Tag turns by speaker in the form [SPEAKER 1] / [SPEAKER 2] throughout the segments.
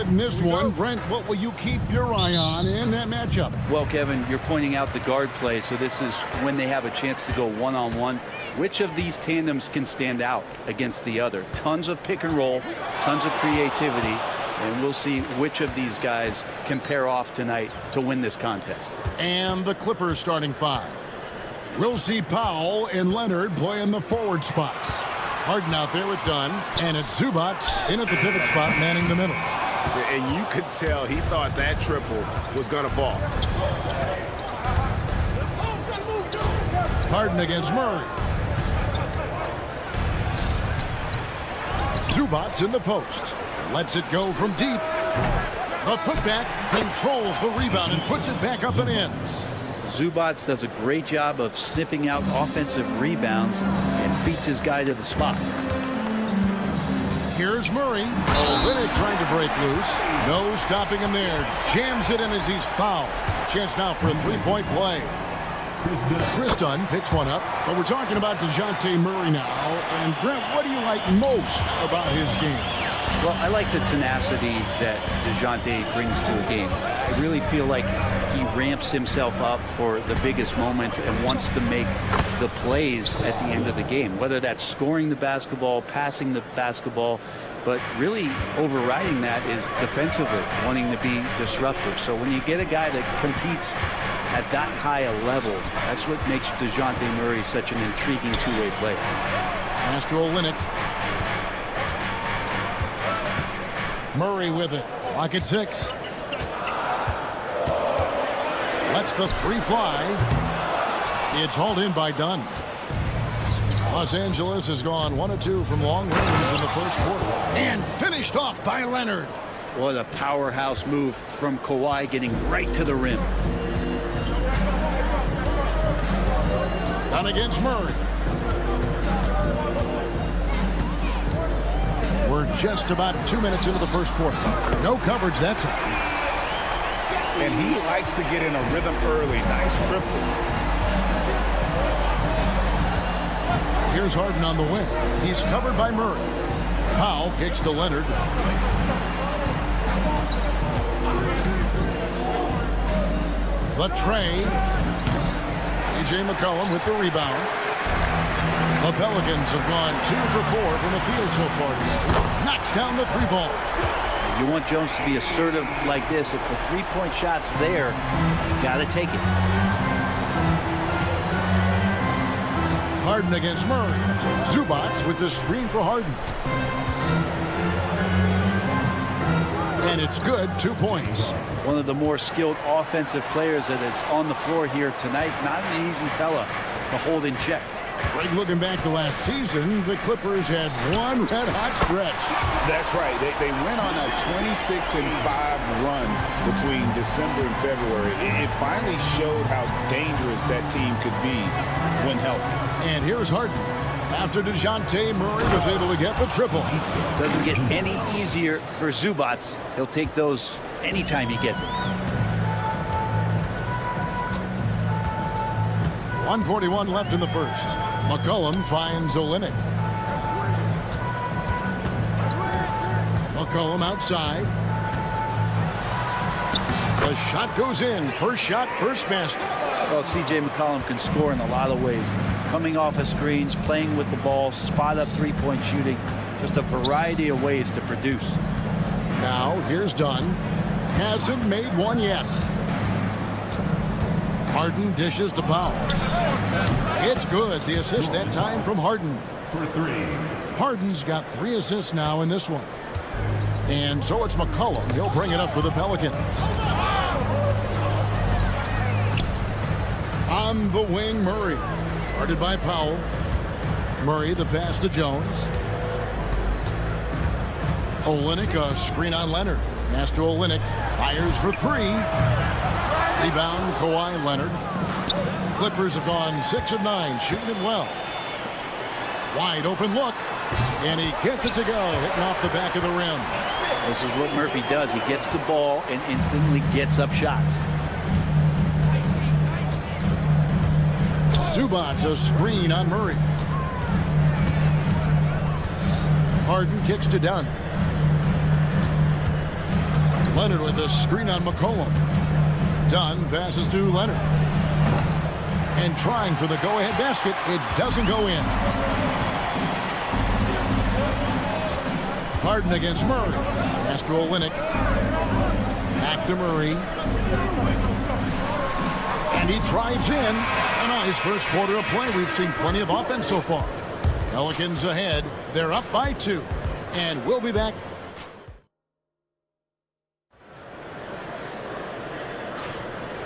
[SPEAKER 1] This one, Brent, what will you keep your eye on in that matchup?
[SPEAKER 2] Well, Kevin, you're pointing out the guard play, so this is when they have a chance to go one-on-one. Which of these tandems can stand out against the other? Tons of pick and roll, tons of creativity, and we'll see which of these guys can pair off tonight to win this contest.
[SPEAKER 1] And the Clippers starting five. We'll see Powell and Leonard play in the forward spots. Harden out there with Dunn, and it's Zubac in at the pivot spot, manning the middle.
[SPEAKER 3] And you could tell he thought that triple was going to fall.
[SPEAKER 1] Harden against Murray. Zubac in the post. Lets it go from deep. The putback controls the rebound and puts it back up and in.
[SPEAKER 2] Zubac does a great job of sniffing out offensive rebounds and beats his guy to the spot.
[SPEAKER 1] Here's Murray. Olynyk trying to break loose. No stopping him there. Jams it in as he's fouled. Chance now for a three-point play. Chris Dunn picks one up. But we're talking about DeJounte Murray now. And Brent, what do you like most about his game?
[SPEAKER 2] Well, I like the tenacity that DeJounte brings to a game. I really feel like he ramps himself up for the biggest moments and wants to make the plays at the end of the game, whether that's scoring the basketball, passing the basketball, but really overriding that is defensively wanting to be disruptive. So when you get a guy that competes at that high a level, that's what makes DeJounte Murray such an intriguing two-way player.
[SPEAKER 1] Master Olynyk. Murray with it. Clock at 6. Lets the three fly. It's hauled in by Dunn. Los Angeles has gone 1 of 2 from long range in the first quarter. And finished off by Leonard.
[SPEAKER 2] What a powerhouse move from Kawhi, getting right to the rim.
[SPEAKER 1] Dunn against Murray. We're just about 2 minutes into the first quarter. No coverage that time.
[SPEAKER 3] And he likes to get in a rhythm early. Nice triple.
[SPEAKER 1] Here's Harden on the wing. He's covered by Murray. Powell kicks to Leonard. The tray. C.J. McCollum with the rebound. The Pelicans have gone 2 for 4 from the field so far today. Knocks down the three ball.
[SPEAKER 2] You want Jones to be assertive like this. If the three-point shot's there, you got to take it.
[SPEAKER 1] Harden against Murray. Zubac with the screen for Harden. And it's good. 2 points.
[SPEAKER 2] One of the more skilled offensive players that is on the floor here tonight. Not an easy fella to hold in check.
[SPEAKER 1] Greg, looking back to last season, the Clippers had one red-hot stretch.
[SPEAKER 3] That's right. They went on a 26-5 run between December and February. It finally showed how dangerous that team could be when healthy.
[SPEAKER 1] And here's Harden. After DeJounte Murray was able to get the triple.
[SPEAKER 2] Doesn't get any easier for Zubac. He'll take those anytime he gets it.
[SPEAKER 1] 1:41 left in the first. McCollum finds Olynyk. McCollum outside. The shot goes in. First shot, first basket.
[SPEAKER 2] Well, C.J. McCollum can score in a lot of ways. Coming off of screens, playing with the ball, spot up three-point shooting. Just a variety of ways to produce.
[SPEAKER 1] Now, here's Dunn. Hasn't made one yet. Harden dishes to Powell. It's good. The assist that time from Harden.
[SPEAKER 4] For three.
[SPEAKER 1] Harden's got 3 assists now in this one. And so it's McCollum. He'll bring it up for the Pelicans. On the wing, Murray. Guarded by Powell. Murray, the pass to Jones. Olynyk, a screen on Leonard. Pass to Olynyk. Fires for 3. Rebound, Kawhi Leonard. Clippers have gone 6 of 9, shooting it well. Wide open look. And he gets it to go, hitting off the back of the rim.
[SPEAKER 2] This is what Murphy does. He gets the ball and instantly gets up shots.
[SPEAKER 1] Zubac, a screen on Murray. Harden kicks to Dunn. Leonard with a screen on McCollum. Dunn passes to Leonard. And trying for the go-ahead basket. It doesn't go in. Harden against Murray. Pass to Olynyk. Back to Murray. And he drives in. A nice first quarter of play. We've seen plenty of offense so far. Pelicans ahead. They're up by 2. And we'll be back.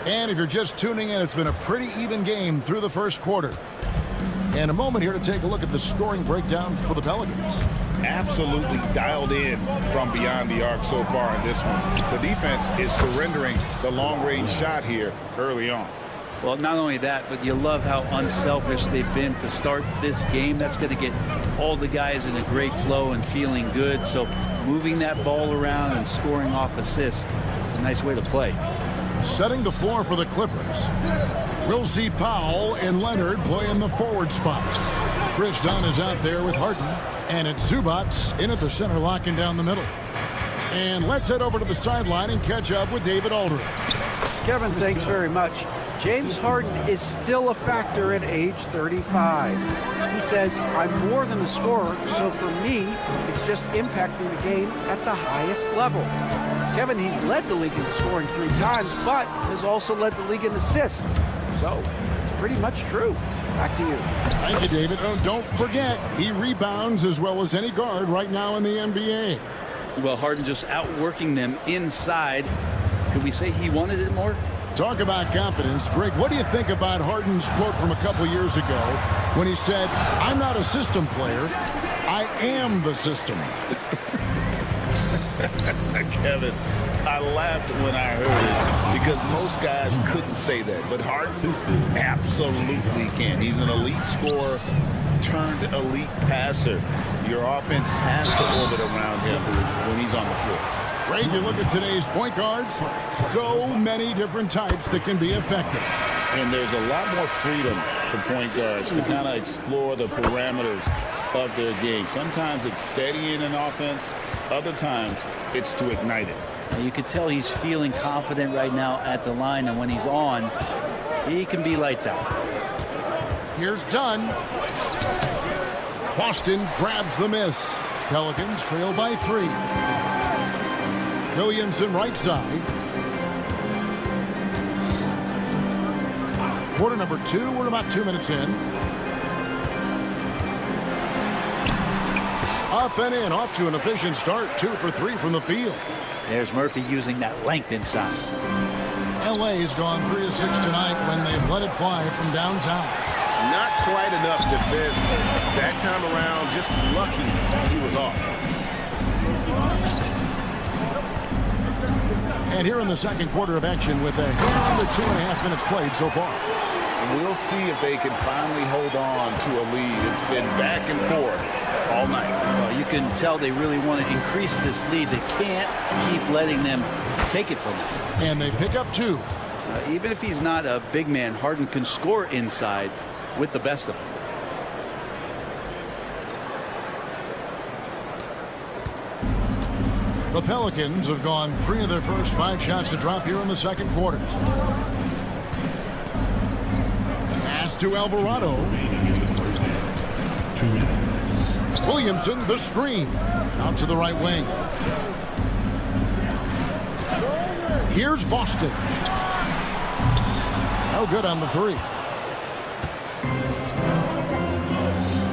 [SPEAKER 1] And if you're just tuning in, it's been a pretty even game through the first quarter. And a moment here to take a look at the scoring breakdown for the Pelicans.
[SPEAKER 3] Absolutely dialed in from beyond the arc so far in this one. The defense is surrendering the long-range shot here early on.
[SPEAKER 2] Well, not only that, but you love how unselfish they've been to start this game. That's going to get all the guys in a great flow and feeling good. So moving that ball around and scoring off assists, it's a nice way to play.
[SPEAKER 1] Setting the floor for the Clippers. We'll see Powell and Leonard play in the forward spots. Chris Dunn is out there with Harden. And it's Zubac in at the center, locking down the middle. And let's head over to the sideline and catch up with David Aldridge.
[SPEAKER 5] Kevin, thanks very much. James Harden is still a factor at age 35. He says, I'm more than a scorer, so for me, it's just impacting the game at the highest level. Kevin, he's led the league in scoring 3 times, but has also led the league in assists. So, it's pretty much true. Back to you.
[SPEAKER 1] Thank you, David. Oh, don't forget, he rebounds as well as any guard right now in the NBA.
[SPEAKER 2] Well, Harden just outworking them inside. Could we say he wanted it more?
[SPEAKER 1] Talk about confidence. Greg, what do you think about Harden's quote from a couple years ago when he said, I'm not a system player, I am the system?
[SPEAKER 3] Kevin, I laughed when I heard it because most guys couldn't say that. But Harden absolutely can. He's an elite scorer turned elite passer. Your offense has to orbit around him when he's on the floor.
[SPEAKER 1] Greg, you look at today's point guards, so many different types that can be effective.
[SPEAKER 3] And there's a lot more freedom for point guards to kind of explore the parameters of their game. Sometimes it's steadying an offense. Other times it's to ignite it.
[SPEAKER 2] You could tell he's feeling confident right now at the line, and when he's on, he can be lights out.
[SPEAKER 1] Here's Dunn. Boston grabs the miss. Pelicans trail by 3. Williamson right side. Quarter number 2. We're about 2 minutes in. Up and in, off to an efficient start. 2 for 3 from the field.
[SPEAKER 2] There's Murphy using that length inside.
[SPEAKER 1] LA's gone 3 of 6 tonight when they've let it fly from downtown.
[SPEAKER 3] Not quite enough defense that time around. Just lucky he was off.
[SPEAKER 1] And here in the second quarter of action with under 2.5 minutes played so far.
[SPEAKER 3] We'll see if they can finally hold on to a lead. It's been back and forth all night.
[SPEAKER 2] Well, you can tell they really want to increase this lead. They can't keep letting them take it from them.
[SPEAKER 1] And they pick up 2.
[SPEAKER 2] Even if he's not a big man, Harden can score inside with the best of them.
[SPEAKER 1] The Pelicans have gone 3 of their first 5 shots to drop here in the second quarter. Pass to Alvarado. Williamson, the screen. Out to the right wing. Here's Boston. No good on the 3.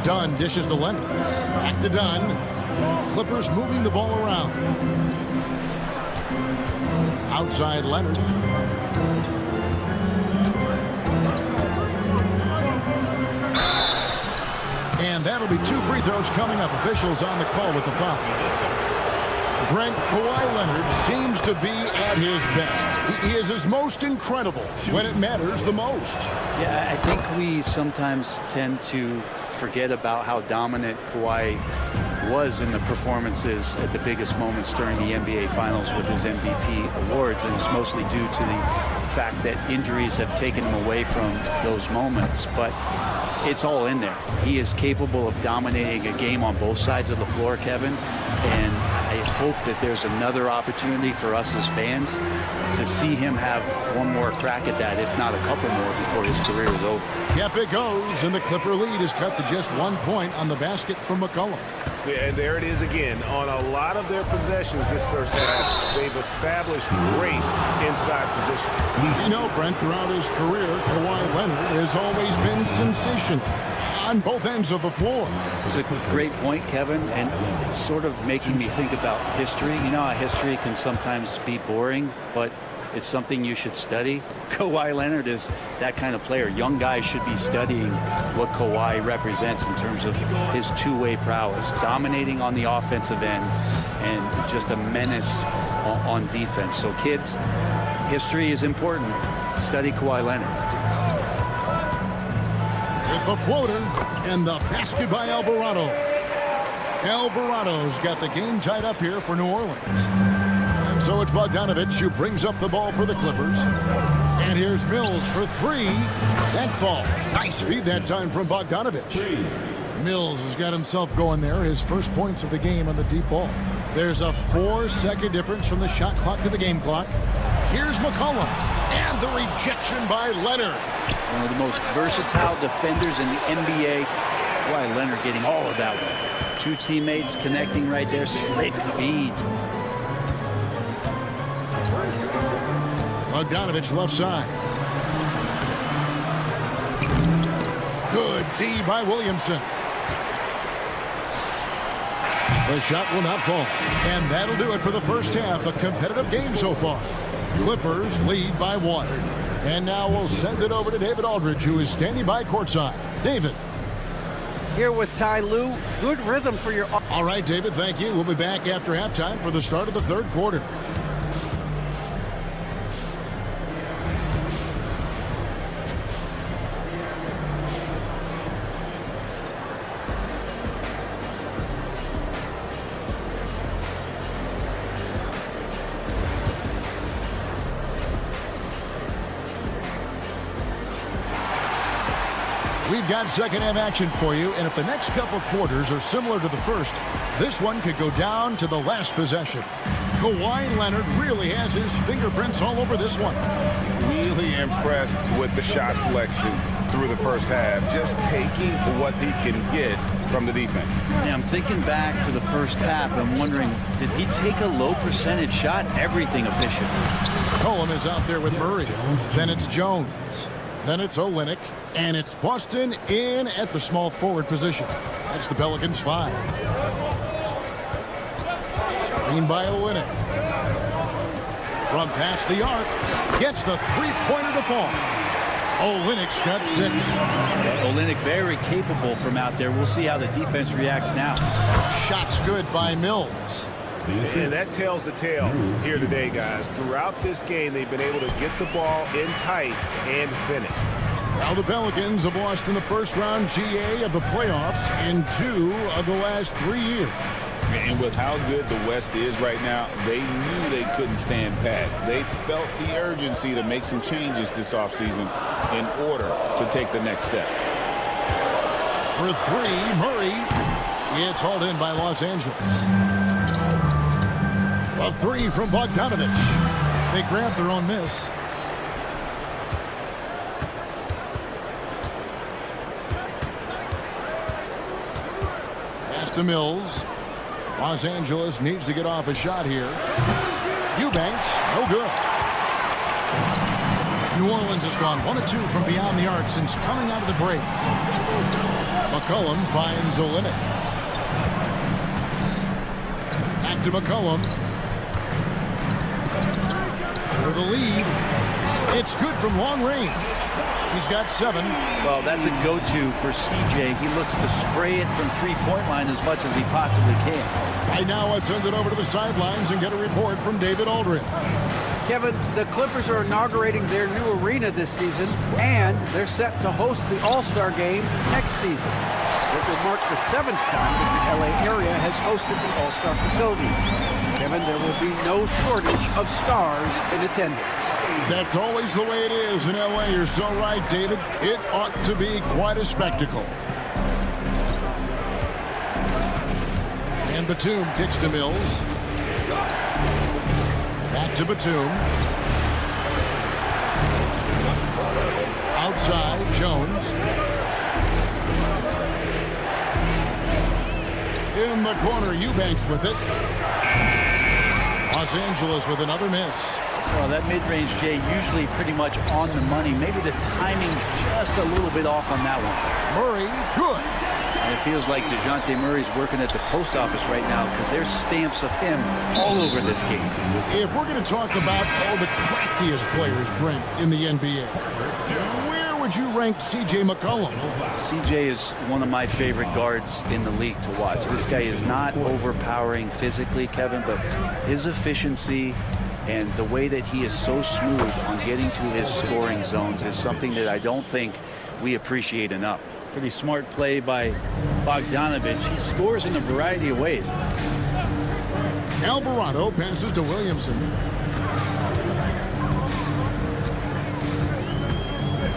[SPEAKER 1] Dunn dishes to Leonard. Back to Dunn. Clippers moving the ball around. Outside Leonard. And that'll be 2 free throws coming up. Officials on the call with the foul. Brent, Kawhi Leonard seems to be at his best. He is his most incredible when it matters the most.
[SPEAKER 2] Yeah, I think we sometimes tend to forget about how dominant Kawhi was in the performances at the biggest moments during the NBA Finals with his MVP awards, and it's mostly due to the fact that injuries have taken him away from those moments. But it's all in there. He is capable of dominating a game on both sides of the floor, Kevin, and I hope that there's another opportunity for us as fans to see him have one more crack at that, if not a couple more, before his career is over.
[SPEAKER 1] Yep, it goes, and the Clipper lead is cut to just 1 point on the basket from McCollum.
[SPEAKER 4] Yeah, and there it is again. On a lot of their possessions this first half, they've established great inside position.
[SPEAKER 1] You know, Brent, throughout his career, Kawhi Leonard has always been sensational on both ends of the floor.
[SPEAKER 2] It's a great point, Kevin, and it's sort of making me think about history. You know how history can sometimes be boring, but it's something you should study. Kawhi Leonard is that kind of player. Young guys should be studying what Kawhi represents in terms of his two-way prowess, dominating on the offensive end, and just a menace on defense. So kids, history is important. Study Kawhi Leonard.
[SPEAKER 1] With the floater and the basket by Alvarado. Alvarado's got the game tied up here for New Orleans. And so it's Bogdanovich who brings up the ball for the Clippers. And here's Mills for 3. That ball. Nice feed that time from Bogdanovich. Mills has got himself going there. His first points of the game on the deep ball. There's a 4-second difference from the shot clock to the game clock. Here's McCollum. And the rejection by Leonard.
[SPEAKER 2] One of the most versatile defenders in the NBA. Kawhi Leonard getting all of that one. 2 teammates connecting right there. Slick feed.
[SPEAKER 1] Bogdanovich left side. Good D by Williamson. The shot will not fall. And that'll do it for the first half. A competitive game so far. Clippers lead by 1. And now we'll send it over to David Aldridge, who is standing by courtside. David.
[SPEAKER 5] Here with Ty Lue. Good rhythm for your...
[SPEAKER 1] All right, David, thank you. We'll be back after halftime for the start of the third quarter. We've got second half action for you, and if the next couple quarters are similar to the first, this one could go down to the last possession. Kawhi Leonard really has his fingerprints all over this one.
[SPEAKER 3] Really impressed with the shot selection through the first half, just taking what he can get from the defense.
[SPEAKER 2] Yeah, I'm thinking back to the first half. I'm wondering, did he take a low percentage shot? Everything efficient.
[SPEAKER 1] Cohen is out there with Murray. Then it's Jones. Then it's Olynyk. And it's Boston in at the small forward position. That's the Pelicans 5. Screen by Olynyk. From past the arc. Gets the three-pointer to fall. Olynyk's got 6.
[SPEAKER 2] Olynyk very capable from out there. We'll see how the defense reacts now.
[SPEAKER 1] Shots good by Mills.
[SPEAKER 4] And that tells the tale here today, guys. Throughout this game, they've been able to get the ball in tight and finish.
[SPEAKER 1] Well, the Pelicans have lost in the first round GA of the playoffs in 2 of the last 3 years.
[SPEAKER 3] And with how good the West is right now, they knew they couldn't stand pat. They felt the urgency to make some changes this offseason in order to take the next step.
[SPEAKER 1] For 3, Murray. It's hauled in by Los Angeles. A three from Bogdanovich. They grab their own miss. Pass to Mills. Los Angeles needs to get off a shot here. Eubanks, no good. New Orleans has gone 1 of 2 from beyond the arc since coming out of the break. McCollum finds Olynyk. Back to McCollum. For the lead. It's good from long range. He's got 7.
[SPEAKER 2] Well, that's a go-to for CJ. He looks to spray it from three-point line as much as he possibly can.
[SPEAKER 1] Right now, let's send it over to the sidelines and get a report from David Aldridge.
[SPEAKER 5] Kevin, the Clippers are inaugurating their new arena this season, and they're set to host the All-Star Game next season. It will mark the 7th time that the LA area has hosted the All-Star facilities. Kevin, there will be no shortage of stars in attendance.
[SPEAKER 1] That's always the way it is in LA. You're so right, David. It ought to be quite a spectacle. And Batum kicks to Mills. Back to Batum. Outside, Jones. In the corner, Eubanks with it. Los Angeles with another miss.
[SPEAKER 2] Well, that mid-range, Jay, usually pretty much on the money. Maybe the timing just a little bit off on that one.
[SPEAKER 1] Murray, good.
[SPEAKER 2] And it feels like DeJounte Murray's working at the post office right now because there's stamps of him all over this game.
[SPEAKER 1] If we're going to talk about all the craftiest players, Brent, in the NBA, where would you rank C.J. McCollum?
[SPEAKER 2] CJ is one of my favorite guards in the league to watch. This guy is not overpowering physically, Kevin, but his efficiency and the way that he is so smooth on getting to his scoring zones is something that I don't think we appreciate enough. Pretty smart play by Bogdanovich. He scores in a variety of ways.
[SPEAKER 1] Alvarado passes to Williamson.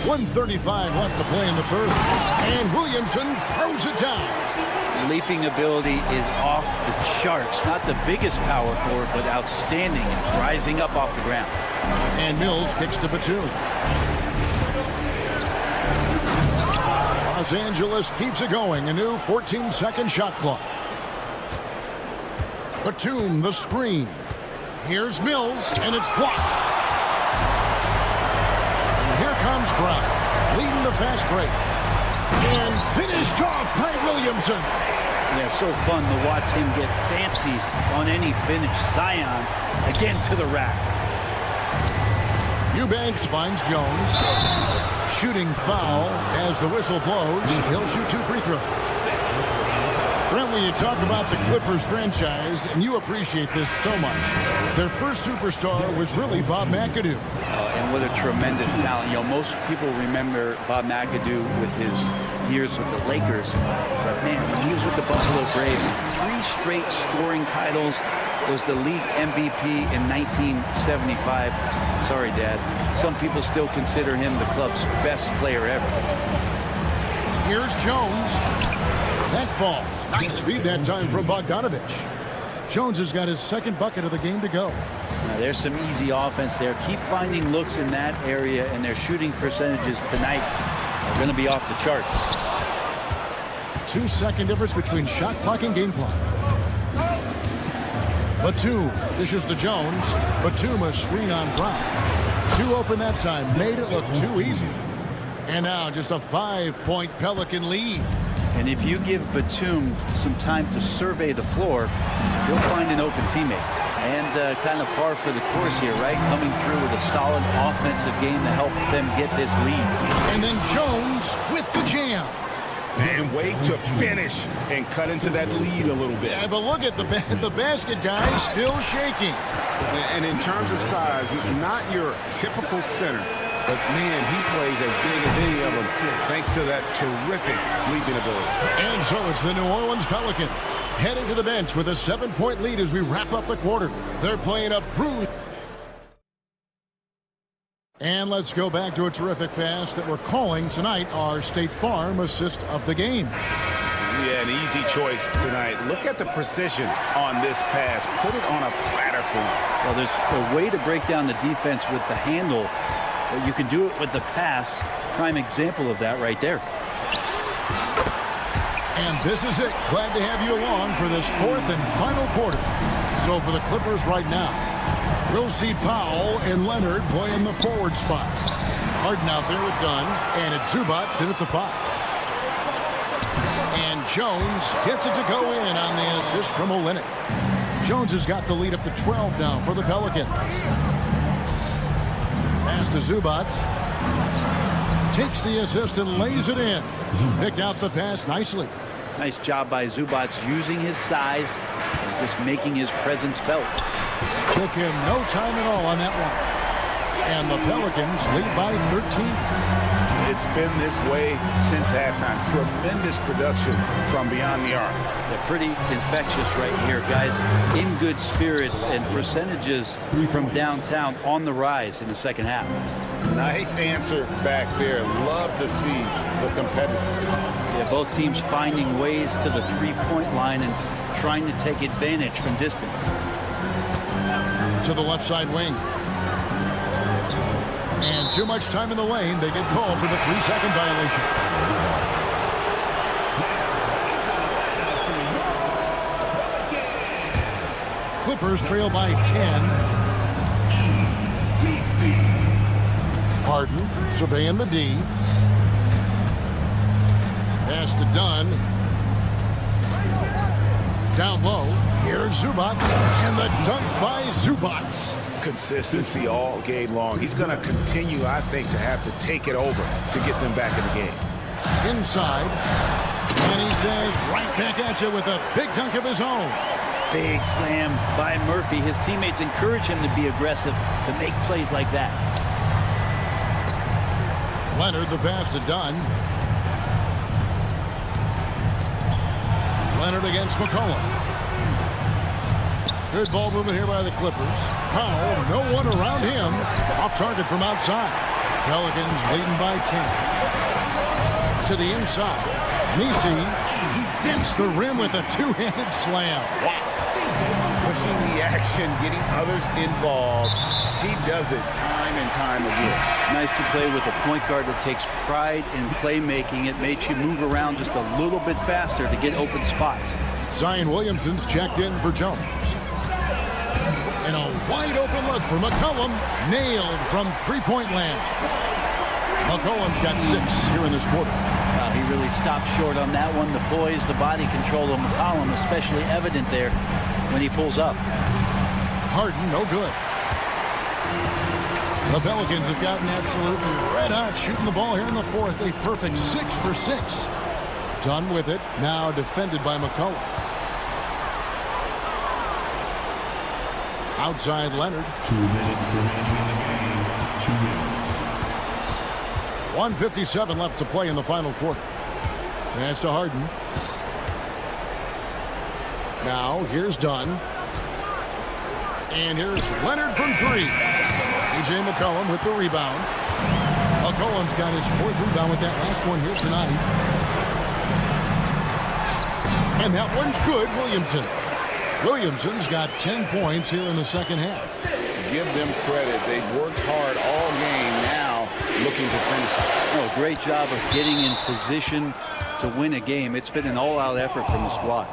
[SPEAKER 1] 1:35 left to play in the third. And Williamson throws it down.
[SPEAKER 2] Leaping ability is off the charts. Not the biggest power forward, but outstanding and rising up off the ground.
[SPEAKER 1] And Mills kicks to Batum. Los Angeles keeps it going. A new 14-second shot clock. Batum, the screen. Here's Mills, and it's blocked. And here comes Brown, leading the fast break. And finished off by Williamson.
[SPEAKER 2] Yeah, so fun to watch him get fancy on any finish. Zion, again to the rack.
[SPEAKER 1] Eubanks finds Jones. Shooting foul as the whistle blows. He'll shoot 2 free throws. Brent, when you talk about the Clippers franchise, and you appreciate this so much, their first superstar was really Bob McAdoo.
[SPEAKER 2] And what a tremendous talent. You know, most people remember Bob McAdoo with his years with the Lakers. But, man, when he was with the Buffalo Braves, 3 straight scoring titles, was the league MVP in 1975. Sorry, Dad. Some people still consider him the club's best player ever.
[SPEAKER 1] Here's Jones. That falls. Nice feed that time from Bogdanovich. Jones has got his 2nd bucket of the game to go.
[SPEAKER 2] Now, there's some easy offense there. Keep finding looks in that area, and their shooting percentages tonight are going to be off the charts.
[SPEAKER 1] 2-second difference between shot clock and game clock. Batum dishes to Jones. Batum a screen on Brown. 2 open that time. Made it look too easy. And now just a 5-point Pelican lead.
[SPEAKER 2] And if you give Batum some time to survey the floor, he'll find an open teammate. And kind of par for the course here, right? Coming through with a solid offensive game to help them get this lead.
[SPEAKER 1] And then Jones with the jam.
[SPEAKER 4] And wait to finish and cut into that lead a little bit.
[SPEAKER 1] Yeah, but look at the basket guy still shaking.
[SPEAKER 4] And in terms of size, not your typical center. But, man, he plays as big as any of them thanks to that terrific leaping ability.
[SPEAKER 1] And so it's the New Orleans Pelicans heading to the bench with a 7-point lead as we wrap up the quarter. They're playing a bruise. And let's go back to a terrific pass that we're calling tonight our State Farm assist of the game.
[SPEAKER 4] Yeah, an easy choice tonight. Look at the precision on this pass. Put it on a platter for him.
[SPEAKER 2] Well, there's a way to break down the defense with the handle, but you can do it with the pass. Prime example of that right there.
[SPEAKER 1] And this is it. Glad to have you along for this fourth and final quarter. So for the Clippers right now, we'll see Powell and Leonard play in the forward spots. Harden out there with Dunn, and it's Zubac in at the 5. And Jones gets it to go in on the assist from Olynyk. Jones has got the lead up to 12 now for the Pelicans. Pass to Zubac. Takes the assist and lays it in. Picked out the pass nicely.
[SPEAKER 2] Nice job by Zubac using his size and just making his presence felt.
[SPEAKER 1] Took him no time at all on that one. And the Pelicans lead by 13.
[SPEAKER 4] It's been this way since halftime. Tremendous production from beyond the arc.
[SPEAKER 2] They're pretty infectious right here, guys. In good spirits and percentages from downtown on the rise in the second half.
[SPEAKER 4] Nice answer back there. Love to see the competitiveness.
[SPEAKER 2] Yeah, both teams finding ways to the three-point line and trying to take advantage from distance.
[SPEAKER 1] To the left side wing. And too much time in the lane. They get called for the 3-second violation. Clippers trail by 10. Harden surveying the D. Pass to Dunn. Down low. Here's Zubac. And the dunk by Zubac.
[SPEAKER 4] Consistency all game long. He's going to continue, I think, to have to take it over to get them back in the game.
[SPEAKER 1] Inside. And he says, right back at you with a big dunk of his own.
[SPEAKER 2] Big slam by Murphy. His teammates encourage him to be aggressive, to make plays like that.
[SPEAKER 1] Leonard, the pass to Dunn. Leonard against McCollum. Good ball movement here by the Clippers. Powell, no one around him. Off target from outside. Pelicans leading by 10. To the inside. Nisi, he dents the rim with a two-handed slam.
[SPEAKER 4] Wow. Pushing the action, getting others involved. He does it time and time again.
[SPEAKER 2] Nice to play with a point guard that takes pride in playmaking. It makes you move around just a little bit faster to get open spots.
[SPEAKER 1] Zion Williamson's checked in for Jones. And a wide open look for McCollum. Nailed from three-point land. McCollum's got 6 here in this quarter.
[SPEAKER 2] He really stopped short on that one. The poise, the body control of McCollum, especially evident there when he pulls up.
[SPEAKER 1] Harden, no good. The Pelicans have gotten absolutely red hot shooting the ball here in the fourth. A perfect 6 for 6. Done with it. Now defended by McCollum. Outside Leonard.
[SPEAKER 6] 2 minutes remaining in the game. 2 minutes.
[SPEAKER 1] 1:57 left to play in the final quarter. Pass to Harden. Now here's Dunn. And here's Leonard from 3. C.J. McCollum with the rebound. McCollum's got his 4th rebound with that last one here tonight. And that one's good, Williamson. Williamson's got 10 points here in the second half.
[SPEAKER 4] Give them credit. They've worked hard all game, now looking to finish.
[SPEAKER 2] Oh, great job of getting in position to win a game. It's been an all-out effort from the squad.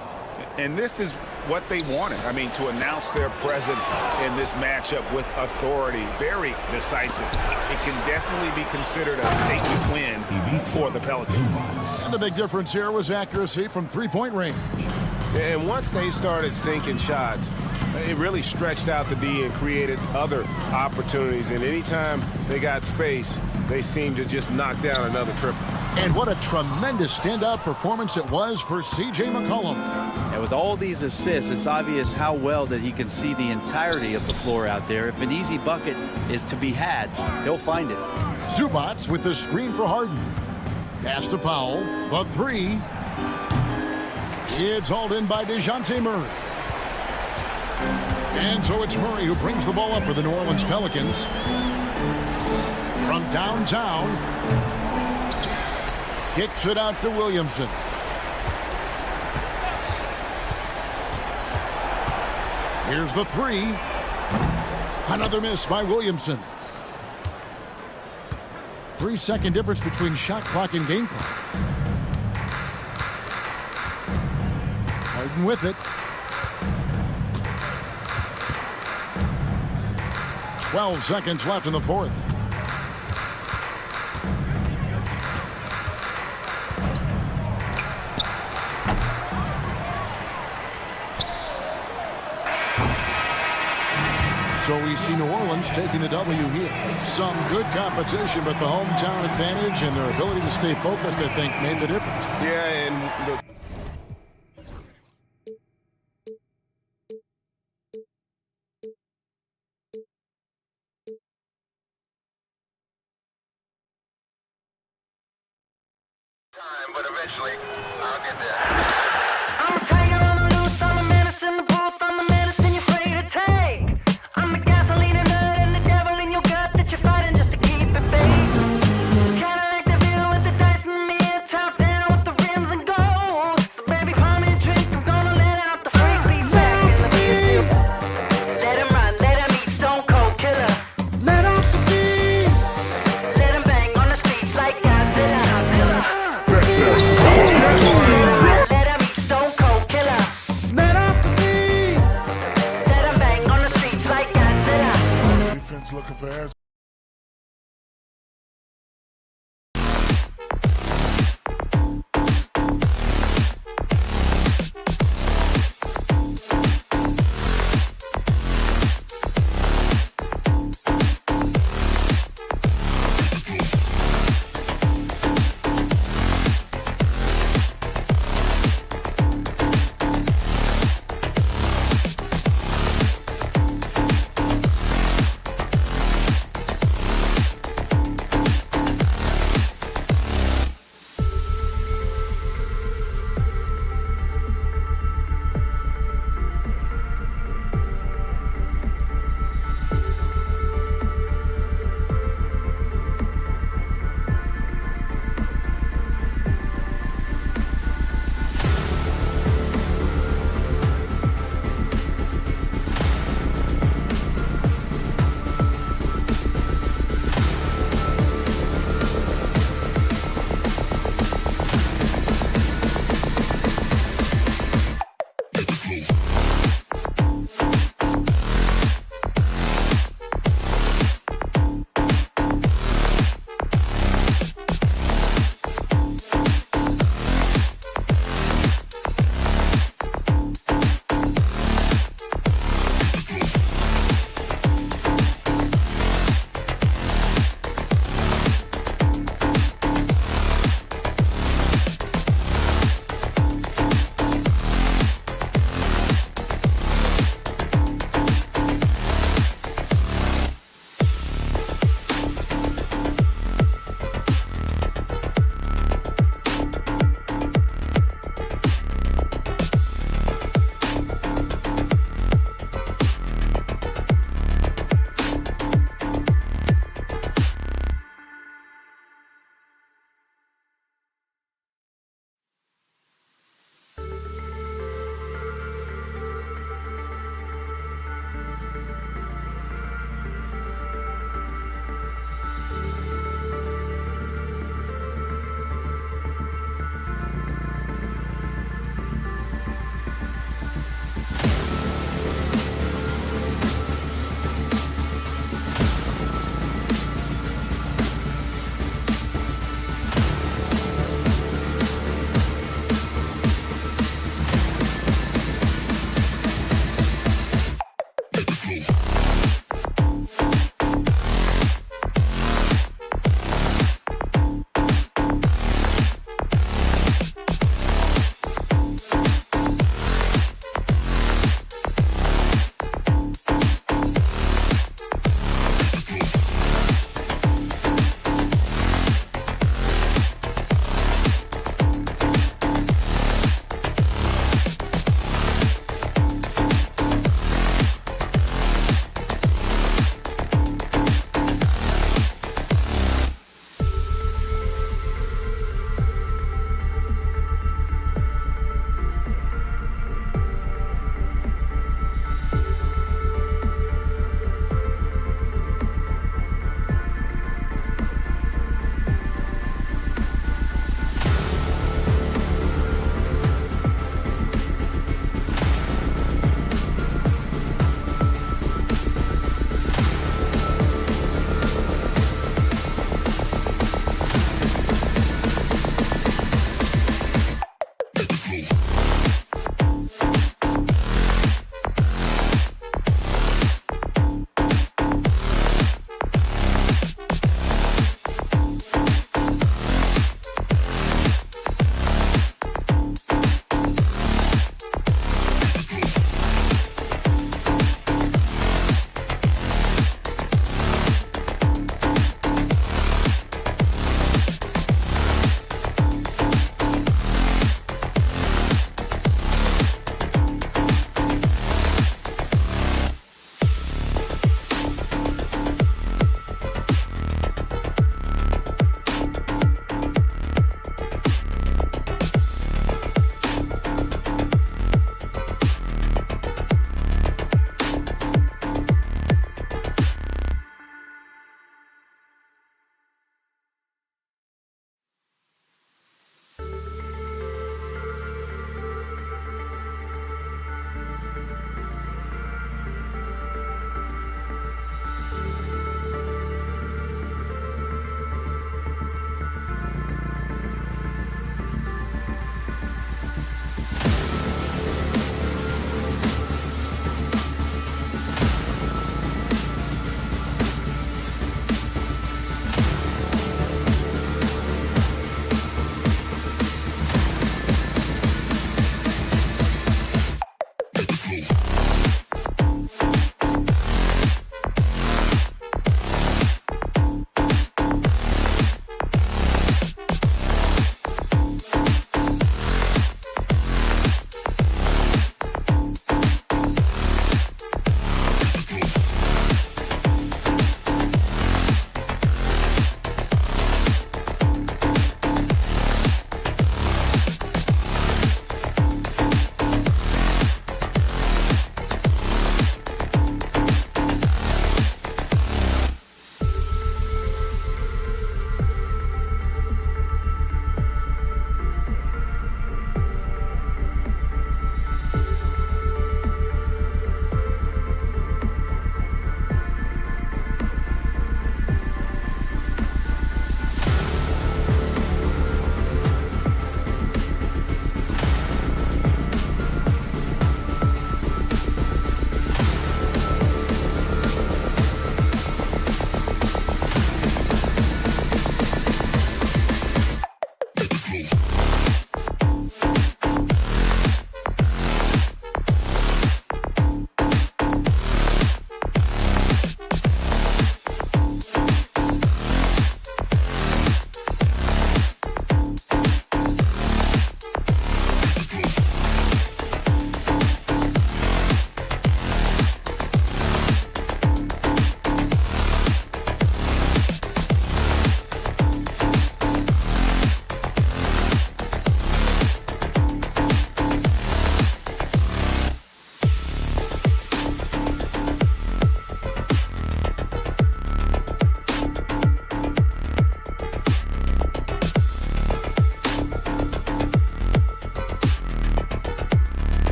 [SPEAKER 4] And this is what they wanted. I mean, to announce their presence in this matchup with authority. Very decisive. It can definitely be considered a statement win for the Pelicans.
[SPEAKER 1] And the big difference here was accuracy from three-point range.
[SPEAKER 4] And once they started sinking shots, it really stretched out the D and created other opportunities. And anytime they got space, they seemed to just knock down another triple.
[SPEAKER 1] And what a tremendous standout performance it was for C.J. McCollum.
[SPEAKER 2] And with all these assists, it's obvious how well that he can see the entirety of the floor out there. If an easy bucket is to be had, he'll find it.
[SPEAKER 1] Zubac with the screen for Harden. Pass to Powell. The 3. It's hauled in by DeJounte Murray. And so it's Murray who brings the ball up for the New Orleans Pelicans. From downtown. Kicks it out to Williamson. Here's the three. Another miss by Williamson. 3-second difference between shot clock and game clock. Harden with it. 12 seconds left in the fourth. So we see New Orleans taking the W here. Some good competition, but the hometown advantage and their ability to stay focused, I think, made the difference.
[SPEAKER 4] Yeah, and
[SPEAKER 7] but eventually I'll get there.
[SPEAKER 8] I'm a tiger on the loose, I'm a menace in the booth, I'm the medicine you're afraid to take. I'm the gasoline and nut and the devil in your gut that you're fighting just to keep it baked. Kinda like the view with the dice and me, top down with the rims and gold. So baby, pour me a drink, I'm gonna let out the freak beat back in the beer. Let him run, let him eat, stone cold killer. Let off the beat. Let him bang on the streets like Godzilla. Let him eat, stone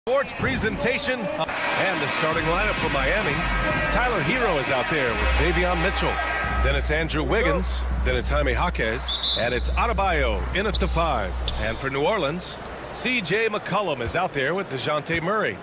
[SPEAKER 9] Sports presentation. And the starting lineup for Miami. Tyler Hero is out there with Davion Mitchell. Then it's Andrew Wiggins. Then it's Jaime Jaquez. And it's Adebayo in at the 5. And for New Orleans, C.J. McCollum is out there with DeJounte Murray.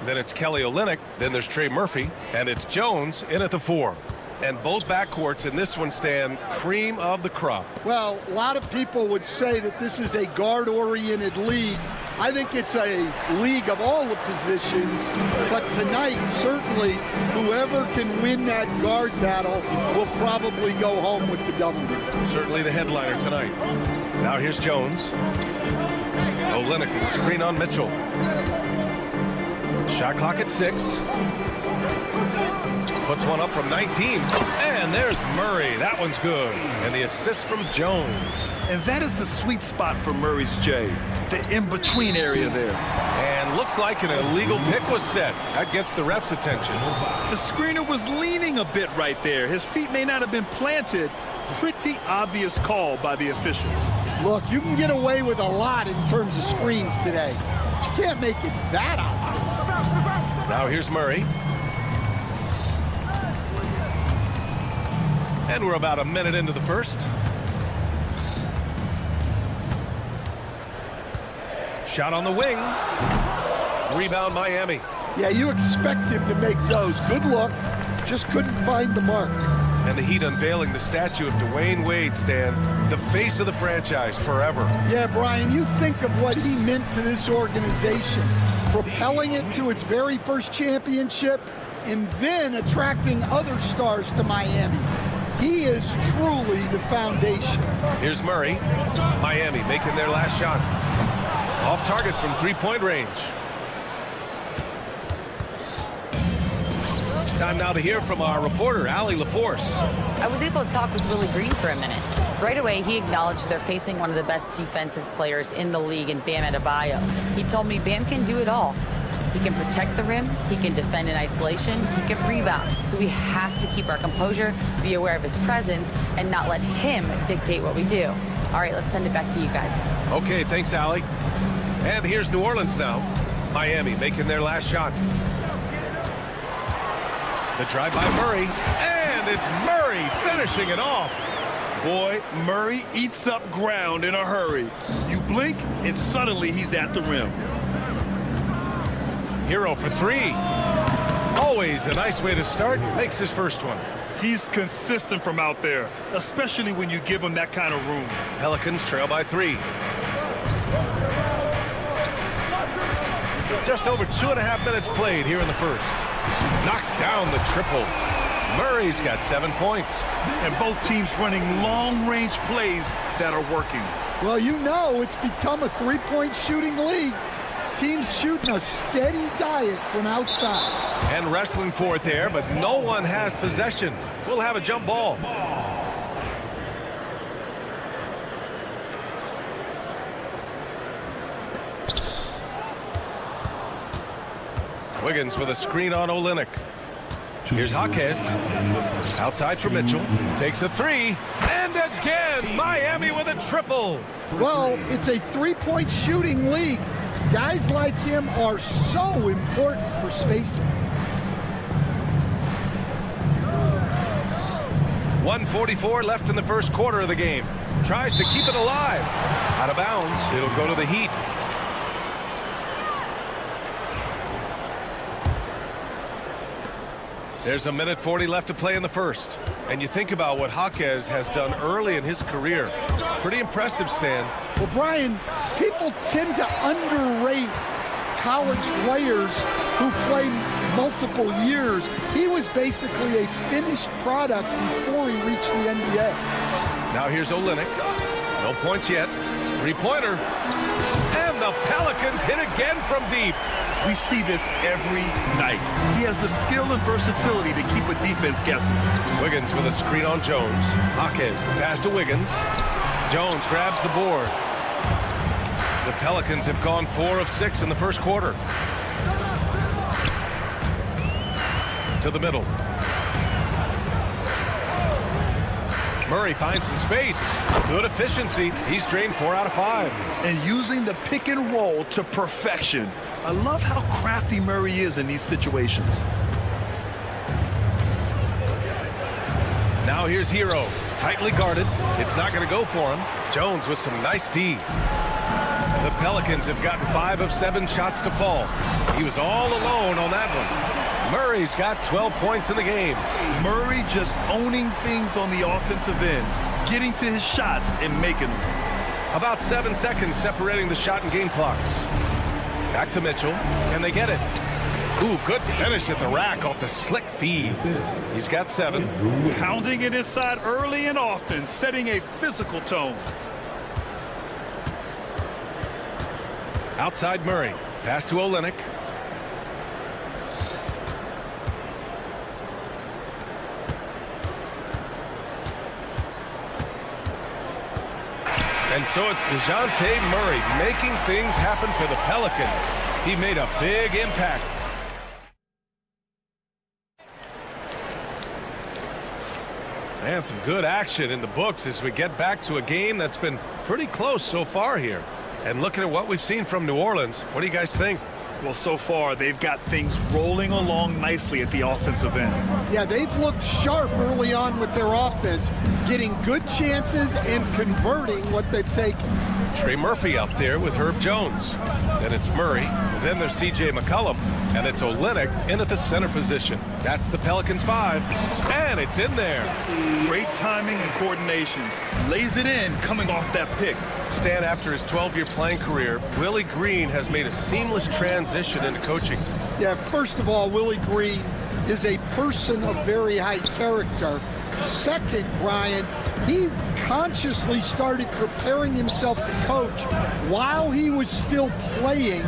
[SPEAKER 9] Then it's Kelly Olynyk. Then there's Trey Murphy. And it's Jones in at the 4. And both backcourts in this one stand cream of the crop.
[SPEAKER 10] Well, a lot of people would say that this is a guard-oriented league. I think it's a league of all the positions, but tonight, certainly, whoever can win that guard battle will probably go home with the W.
[SPEAKER 9] Certainly the headliner tonight. Now here's Jones. Olynyk with a screen on Mitchell. Shot clock at 6. Puts one up from 19. And there's Murray. That one's good. And the assist from Jones.
[SPEAKER 11] And that is the sweet spot for Murray's J. The in-between area there.
[SPEAKER 9] And looks like an illegal pick was set. That gets the ref's attention.
[SPEAKER 11] The screener was leaning a bit right there. His feet may not have been planted. Pretty obvious call by the officials.
[SPEAKER 10] Look, you can get away with a lot in terms of screens today. But you can't make it that obvious.
[SPEAKER 9] Now here's Murray. And we're about a minute into the first. Shot on the wing. Rebound Miami.
[SPEAKER 10] Yeah, you expect him to make those. Good look. Just couldn't find the mark.
[SPEAKER 9] And the Heat unveiling the statue of Dwayne Wade, Stan, the face of the franchise forever.
[SPEAKER 10] Yeah, Brian, you think of what he meant to this organization, propelling it to its very first championship and then attracting other stars to Miami. He is truly the foundation.
[SPEAKER 9] Here's Murray. Miami making their last shot. Off target from three-point range. Time now to hear from our reporter, Allie LaForce.
[SPEAKER 12] I was able to talk with Willie Green for a minute. Right away, he acknowledged they're facing one of the best defensive players in the league in Bam Adebayo. He told me Bam can do it all. He can protect the rim, he can defend in isolation, he can rebound. So we have to keep our composure, be aware of his presence, and not let him dictate what we do. All right, let's send it back to you guys.
[SPEAKER 9] Okay, thanks, Allie. And here's New Orleans now. Miami making their last shot. The drive by Murray, and it's Murray finishing it off.
[SPEAKER 11] Boy, Murray eats up ground in a hurry. You blink, and suddenly he's at the rim.
[SPEAKER 9] Hero for 3. Always a nice way to start. Makes his first one.
[SPEAKER 11] He's consistent from out there, especially when you give him that kind of room.
[SPEAKER 9] Pelicans trail by 3. Just over 2.5 minutes played here in the first. Knocks down the triple. Murray's got 7 points.
[SPEAKER 11] And both teams running long-range plays that are working.
[SPEAKER 10] Well, you know it's become a three-point shooting league. Teams shooting a steady diet from outside.
[SPEAKER 9] And wrestling for it there, but no one has possession. We'll have a jump ball. Wiggins with a screen on Olynyk. Here's Jaquez. Outside for Mitchell. Takes a 3. And again, Miami with a triple.
[SPEAKER 10] Well, it's a three-point shooting league. Guys like him are so important for spacing.
[SPEAKER 9] 1:44 left in the first quarter of the game. Tries to keep it alive. Out of bounds. It'll go to the Heat. There's 1:40 left to play in the first. And you think about what Jaquez has done early in his career. It's pretty impressive, Stan.
[SPEAKER 10] Well, Brian, people tend to underrate college players who play multiple years. He was basically a finished product before he reached the NBA.
[SPEAKER 9] Now here's Olynyk. No points yet. Three-pointer. And the Pelicans hit again from deep.
[SPEAKER 11] We see this every night. He has the skill and versatility to keep a defense guessing.
[SPEAKER 9] Wiggins with a screen on Jones. Jaquez, the pass to Wiggins. Jones grabs the board. The Pelicans have gone 4 of 6 in the first quarter. To the middle. Murray finds some space. Good efficiency. He's drained 4 out of 5.
[SPEAKER 11] And using the pick and roll to perfection. I love how crafty Murray is in these situations.
[SPEAKER 9] Now here's Hero, tightly guarded. It's not going to go for him. Jones with some nice D. The Pelicans have gotten 5 of 7 shots to fall. He was all alone on that one. Murray's got 12 points in the game.
[SPEAKER 11] Murray just owning things on the offensive end, getting to his shots and making them.
[SPEAKER 9] About 7 seconds separating the shot and game clocks. Back to Mitchell. Can they get it? Ooh, good finish at the rack off the slick feed. He's got 7.
[SPEAKER 11] Pounding it inside early and often, setting a physical tone.
[SPEAKER 9] Outside Murray. Pass to Olynyk. And so it's DeJounte Murray making things happen for the Pelicans. He made a big impact. And some good action in the books as we get back to a game that's been pretty close so far here. And looking at what we've seen from New Orleans, what do you guys think?
[SPEAKER 11] Well, so far, they've got things rolling along nicely at the offensive end.
[SPEAKER 10] Yeah, they've looked sharp early on with their offense, getting good chances and converting what they've taken.
[SPEAKER 9] Trey Murphy out there with Herb Jones. Then it's Murray. Then there's C.J. McCollum. And it's Olynyk in at the center position. That's the Pelicans 5. And it's in there.
[SPEAKER 11] Great timing and coordination. Lays it in coming off that pick.
[SPEAKER 9] Stan, after his 12-year playing career, Willie Green has made a seamless transition into coaching.
[SPEAKER 10] Yeah, first of all, Willie Green is a person of very high character. Second, Brian, he consciously started preparing himself to coach while he was still playing,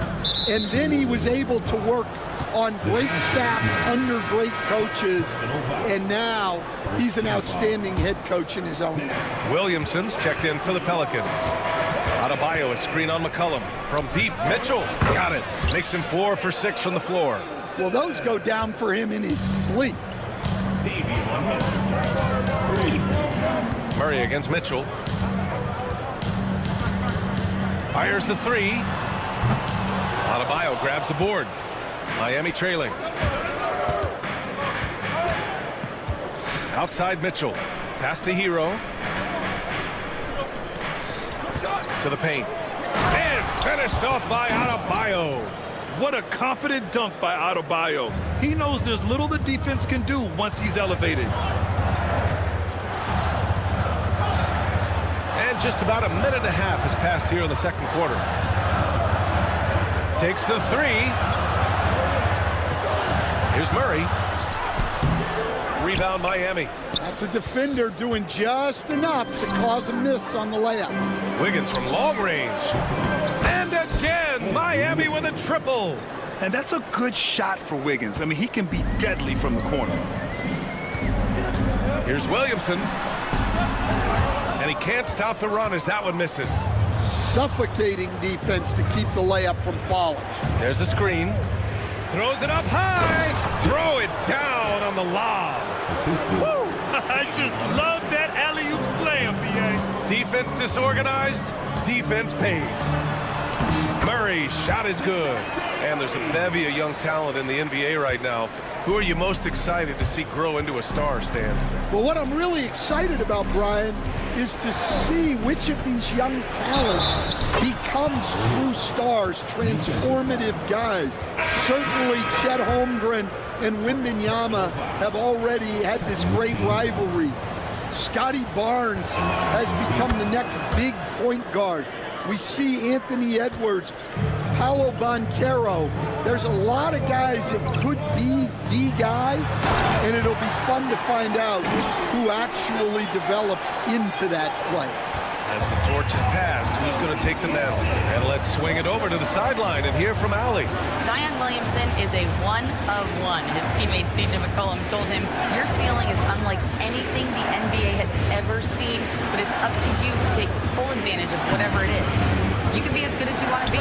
[SPEAKER 10] and then he was able to work on great staffs under great coaches, and now he's an outstanding head coach in his own right.
[SPEAKER 9] Williamson's checked in for the Pelicans. Adebayo, a screen on McCollum. From deep, Mitchell got it. Makes him 4 for 6 from the floor.
[SPEAKER 10] Well, those go down for him in his sleep.
[SPEAKER 9] Murray against Mitchell. Fires the 3. Adebayo grabs the board. Miami trailing. Outside Mitchell. Pass to Hero. To the paint. And finished off by Adebayo.
[SPEAKER 11] What a confident dunk by Adebayo. He knows there's little the defense can do once he's elevated.
[SPEAKER 9] And just about a minute and a half has passed here in the second quarter. Takes the 3. Here's Murray. Rebound Miami.
[SPEAKER 10] That's a defender doing just enough to cause a miss on the layup.
[SPEAKER 9] Wiggins from long range. And again, Miami with a triple.
[SPEAKER 11] And that's a good shot for Wiggins. I mean, he can be deadly from the corner.
[SPEAKER 9] Here's Williamson. And he can't stop the run as that one misses.
[SPEAKER 10] Suffocating defense to keep the layup from falling.
[SPEAKER 9] There's a screen. Throws it up high. Throw it down on the lob.
[SPEAKER 11] Woo! I just love that alley-oop slam, B.A.
[SPEAKER 9] Defense disorganized. Defense pays. Murray's shot is good. And there's a bevy of young talent in the NBA right now. Who are you most excited to see grow into a star, Stan?
[SPEAKER 10] Well, what I'm really excited about, Brian, is to see which of these young talents becomes true stars, transformative guys. Certainly Chet Holmgren and Wembanyama have already had this great rivalry. Scotty Barnes has become the next big point guard. We see Anthony Edwards, Paolo Banchero. There's a lot of guys that could be the guy, and it'll be fun to find out who actually develops into that play.
[SPEAKER 9] As the torch is passed, who's going to take the mantle? And let's swing it over to the sideline and hear from Allie.
[SPEAKER 12] Zion Williamson is a one of one. His teammate C.J. McCollum told him, your ceiling is unlike anything the NBA has ever seen, but it's up to you to take full advantage of whatever it is. You can be as good as you want to be.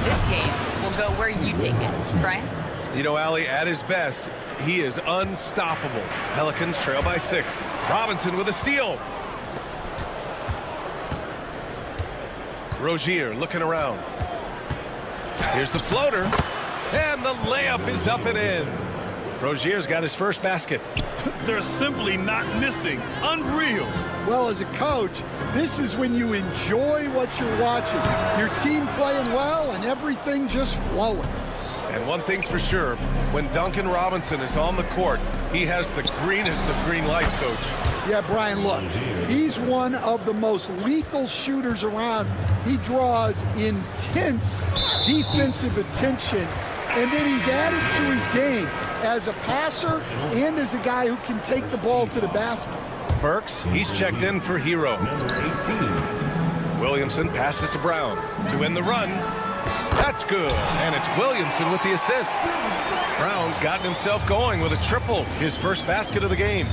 [SPEAKER 12] This game will go where you take it. Brian?
[SPEAKER 9] You know, Allie, at his best, he is unstoppable. Pelicans trail by 6. Robinson with a steal. Rozier looking around. Here's the floater. And the layup is up and in. Rozier's got his first basket.
[SPEAKER 11] They're simply not missing. Unreal.
[SPEAKER 10] Well, as a coach, this is when you enjoy what you're watching. Your team playing well and everything just flowing.
[SPEAKER 9] And one thing's for sure, when Duncan Robinson is on the court, he has the greenest of green lights, Coach.
[SPEAKER 10] Yeah, Brian, look, he's one of the most lethal shooters around. He draws intense defensive attention, and then he's added to his game as a passer and as a guy who can take the ball to the basket.
[SPEAKER 9] Burks, he's checked in for Hero. Williamson passes to Brown to end the run. That's good, and it's Williamson with the assist. Brown's gotten himself going with a triple, his first basket of the game.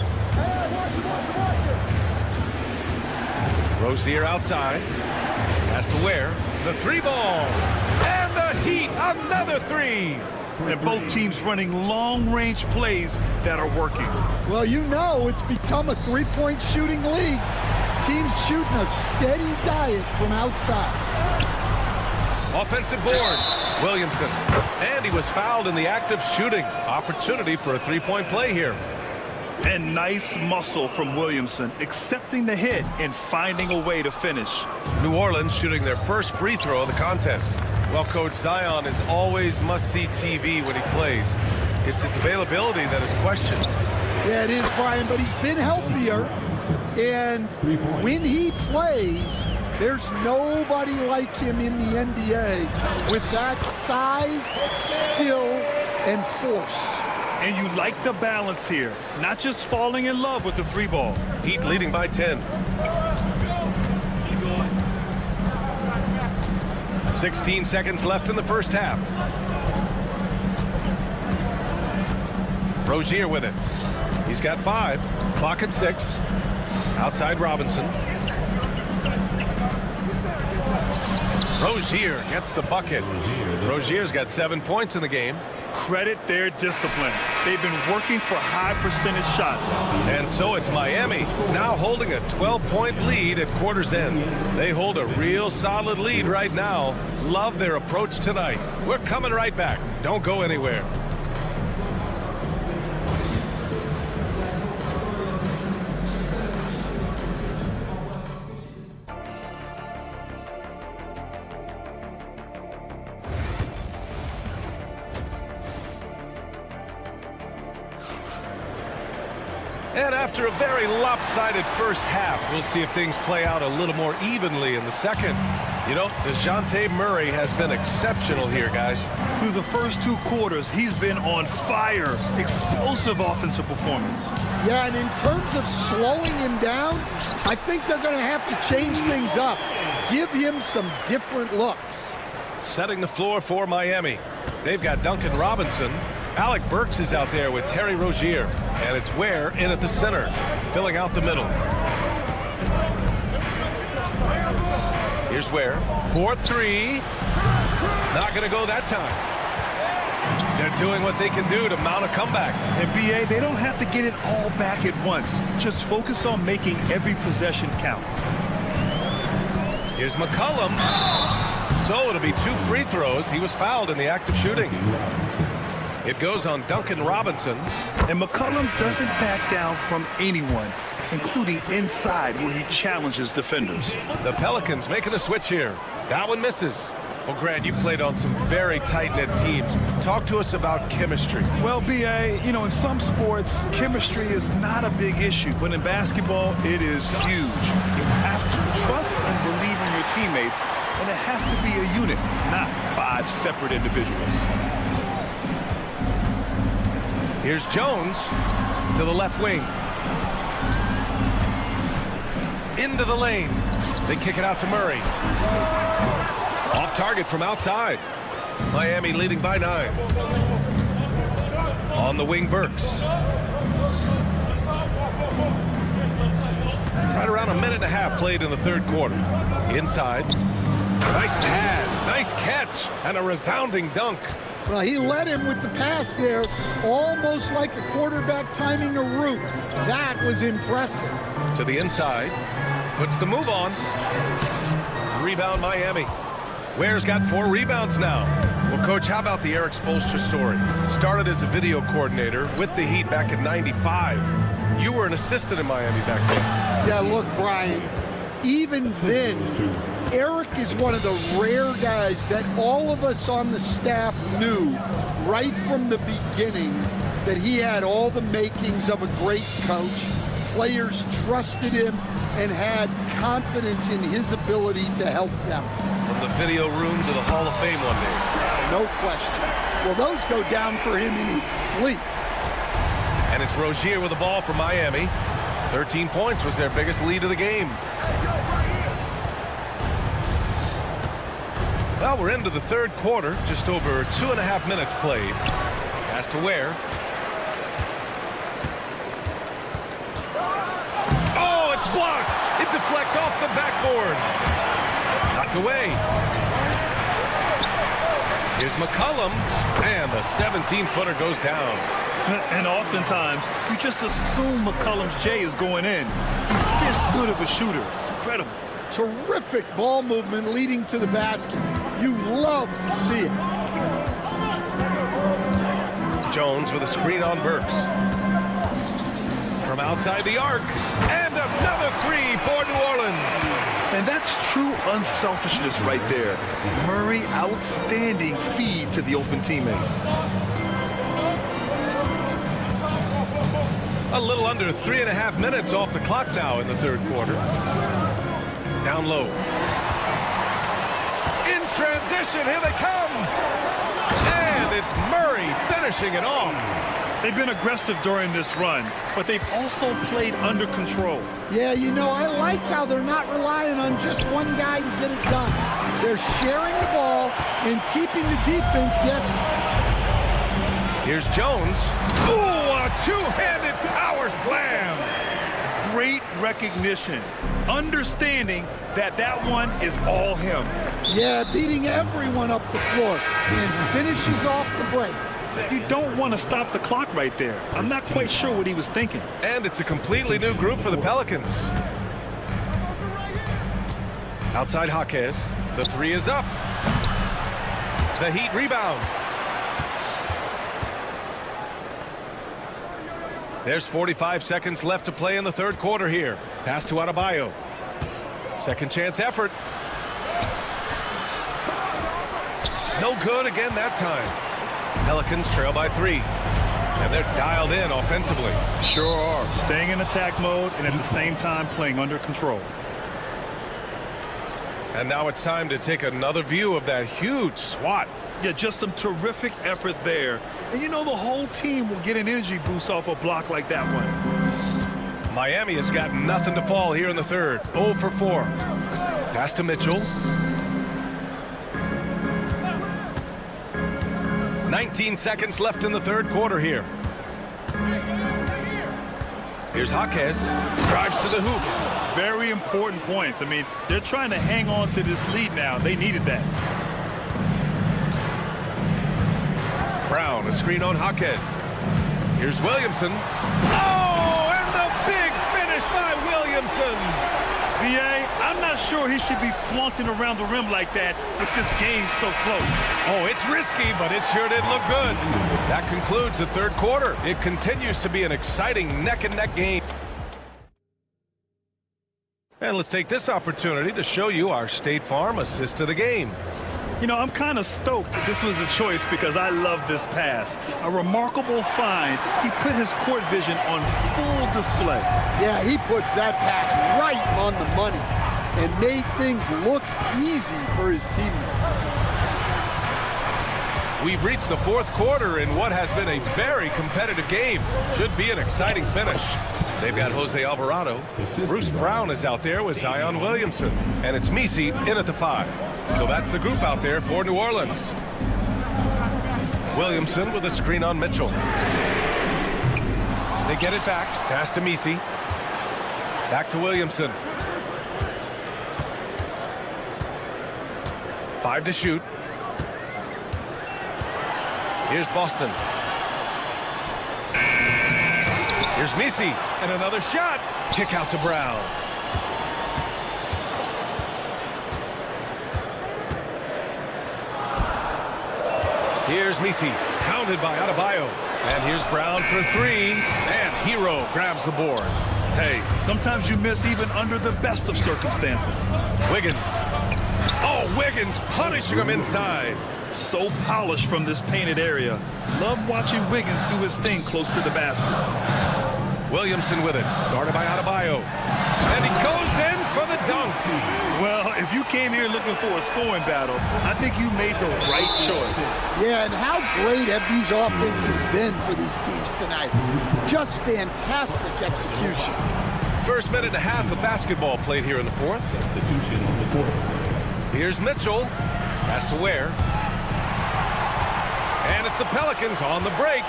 [SPEAKER 9] Rozier outside, has to Ware, the three ball, and the Heat, another three.
[SPEAKER 11] And both teams running long-range plays that are working.
[SPEAKER 10] Well, you know it's become a three-point shooting league. Teams shooting a steady diet from outside.
[SPEAKER 9] Offensive board, Williamson. And he was fouled in the act of shooting. Opportunity for a three-point play here.
[SPEAKER 11] And nice muscle from Williamson, accepting the hit and finding a way to finish.
[SPEAKER 9] New Orleans shooting their first free throw of the contest. Well, Coach, Zion is always must-see TV when he plays. It's his availability that is questioned.
[SPEAKER 10] Yeah, it is, Brian, but he's been healthier. And when he plays, there's nobody like him in the NBA with that size, skill, and force.
[SPEAKER 11] And you like the balance here, not just falling in love with the three ball.
[SPEAKER 9] Heat leading by 10. 16 seconds left in the first half. Rozier with it. He's got 5. Clock at 6. Outside Robinson. Rozier gets the bucket. Rozier's got 7 points in the game.
[SPEAKER 11] Credit their discipline. They've been working for high percentage shots.
[SPEAKER 9] And so it's Miami now holding a 12-point lead at quarter's end. They hold a real solid lead right now. Love their approach tonight. We're coming right back. Don't go anywhere. And after a very lopsided first half, we'll see if things play out a little more evenly in the second. You know, DeJounte Murray has been exceptional here, guys.
[SPEAKER 11] Through the first 2 quarters, he's been on fire. Explosive offensive performance.
[SPEAKER 10] Yeah, and in terms of slowing him down, I think they're going to have to change things up. Give him some different looks.
[SPEAKER 9] Setting the floor for Miami. They've got Duncan Robinson. Alec Burks is out there with Terry Rozier. And it's Ware in at the center, filling out the middle. Here's Ware. 4-3. Not going to go that time. They're doing what they can do to mount a comeback.
[SPEAKER 11] And BA, they don't have to get it all back at once. Just focus on making every possession count.
[SPEAKER 9] Here's McCollum. So it'll be 2 free throws. He was fouled in the act of shooting. It goes on Duncan Robinson.
[SPEAKER 11] And McCollum doesn't back down from anyone, including inside where he challenges defenders.
[SPEAKER 9] The Pelicans making a switch here. That one misses. Well, Grant, you played on some very tight-knit teams. Talk to us about chemistry.
[SPEAKER 11] Well, BA, you know, in some sports, chemistry is not a big issue, but in basketball, it is huge. You have to trust and believe in your teammates, and it has to be a unit, not 5 separate individuals.
[SPEAKER 9] Here's Jones to the left wing. Into the lane. They kick it out to Murray. Off target from outside. Miami leading by 9. On the wing, Burks. Right around a minute and a half played in the third quarter. Inside. Nice pass, nice catch, and a resounding dunk.
[SPEAKER 10] Well, he led him with the pass there, almost like a quarterback timing a route. That was impressive.
[SPEAKER 9] To the inside. Puts the move on. Rebound Miami. Ware's got 4 rebounds now. Well, Coach, how about the Eric Spoelstra story? Started as a video coordinator with the Heat back in '95. You were an assistant in Miami back then.
[SPEAKER 10] Yeah, look, Brian, even then, Eric is one of the rare guys that all of us on the staff knew right from the beginning that he had all the makings of a great coach. Players trusted him and had confidence in his ability to help them.
[SPEAKER 9] From the video room to the Hall of Fame one day.
[SPEAKER 10] No question. Well, those go down for him in his sleep.
[SPEAKER 9] And it's Rozier with the ball for Miami. 13 points was their biggest lead of the game. Well, we're into the third quarter. Just over 2.5 minutes played. Pass to Ware. Oh, it's blocked. It deflects off the backboard. Knocked away. Here's McCollum. And the 17-footer goes down.
[SPEAKER 11] And oftentimes, you just assume McCollum's J is going in. He's this good of a shooter. It's incredible.
[SPEAKER 10] Terrific ball movement leading to the basket. You love to see it.
[SPEAKER 9] Jones with a screen on Burks. From outside the arc. And another 3 for New Orleans.
[SPEAKER 11] And that's true unselfishness right there. Murray, outstanding feed to the open teammate.
[SPEAKER 9] A little under 3.5 minutes off the clock now in the third quarter. Down low. In transition, here they come. And it's Murray finishing it off.
[SPEAKER 11] They've been aggressive during this run, but they've also played under control.
[SPEAKER 10] Yeah, you know, I like how they're not relying on just one guy to get it done. They're sharing the ball and keeping the defense guessing.
[SPEAKER 9] Here's Jones. Ooh, a two-handed power slam.
[SPEAKER 11] Great recognition. Understanding that that one is all him.
[SPEAKER 10] Yeah, beating everyone up the floor and finishes off the break.
[SPEAKER 11] You don't want to stop the clock right there. I'm not quite sure what he was thinking.
[SPEAKER 9] And it's a completely new group for the Pelicans. Outside Jaquez. The 3 is up. The Heat rebound. There's 45 seconds left to play in the third quarter here. Pass to Adebayo. Second chance effort. No good again that time. Pelicans trail by 3. And they're dialed in offensively.
[SPEAKER 11] Sure are. Staying in attack mode and at the same time playing under control.
[SPEAKER 9] And now it's time to take another view of that huge swat.
[SPEAKER 11] Yeah, just some terrific effort there. And you know the whole team will get an energy boost off a block like that one.
[SPEAKER 9] Miami has got nothing to fall here in the third. 0 for 4. Pass to Mitchell. 19 seconds left in the third quarter here. Here's Jaquez. Drives to the hoop.
[SPEAKER 11] Very important points. I mean, they're trying to hang on to this lead now. They needed that.
[SPEAKER 9] Brown, a screen on Jaquez. Here's Williamson. Oh, and the big finish by Williamson.
[SPEAKER 11] B.A., I'm not sure he should be flaunting around the rim like that with this game so close.
[SPEAKER 9] Oh, it's risky, but it sure did look good. That concludes the third quarter. It continues to be an exciting neck-and-neck game. And let's take this opportunity to show you our State Farm assist to the game.
[SPEAKER 11] You know, I'm kind of stoked that this was a choice because I love this pass. A remarkable find. He put his court vision on full display.
[SPEAKER 10] Yeah, he puts that pass right on the money and made things look easy for his teammate.
[SPEAKER 9] We've reached the fourth quarter in what has been a very competitive game. Should be an exciting finish. They've got Jose Alvarado. Bruce Brown is out there with Zion Williamson. And it's Misi in at the 5. So that's the group out there for New Orleans. Williamson with a screen on Mitchell. They get it back. Pass to Misi. Back to Williamson. 5 to shoot. Here's Boston. Here's Misi. And another shot. Kick out to Brown. Here's Misi, pounded by Adebayo. And here's Brown for three. And Hero grabs the board.
[SPEAKER 11] Hey, sometimes you miss even under the best of circumstances.
[SPEAKER 9] Wiggins. Oh, Wiggins punishing him inside.
[SPEAKER 11] So polished from this painted area. Love watching Wiggins do his thing close to the basket.
[SPEAKER 9] Williamson with it, guarded by Adebayo. And he goes in for the dunk.
[SPEAKER 11] Well, if you came here looking for a scoring battle, I think you made the right choice.
[SPEAKER 10] Yeah, and how great have these offenses been for these teams tonight? Just fantastic execution.
[SPEAKER 9] First minute and a half of basketball played here in the fourth.
[SPEAKER 6] Substitution on the court.
[SPEAKER 9] Here's Mitchell. Has to wear. And it's the Pelicans on the break.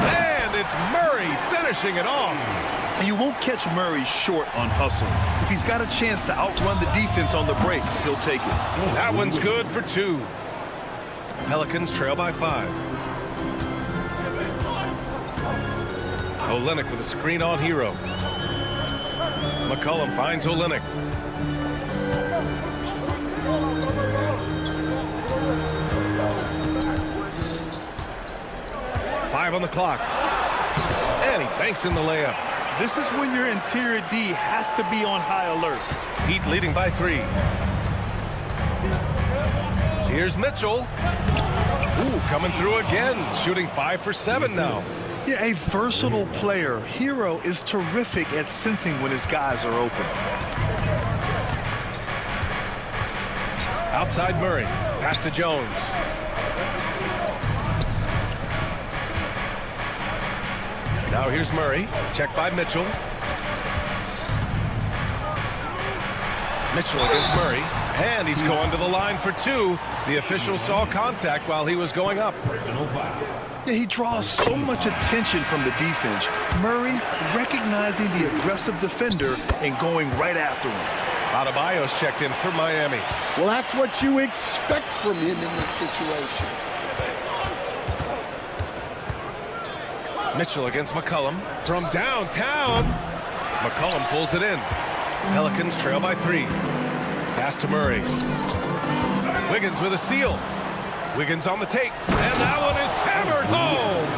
[SPEAKER 9] And it's Murray finishing it off.
[SPEAKER 11] And you won't catch Murray short on hustle. If he's got a chance to outrun the defense on the break, he'll take it.
[SPEAKER 9] That one's good for two. Pelicans trail by 5. Olynyk with a screen on Hero. McCollum finds Olynyk. Five on the clock. And he banks in the layup.
[SPEAKER 11] This is when your interior D has to be on high alert.
[SPEAKER 9] Heat leading by 3. Here's Mitchell. Ooh, coming through again. Shooting 5 for 7 now.
[SPEAKER 11] Yeah, a versatile player. Hero is terrific at sensing when his guys are open.
[SPEAKER 9] Outside Murray. Pass to Jones. Now here's Murray. Checked by Mitchell. Mitchell against Murray. And he's going to the line for 2. The official saw contact while he was going up.
[SPEAKER 6] Personal foul.
[SPEAKER 11] Yeah, he draws so much attention from the defense. Murray recognizing the aggressive defender and going right after him.
[SPEAKER 9] Adebayo's checked in for Miami.
[SPEAKER 10] Well, that's what you expect from him in this situation.
[SPEAKER 9] Mitchell against McCollum from downtown. McCollum pulls it in. Pelicans trail by 3. Pass to Murray. Wiggins with a steal. Wiggins on the take. And that one is hammered home.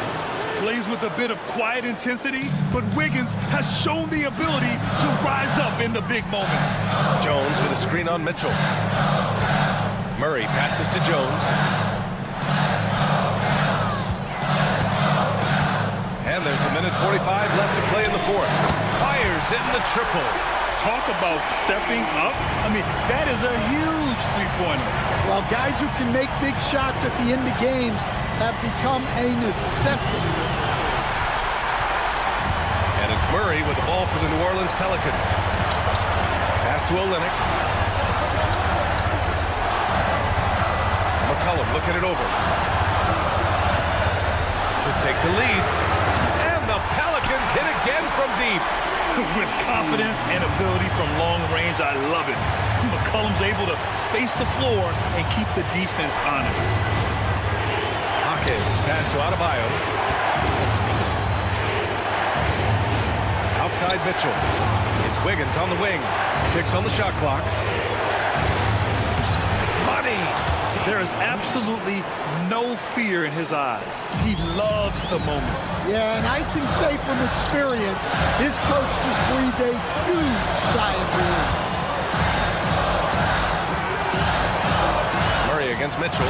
[SPEAKER 11] Plays with a bit of quiet intensity, but Wiggins has shown the ability to rise up in the big moments.
[SPEAKER 9] Jones with a screen on Mitchell. Murray passes to Jones. And there's a minute 45 left to play in the fourth. Fires in the triple.
[SPEAKER 11] Talk about stepping up. I mean, that is a huge three-pointer.
[SPEAKER 10] Well, guys who can make big shots at the end of games have become a necessity in this league.
[SPEAKER 9] And it's Murray with the ball for the New Orleans Pelicans. Pass to Olynyk. McCollum looking it over. To take the lead. And the Pelicans hit again from deep.
[SPEAKER 11] With confidence and ability from long range, I love it. McCollum's able to space the floor and keep the defense honest.
[SPEAKER 9] Hawkins, pass to Adebayo. Outside Mitchell. It's Wiggins on the wing. 6 on the shot clock. Money!
[SPEAKER 11] There is absolutely no fear in his eyes. He loves the moment.
[SPEAKER 10] Yeah, and I can say from experience, his coach just breathed a huge sigh of relief.
[SPEAKER 9] Murray against Mitchell.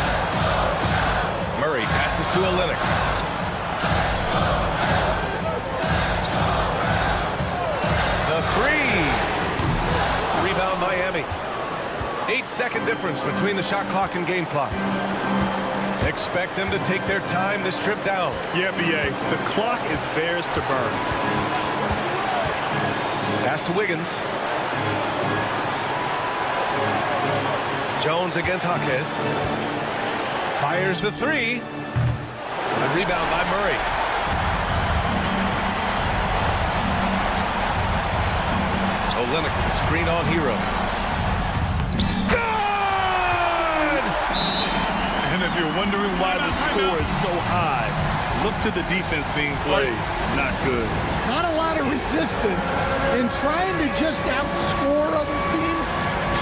[SPEAKER 9] Murray passes to Olynyk. The 3. Rebound Miami. 8-second difference between the shot clock and game clock. Expect them to take their time this trip down.
[SPEAKER 11] Yeah, B.A., the clock is theirs to burn.
[SPEAKER 9] Pass to Wiggins. Jones against Hawkins. Fires the 3. The rebound by Murray. Olynyk with the screen on Hero.
[SPEAKER 11] And if you're wondering why the score is so high, look to the defense being played. Not good.
[SPEAKER 10] Not a lot of resistance. In trying to just outscore other teams,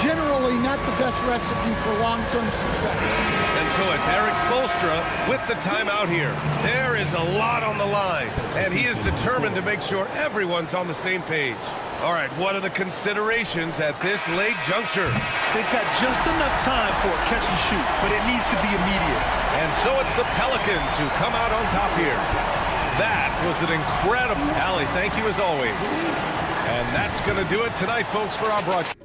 [SPEAKER 10] generally not the best recipe for long-term success.
[SPEAKER 9] And so it's Eric Spoelstra with the timeout here. There is a lot on the line, and he is determined to make sure everyone's on the same page. All right, what are the considerations at this late juncture?
[SPEAKER 11] They've got just enough time for a catch and shoot, but it needs to be immediate.
[SPEAKER 9] And so it's the Pelicans who come out on top here. That was an incredible... Allie, thank you as always. And that's going to do it tonight, folks, for our broadcast.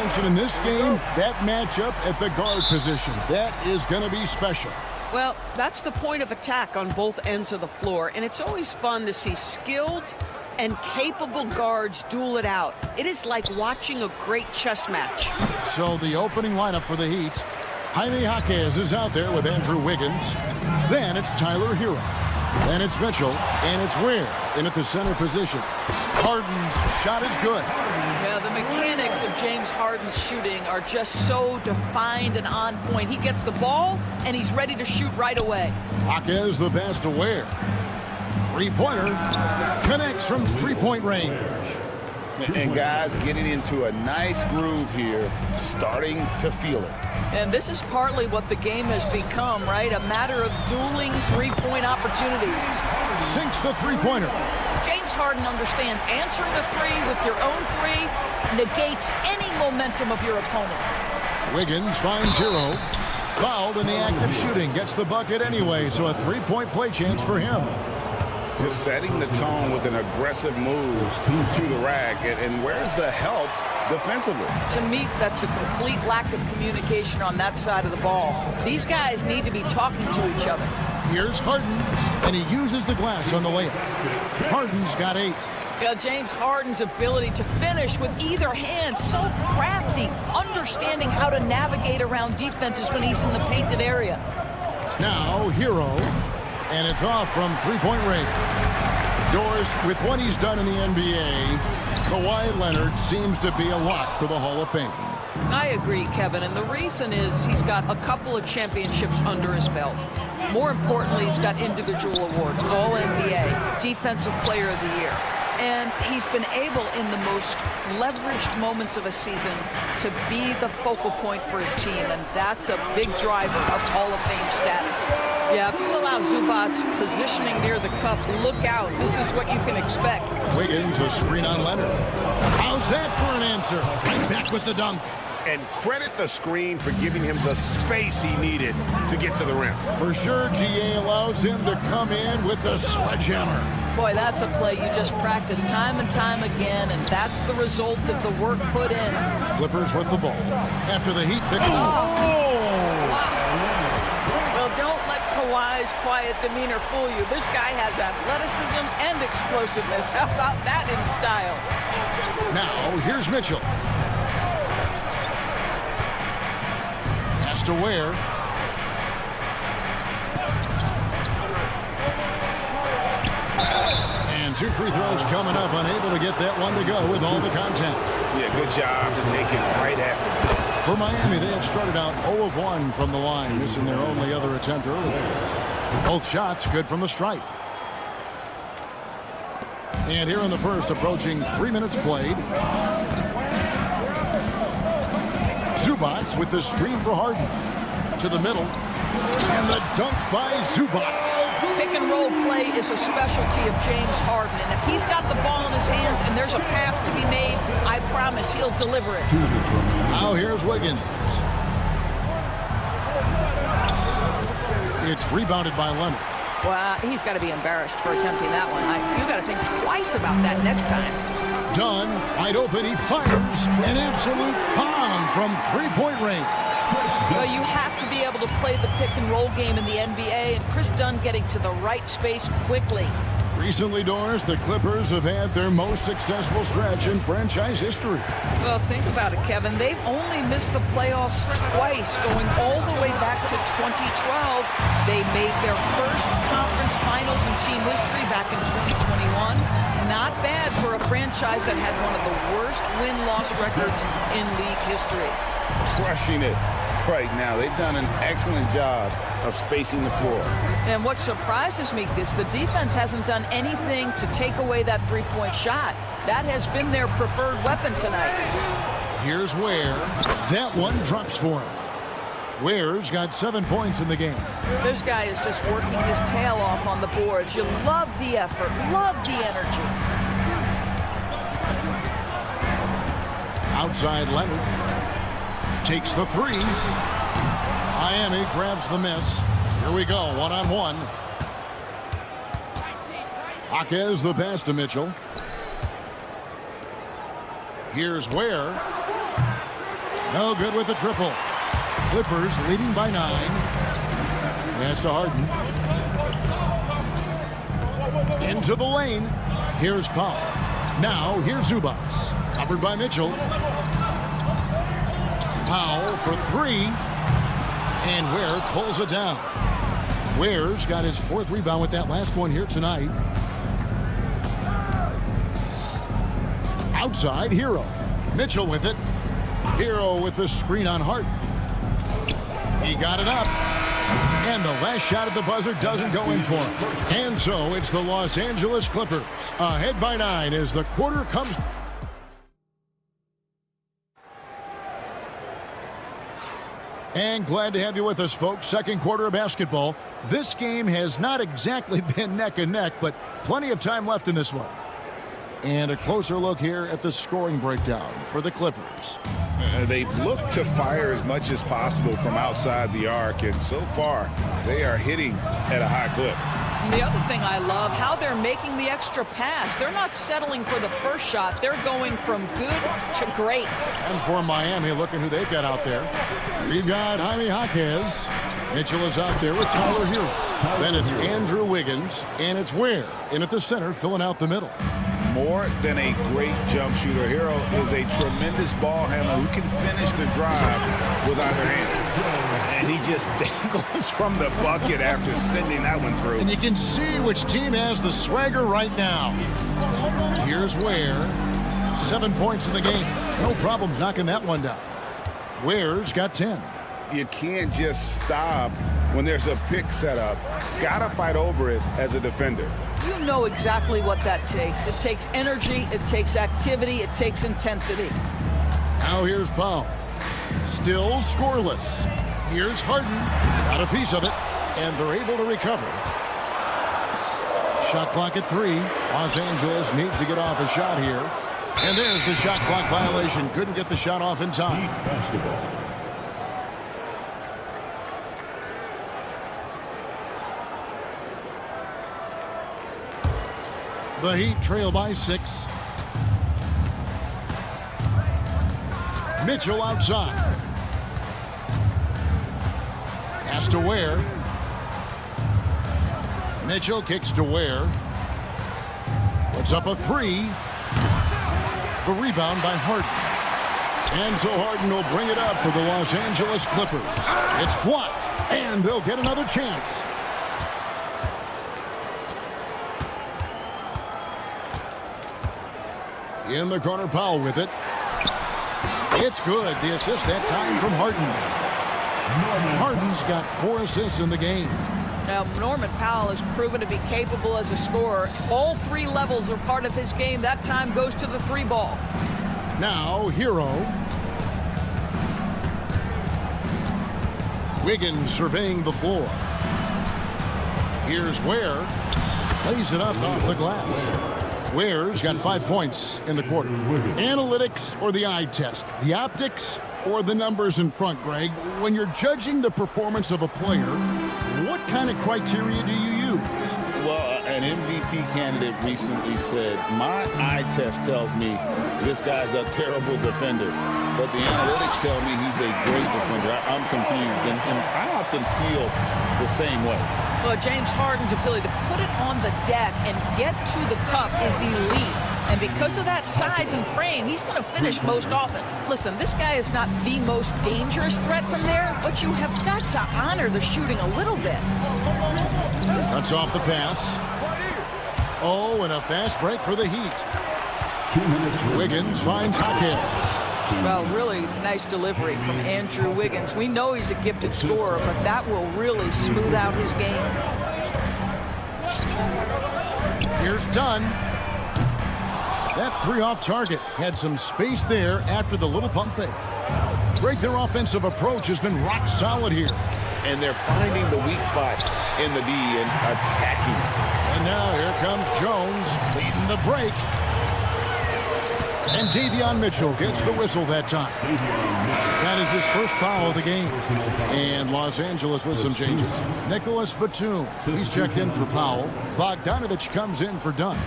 [SPEAKER 1] attention in this game, that matchup at the guard position. That is going to be special.
[SPEAKER 5] Well, that's the point of attack on both ends of the floor, and it's always fun to see skilled and capable guards duel it out. It is like watching a great chess match.
[SPEAKER 1] So the opening lineup for the Heat. Jaime Jaquez is out there with Andrew Wiggins. Then it's Tyler Hero. Then it's Mitchell, and it's Ware in at the center position. Harden's shot is good.
[SPEAKER 5] Yeah, the mechanics of James Harden's shooting are just so defined and on point. He gets the ball, and he's ready to shoot right away.
[SPEAKER 1] Jaquez the pass to Ware. Three-pointer connects from three-point range.
[SPEAKER 3] And guys getting into a nice groove here, starting to feel it.
[SPEAKER 13] And this is partly what the game has become, right? A matter of dueling three-point opportunities.
[SPEAKER 1] Sinks the three-pointer.
[SPEAKER 13] James Harden understands answering a three with your own three negates any momentum of your opponent.
[SPEAKER 1] Wiggins finds Hero. Fouled in the act of shooting. Gets the bucket anyway, so a three-point play chance for him.
[SPEAKER 4] Just setting the tone with an aggressive move to the rack. And where's the help defensively?
[SPEAKER 13] To me, that's a complete lack of communication on that side of the ball. These guys need to be talking to each other.
[SPEAKER 1] Here's Harden, and he uses the glass on the layup. Harden's got 8.
[SPEAKER 13] Yeah, James Harden's ability to finish with either hand, so crafty, understanding how to navigate around defenses when he's in the painted area.
[SPEAKER 1] Now, Hero, and it's off from three-point range. Doris, with what he's done in the NBA, Kawhi Leonard seems to be a lock for the Hall of Fame.
[SPEAKER 13] I agree, Kevin, and the reason is he's got a couple of championships under his belt. More importantly, he's got individual awards, All-NBA, Defensive Player of the Year. And he's been able, in the most leveraged moments of a season, to be the focal point for his team, and that's a big driver of Hall of Fame status. Yeah, if you allow Zubac's positioning near the cup, look out. This is what you can expect.
[SPEAKER 1] Wiggins, a screen on Leonard. How's that for an answer? Right back with the dunk.
[SPEAKER 4] And credit the screen for giving him the space he needed to get to the rim.
[SPEAKER 1] For sure, GA allows him to come in with the sledgehammer.
[SPEAKER 13] Boy, that's a play you just practice time and time again, and that's the result of the work put in.
[SPEAKER 1] Clippers with the ball. After the Heat pick.
[SPEAKER 13] Wow. Well, don't let Kawhi's quiet demeanor fool you. This guy has athleticism and explosiveness. How about that in style?
[SPEAKER 1] Now, here's Mitchell. Has to wear. And 2 free throws coming up. Unable to get that one to go with all the contact.
[SPEAKER 4] Yeah, good job to take it right at them.
[SPEAKER 1] For Miami, they have started out 0 of 1 from the line, missing their only other attempt earlier. Both shots good from the stripe. And here in the first, approaching 3 minutes played. Zubac with the screen for Harden. To the middle. And the dunk by Zubac.
[SPEAKER 13] Pick and roll play is a specialty of James Harden, and if he's got the ball in his hands and there's a pass to be made, I promise he'll deliver it.
[SPEAKER 1] Now here's Wiggins. It's rebounded by Leonard.
[SPEAKER 13] Well, he's got to be embarrassed for attempting that one. You got to think twice about that next time.
[SPEAKER 1] Dunn, wide open, he fires an absolute bomb from three-point range.
[SPEAKER 13] Well, you have to be able to play the pick-and-roll game in the NBA, and Chris Dunn getting to the right space quickly.
[SPEAKER 1] Recently, Doris, the Clippers have had their most successful stretch in franchise history.
[SPEAKER 13] Well, think about it, Kevin. They've only missed the playoffs twice, going all the way back to 2012. They made their first conference finals in team history back in 2021. Not bad for a franchise that had one of the worst win-loss records in league history.
[SPEAKER 4] Crushing it right now. They've done an excellent job of spacing the floor.
[SPEAKER 13] And what surprises me is the defense hasn't done anything to take away that three-point shot. That has been their preferred weapon tonight.
[SPEAKER 1] Here's Ware. That one drops for him. Ware's got 7 points in the game.
[SPEAKER 13] This guy is just working his tail off on the boards. You love the effort, love the energy.
[SPEAKER 1] Outside Leonard. Takes the three. Miami grabs the miss. Here we go, one-on-one. Jaquez the pass to Mitchell. Here's Ware. No good with the triple. Clippers leading by 9. Pass to Harden. Into the lane. Here's Powell. Now here's Zubac. Covered by Mitchell. Powell for 3. And Ware pulls it down. Ware's got his 4th rebound with that last one here tonight. Outside, Hero. Mitchell with it. Hero with the screen on Harden. He got it up. And the last shot at the buzzer doesn't go in for him. And so it's the Los Angeles Clippers ahead by 9 as the quarter comes. And glad to have you with us, folks. Second quarter of basketball. This game has not exactly been neck and neck, but plenty of time left in this one. And a closer look here at the scoring breakdown for the Clippers.
[SPEAKER 4] They've looked to fire as much as possible from outside the arc, and so far they are hitting at a high clip.
[SPEAKER 13] And the other thing I love, how they're making the extra pass. They're not settling for the first shot. They're going from good to great.
[SPEAKER 1] And for Miami, looking who they've got out there. We've got Jaime Jaquez. Mitchell is out there with Tyler Hero. Then it's Andrew Wiggins, and it's Ware in at the center, filling out the middle.
[SPEAKER 4] More than a great jump shooter, Hero is a tremendous ball handler who can finish the drive with either hand. And he just dangles from the bucket after sending that one through.
[SPEAKER 1] And you can see which team has the swagger right now. Here's Ware. 7 points in the game. No problems knocking that one down. Ware's got 10.
[SPEAKER 4] You can't just stop when there's a pick set up. Gotta fight over it as a defender.
[SPEAKER 13] You know exactly what that takes. It takes energy, it takes activity, it takes intensity.
[SPEAKER 1] Now here's Powell. Still scoreless. Here's Harden. Got a piece of it, and they're able to recover. Shot clock at 3. Los Angeles needs to get off a shot here. And there's the shot clock violation. Couldn't get the shot off in time. The Heat trail by 6. Mitchell outside. Pass to Ware. Mitchell kicks to Ware. Puts up a 3. The rebound by Harden. And so Harden will bring it up for the Los Angeles Clippers. It's blocked, and they'll get another chance. In the corner, Powell with it. It's good. The assist that time from Harden. Harden's got 4 assists in the game.
[SPEAKER 13] Now, Norman Powell has proven to be capable as a scorer. All 3 levels are part of his game. That time goes to the 3 ball.
[SPEAKER 1] Now, Hero. Wiggins surveying the floor. Here's Ware. Plays it up off the glass. Ware's got 5 points in the quarter. Analytics or the eye test? The optics or the numbers in front, Greg? When you're judging the performance of a player, what kind of criteria do you use?
[SPEAKER 3] Well, an MVP candidate recently said, my eye test tells me this guy's a terrible defender, but the analytics tell me he's a great defender. I'm confused, and I often feel the same way.
[SPEAKER 13] Well, James Harden's ability to put it on the deck and get to the cup is elite. And because of that size and frame, he's going to finish most often. Listen, this guy is not the most dangerous threat from there, but you have got to honor the shooting a little bit.
[SPEAKER 1] Cuts off the pass. Oh, and a fast break for the Heat. Wiggins finds Jaquez.
[SPEAKER 13] Well, really nice delivery from Andrew Wiggins. We know he's a gifted scorer, but that will really smooth out his game.
[SPEAKER 1] Here's Dunn. That 3 off target. Had some space there after the little pump fake. Greg, their offensive approach has been rock solid here.
[SPEAKER 3] And they're finding the weak spots in the D and attacking.
[SPEAKER 1] And now here comes Jones leading the break. And Davion Mitchell gets the whistle that time. That is his first foul of the game. And Los Angeles with some changes. Nicholas Batum, he's checked in for Powell. Bogdanovich comes in for Dunn.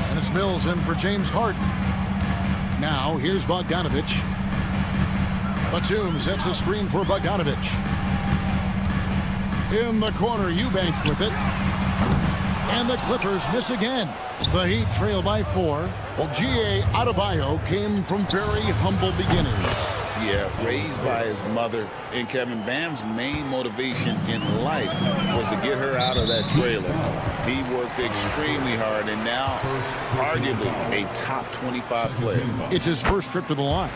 [SPEAKER 1] And it's Mills in for James Harden. Now here's Bogdanovich. Batum sets a screen for Bogdanovich. In the corner, Eubanks with it. And the Clippers miss again. The Heat trail by 4. Well, G.A. Adebayo came from very humble beginnings.
[SPEAKER 3] Yeah, raised by his mother. And Kevin Bam's main motivation in life was to get her out of that trailer. He worked extremely hard and now arguably a top 25 player.
[SPEAKER 1] It's his first trip to the line.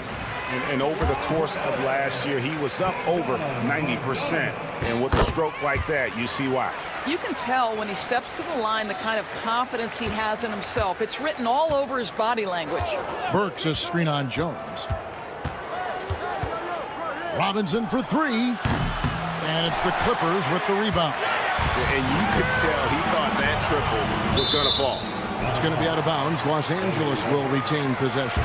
[SPEAKER 4] And over the course of last year, he was up over 90%. And with a stroke like that, you see why.
[SPEAKER 13] You can tell when he steps to the line the kind of confidence he has in himself. It's written all over his body language.
[SPEAKER 1] Burks a screen on Jones. Robinson for 3. And it's the Clippers with the rebound.
[SPEAKER 4] And you could tell he thought that triple was going to fall.
[SPEAKER 1] It's going to be out of bounds. Los Angeles will retain possession.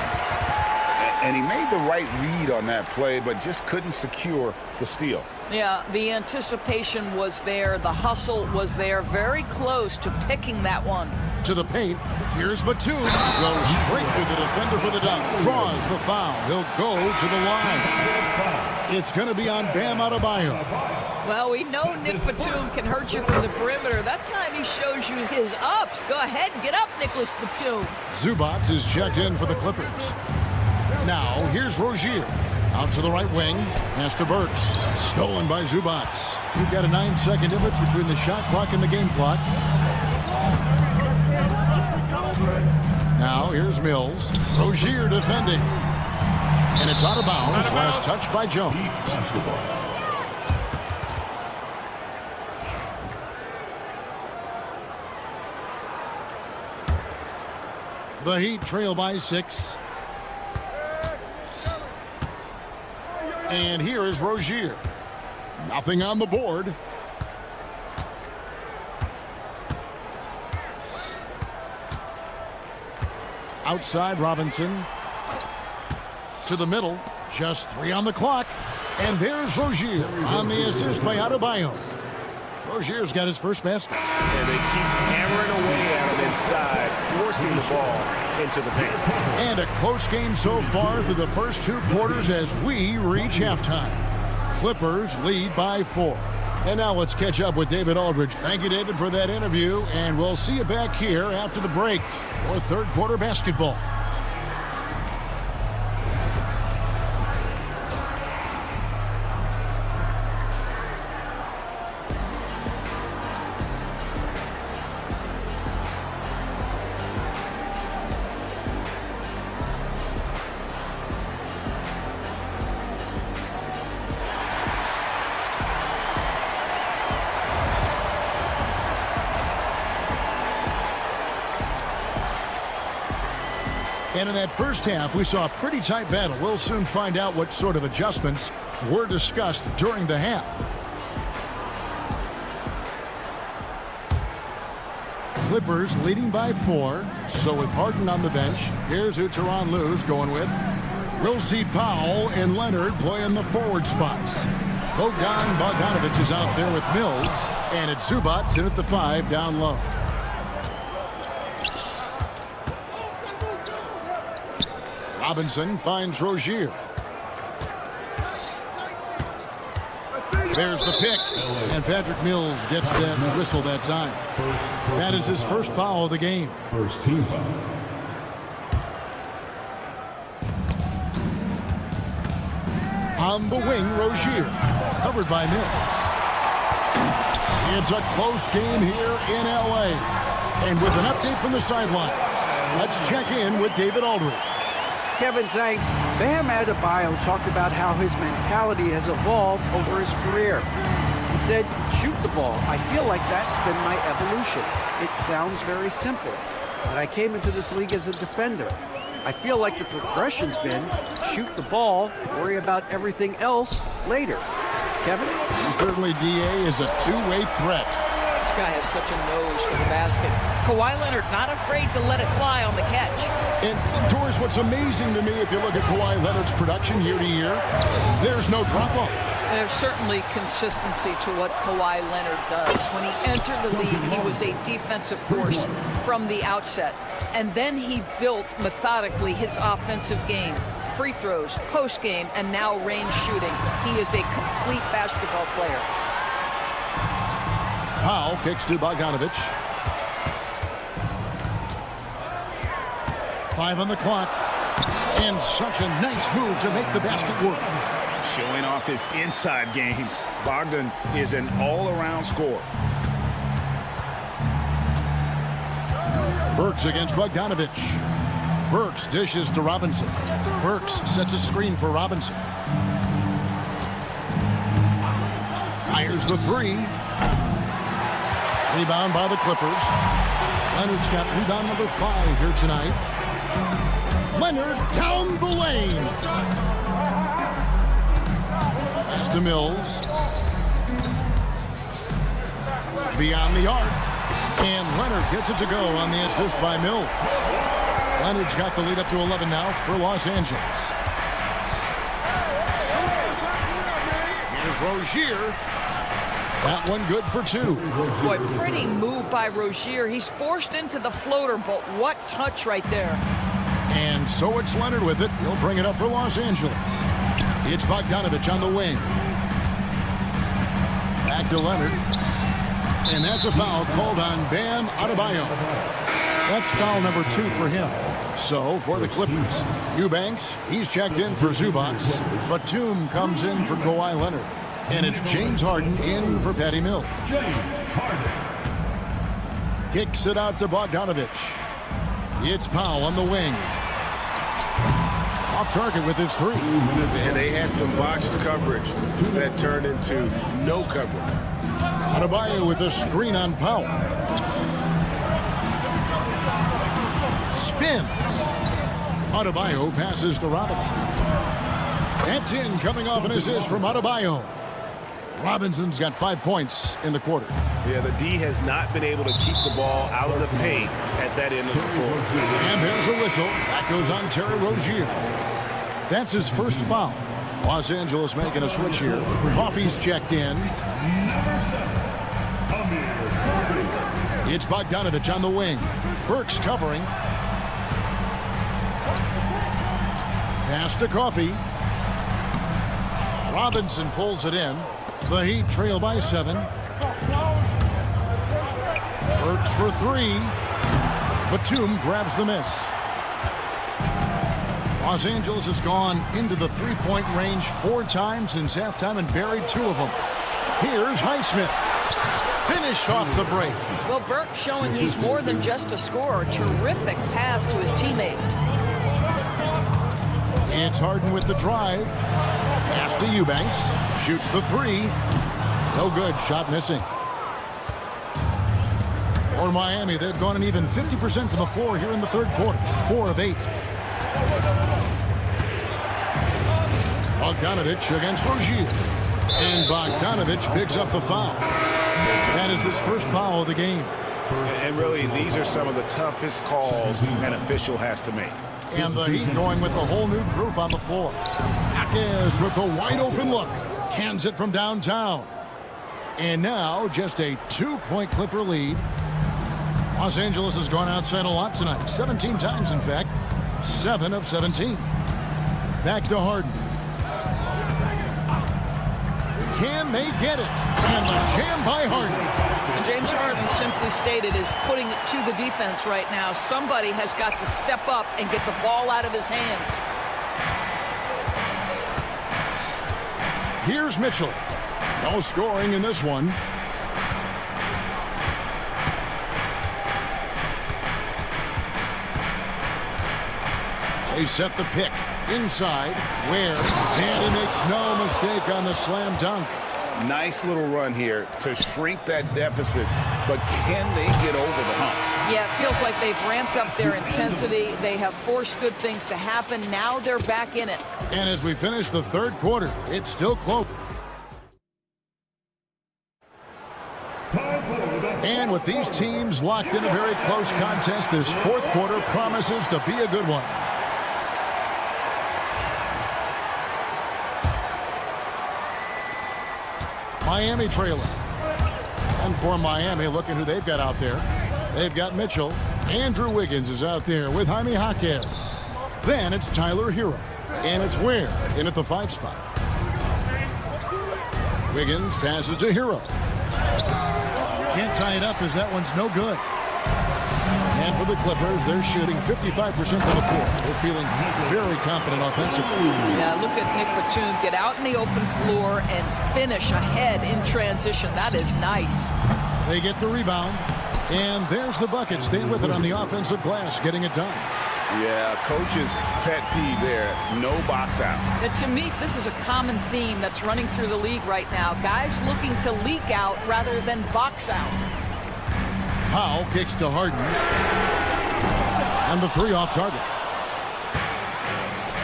[SPEAKER 4] And he made the right read on that play, but just couldn't secure the steal.
[SPEAKER 13] Yeah, the anticipation was there. The hustle was there. Very close to picking that one.
[SPEAKER 1] To the paint. Here's Batum. Goes straight to the defender for the dunk. Draws the foul. He'll go to the line. It's going to be on Bam Adebayo.
[SPEAKER 13] Well, we know Nick Batum can hurt you from the perimeter. That time he shows you his ups. Go ahead and get up, Nicholas Batum.
[SPEAKER 1] Zubac is checked in for the Clippers. Now, here's Rozier. Out to the right wing. Pass to Burks. Stolen by Zubac. You've got a 9-second difference between the shot clock and the game clock. Now, here's Mills. Rozier defending. And it's out of bounds. Last touch by Jones. The Heat trail by 6. And here is Rozier. Nothing on the board. Outside Robinson. To the middle. Just 3 on the clock. And there's Rozier on the assist by Adebayo. Rozier's got his first basket.
[SPEAKER 4] And they keep hammering away at him inside, forcing the ball into the paint.
[SPEAKER 1] And a close game so far through the first 2 quarters as we reach halftime. Clippers lead by 4. And now let's catch up with David Aldridge. Thank you, David, for that interview. And we'll see you back here after the break for third quarter basketball. And in that first half, we saw a pretty tight battle. We'll soon find out what sort of adjustments were discussed during the half. Clippers leading by 4. So with Harden on the bench, here's who Tyronn Lue's going with. We'll see Powell and Leonard playing the forward spots. Bogdanovich is out there with Mills. And it's Zubac in at the 5 down low. Robinson finds Rozier. There's the pick. And Patrick Mills gets that whistle that time. That is his first foul of the game.
[SPEAKER 6] First team foul.
[SPEAKER 1] On the wing, Rozier. Covered by Mills. It's a close game here in L.A. And with an update from the sideline, let's check in with David Aldridge.
[SPEAKER 5] Kevin, thanks. Bam Adebayo talked about how his mentality has evolved over his career. He said, shoot the ball. I feel like that's been my evolution. It sounds very simple, but I came into this league as a defender. I feel like the progression's been shoot the ball, worry about everything else later. Kevin?
[SPEAKER 1] Certainly, D.A. is a two-way threat.
[SPEAKER 13] This guy has such a nose for the basket. Kawhi Leonard not afraid to let it fly on the catch.
[SPEAKER 1] And, Doris, what's amazing to me, if you look at Kawhi Leonard's production year to year, there's no drop-off.
[SPEAKER 13] There's certainly consistency to what Kawhi Leonard does. When he entered the league, he was a defensive force from the outset. And then he built methodically his offensive game. Free throws, post game, and now range shooting. He is a complete basketball player.
[SPEAKER 1] Powell kicks to Bogdanovich. 5 on the clock. And such a nice move to make the basket work.
[SPEAKER 4] Showing off his inside game. Bogdan is an all-around scorer.
[SPEAKER 1] Burks against Bogdanovich. Burks dishes to Robinson. Burks sets a screen for Robinson. Fires the 3. Rebound by the Clippers. Leonard's got rebound number 5 here tonight. Leonard down the lane. Pass to Mills. Beyond the arc. And Leonard gets it to go on the assist by Mills. Leonard's got the lead up to 11 now for Los Angeles. Here's Rozier. That one good for 2.
[SPEAKER 13] Boy, pretty move by Rozier. He's forced into the floater, but what touch right there.
[SPEAKER 1] And so it's Leonard with it. He'll bring it up for Los Angeles. It's Bogdanovich on the wing. Back to Leonard. And that's a foul called on Bam Adebayo. That's foul number 2 for him. So for the Clippers, Eubanks, he's checked in for Zubac. Batum comes in for Kawhi Leonard. And it's James Harden in for Patty Mills. Kicks it out to Bogdanovich. It's Powell on the wing. Off target with his 3.
[SPEAKER 4] And they had some botched coverage that turned into no coverage.
[SPEAKER 1] Adebayo with a screen on Powell. Spins. Adebayo passes to Robinson. That's in, coming off an assist from Adebayo. Robinson's got 5 points in the quarter.
[SPEAKER 4] Yeah, the D has not been able to keep the ball out of the paint at that end of the floor.
[SPEAKER 1] And there's a whistle. That goes on Terry Rozier. That's his first foul. Los Angeles making a switch here. Coffey's checked in. It's Bogdanovich on the wing. Burks covering. Pass to Coffey. Robinson pulls it in. The Heat trail by 7. Burks for 3. Batum grabs the miss. Los Angeles has gone into the three-point range 4 times since halftime and buried 2 of them. Here's Highsmith. Finish off the break.
[SPEAKER 13] Well, Burke showing he's more than just a scorer. Terrific pass to his teammate.
[SPEAKER 1] It's Harden with the drive. Pass to Eubanks. Shoots the 3. No good. Shot missing. For Miami, they've gone an even 50% from the floor here in the third quarter. 4 of 8. Bogdanovich against Rozier. And Bogdanovich picks up the foul. That is his first foul of the game.
[SPEAKER 4] And really, these are some of the toughest calls an official has to make.
[SPEAKER 1] And the Heat going with a whole new group on the floor. Is with a wide open look. Cans it from downtown. And now just a 2-point Clipper lead. Los Angeles has gone outside a lot tonight. 17 times, in fact. 7 of 17. Back to Harden. Can they get it? And the jam by Harden.
[SPEAKER 13] And James Harden simply stated is putting it to the defense right now. Somebody has got to step up and get the ball out of his hands.
[SPEAKER 1] Here's Mitchell. No scoring in this one. They set the pick inside, where Danny makes no mistake on the slam dunk.
[SPEAKER 4] Nice little run here to shrink that deficit, but can they get over the hump?
[SPEAKER 13] Yeah, it feels like they've ramped up their intensity. They have forced good things to happen. Now they're back in it.
[SPEAKER 1] And as we finish the third quarter, it's still close. And with these teams locked in a very close contest, this fourth quarter promises to be a good one. Miami trailing. And for Miami, look at who they've got out there. They've got Mitchell. Andrew Wiggins is out there with Jaime Jaquez. Then it's Tyler Hero. And it's Ware in at the 5 spot. Wiggins passes to Hero. Can't tie it up as that one's no good. And for the Clippers, they're shooting 55% from the floor. They're feeling very confident offensively.
[SPEAKER 13] Yeah, look at Nick Batum get out in the open floor and finish ahead in transition. That is nice.
[SPEAKER 1] They get the rebound. And there's the bucket. Stay with it on the offensive glass, getting it done.
[SPEAKER 4] Yeah, coach's pet peeve there. No box out.
[SPEAKER 13] And to me, this is a common theme that's running through the league right now. Guys looking to leak out rather than box out.
[SPEAKER 1] Powell kicks to Harden. And the 3 off target.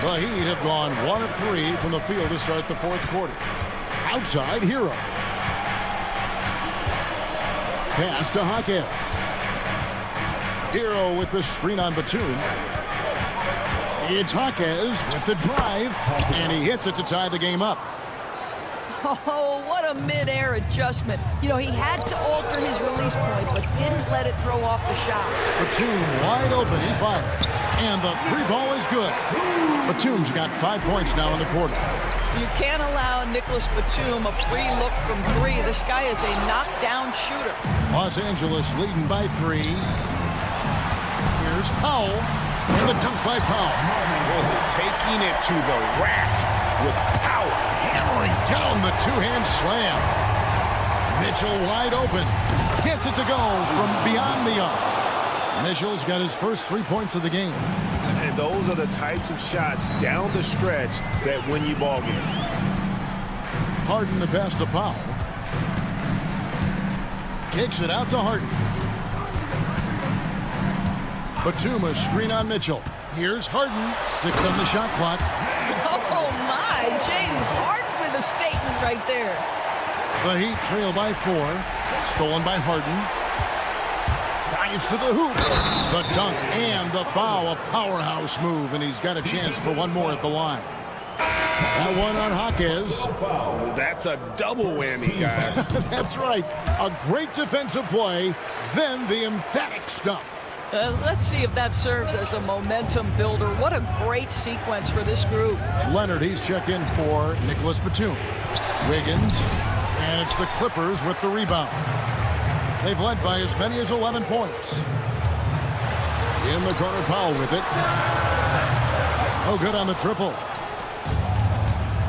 [SPEAKER 1] The Heat have gone 1 of 3 from the field to start the fourth quarter. Outside, Hero. Pass to Hackett. Hero with the screen on Batum. It's Jaquez with the drive, and he hits it to tie the game up.
[SPEAKER 13] Oh, what a mid-air adjustment. You know, he had to alter his release point, but didn't let it throw off the shot.
[SPEAKER 1] Batum wide open. He fired. And the three ball is good. Batum's got 5 points now in the quarter.
[SPEAKER 13] You can't allow Nicholas Batum a free look from three. This guy is a knockdown shooter.
[SPEAKER 1] Los Angeles leading by 3. Here's Powell. And the dunk by Powell.
[SPEAKER 4] Taking it to the rack with power.
[SPEAKER 1] Hammering down the two-hand slam. Mitchell wide open. Gets it to go from beyond the arc. Mitchell's got his first 3 points of the game.
[SPEAKER 4] And those are the types of shots down the stretch that win you ball game.
[SPEAKER 1] Harden the pass to Powell. Kicks it out to Harden. Batum a screen on Mitchell. Here's Harden. 6 on the shot clock.
[SPEAKER 13] Oh, my. James Harden with a statement right there.
[SPEAKER 1] The Heat trail by 4. Stolen by Harden. Drives to the hoop. The dunk and the foul. A powerhouse move, and he's got a chance for one more at the line. That one on Jaquez.
[SPEAKER 4] That's a double whammy, guys.
[SPEAKER 1] That's right. A great defensive play, then the emphatic stuff.
[SPEAKER 13] Let's see if that serves as a momentum builder. What a great sequence for this group.
[SPEAKER 1] Leonard, he's checked in for Nicholas Batum. Wiggins, and it's the Clippers with the rebound. They've led by as many as 11 points. In the corner, Powell with it. Oh, good on the triple.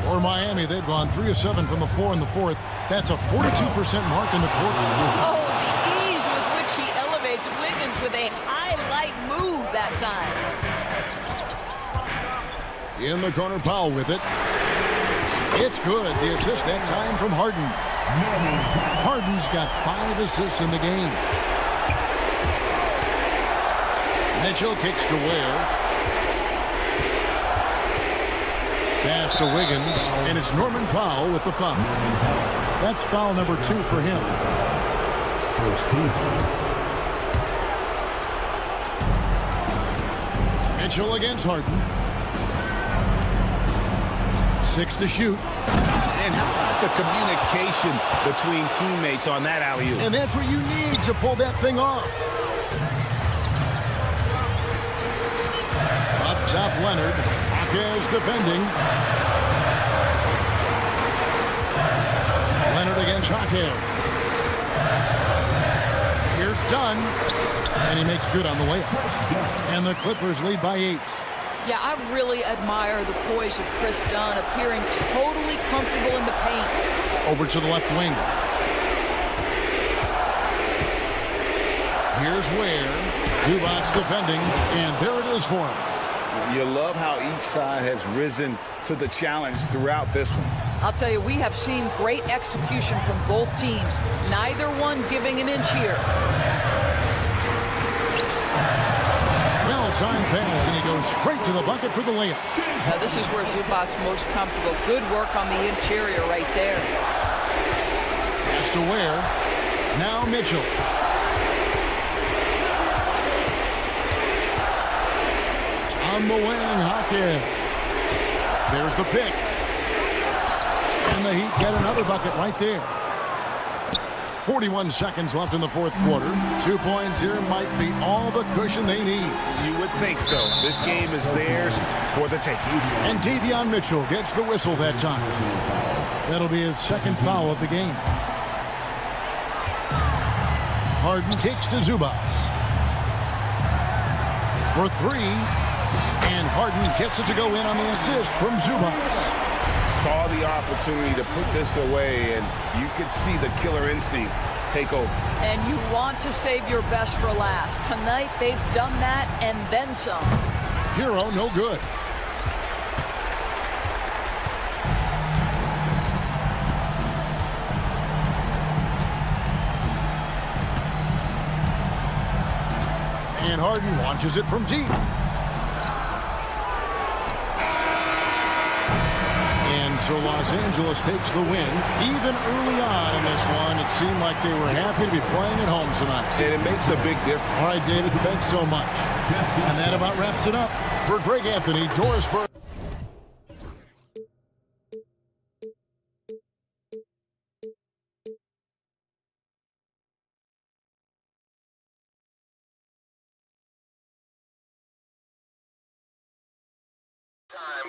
[SPEAKER 1] For Miami, they've gone 3 of 7 from the floor in the fourth. That's a 42% mark in the quarter.
[SPEAKER 13] Oh, the ease with which he elevates Wiggins with a highlight move that time.
[SPEAKER 1] In the corner, Powell with it. It's good. The assist that time from Harden. Harden's got 5 assists in the game. Mitchell kicks to Ware. Pass to Wiggins, and it's Norman Powell with the foul. That's foul number 2 for him. Mitchell against Harden. 6 to shoot.
[SPEAKER 4] And how about the communication between teammates on that alley-oop?
[SPEAKER 1] And that's what you need to pull that thing off. Up top, Leonard. Jaquez defending. Leonard against Jaquez. Here's Dunn. And he makes good on the layup. And the Clippers lead by 8.
[SPEAKER 13] Yeah, I really admire the poise of Chris Dunn, appearing totally comfortable in the paint.
[SPEAKER 1] Over to the left wing. Here's Ware. Zubac's defending, and there it is for him.
[SPEAKER 4] You love how each side has risen to the challenge throughout this one.
[SPEAKER 13] I'll tell you, we have seen great execution from both teams. Neither one giving an inch here.
[SPEAKER 1] Time pass, and he goes straight to the bucket for the layup.
[SPEAKER 13] Now this is where Zubac's most comfortable. Good work on the interior right there.
[SPEAKER 1] Pass to Ware. Now Mitchell. On the wing, Hackett. There's the pick. And the Heat get another bucket right there. 41 seconds left in the fourth quarter. 2 points here might be all the cushion they need.
[SPEAKER 4] You would think so. This game is theirs for the taking.
[SPEAKER 1] And Davion Mitchell gets the whistle that time. That'll be his second foul of the game. Harden kicks to Zubac. For 3. And Harden gets it to go in on the assist from Zubac.
[SPEAKER 4] Saw the opportunity to put this away, and you could see the killer instinct take over.
[SPEAKER 13] And you want to save your best for last. Tonight, they've done that and then some.
[SPEAKER 1] Hero, no good. And Harden launches it from deep. So Los Angeles takes the win. Even early on in this one, it's seemed like they were happy to be playing at home tonight.
[SPEAKER 4] And it makes a big difference.
[SPEAKER 1] All right, David, thanks so much. And that about wraps it up. For Greg Anthony, Doris Burke.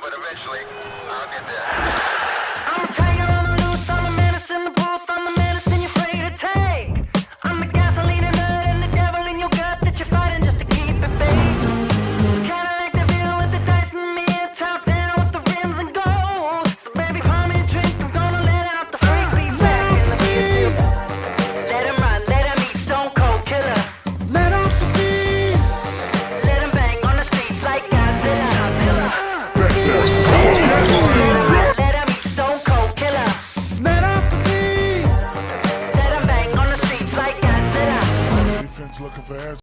[SPEAKER 7] But eventually, I'll get there.
[SPEAKER 8] I'm a tiger on the loose, I'm a menace in the booth, I'm the medicine you're afraid to take. I'm the gasoline and nut and the devil in your gut that you're fighting just to keep it baked. Kinda like the deal with the dice and me, top down with the rims and gold. So baby, pour me a drink, I'm gonna let out the freak beat back in the field. Let him run, let him eat, stone cold killer. Let off the beat. Let him bang on the streets like Godzilla. Let him eat, stone cold killer. Let off the beat. Let him bang on the streets like Godzilla.
[SPEAKER 10] Defense looking for air.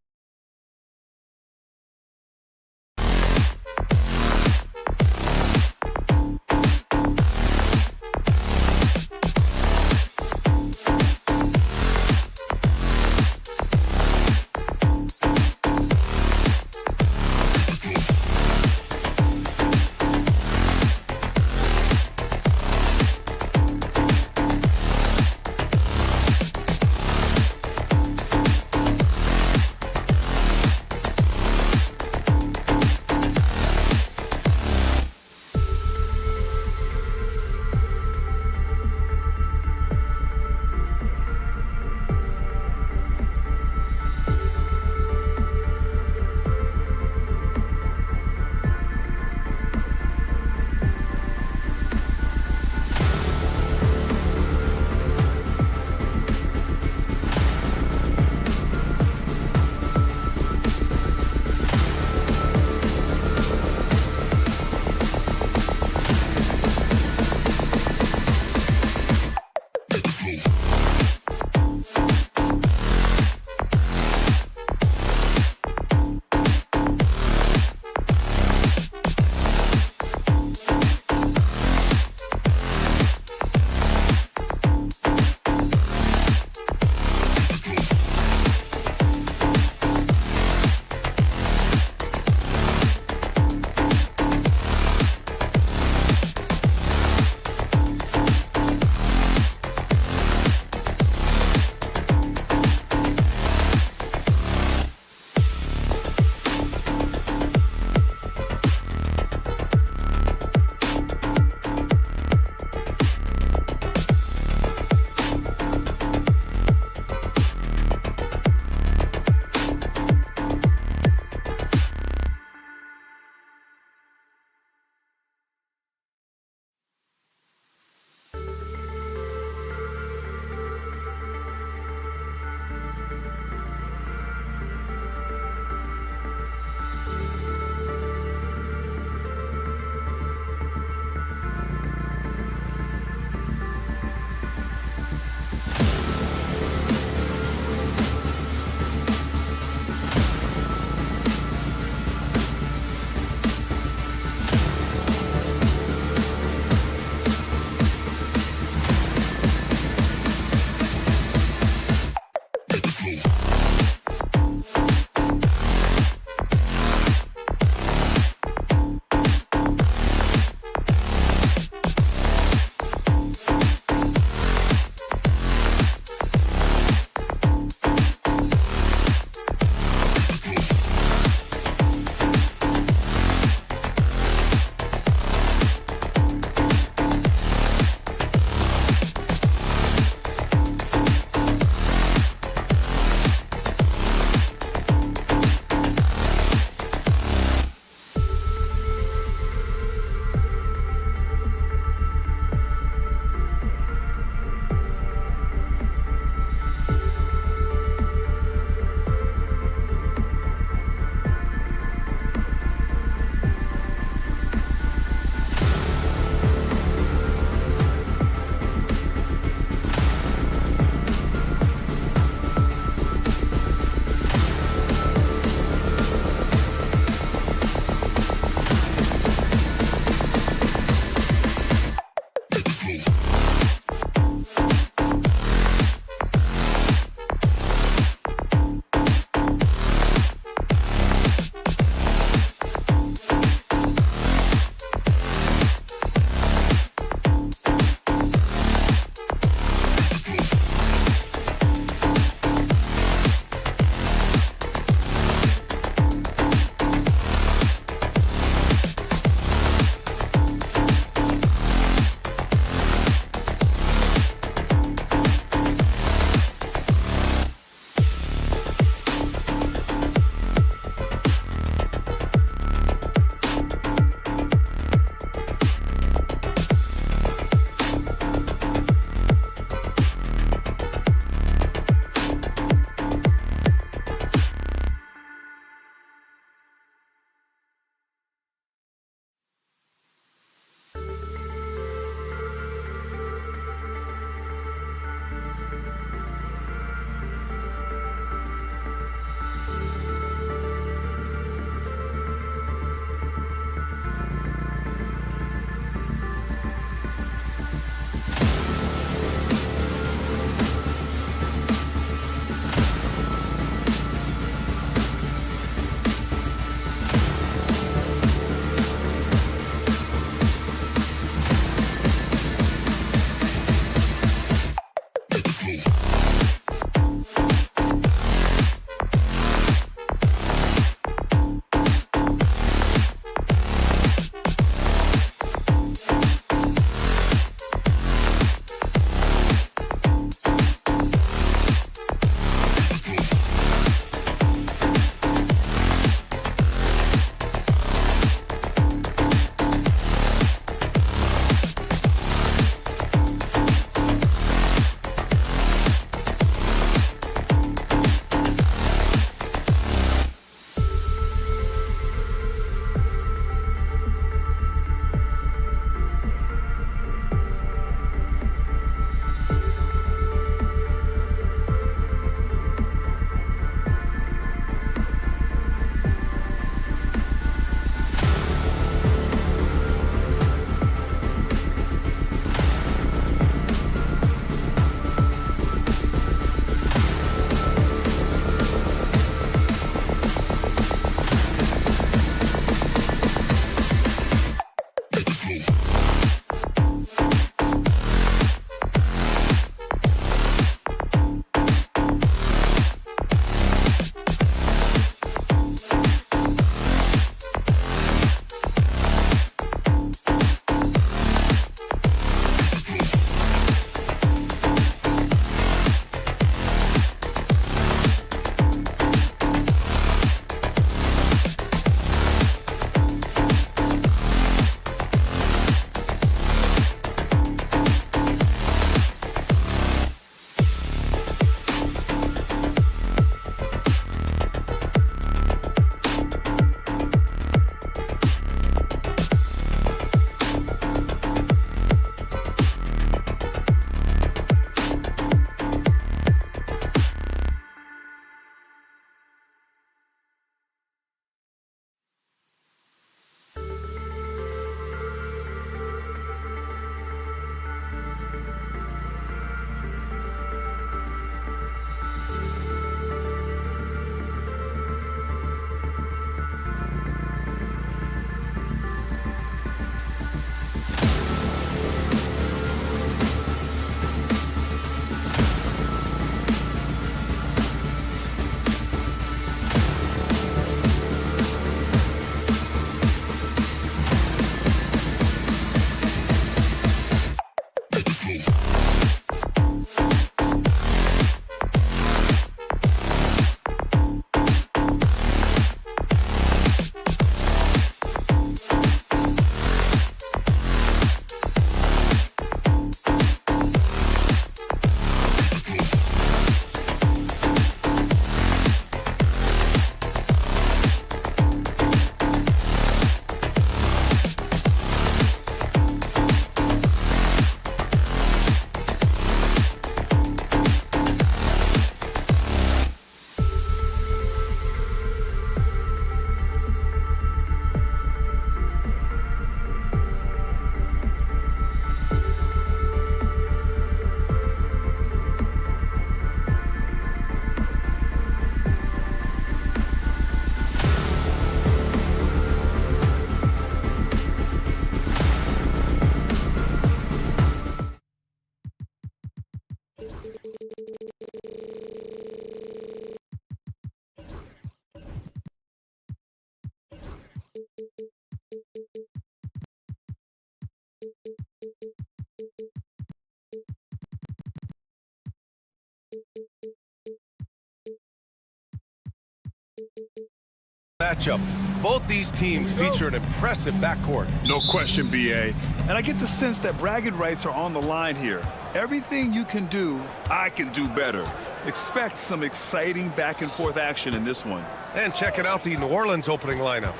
[SPEAKER 9] Matchup. Both these teams feature an impressive backcourt.
[SPEAKER 11] No question, BA. And I get the sense that bragging rights are on the line here. Everything you can do, I can do better. Expect some exciting back-and-forth action in this one.
[SPEAKER 9] And checking out the New Orleans opening lineup.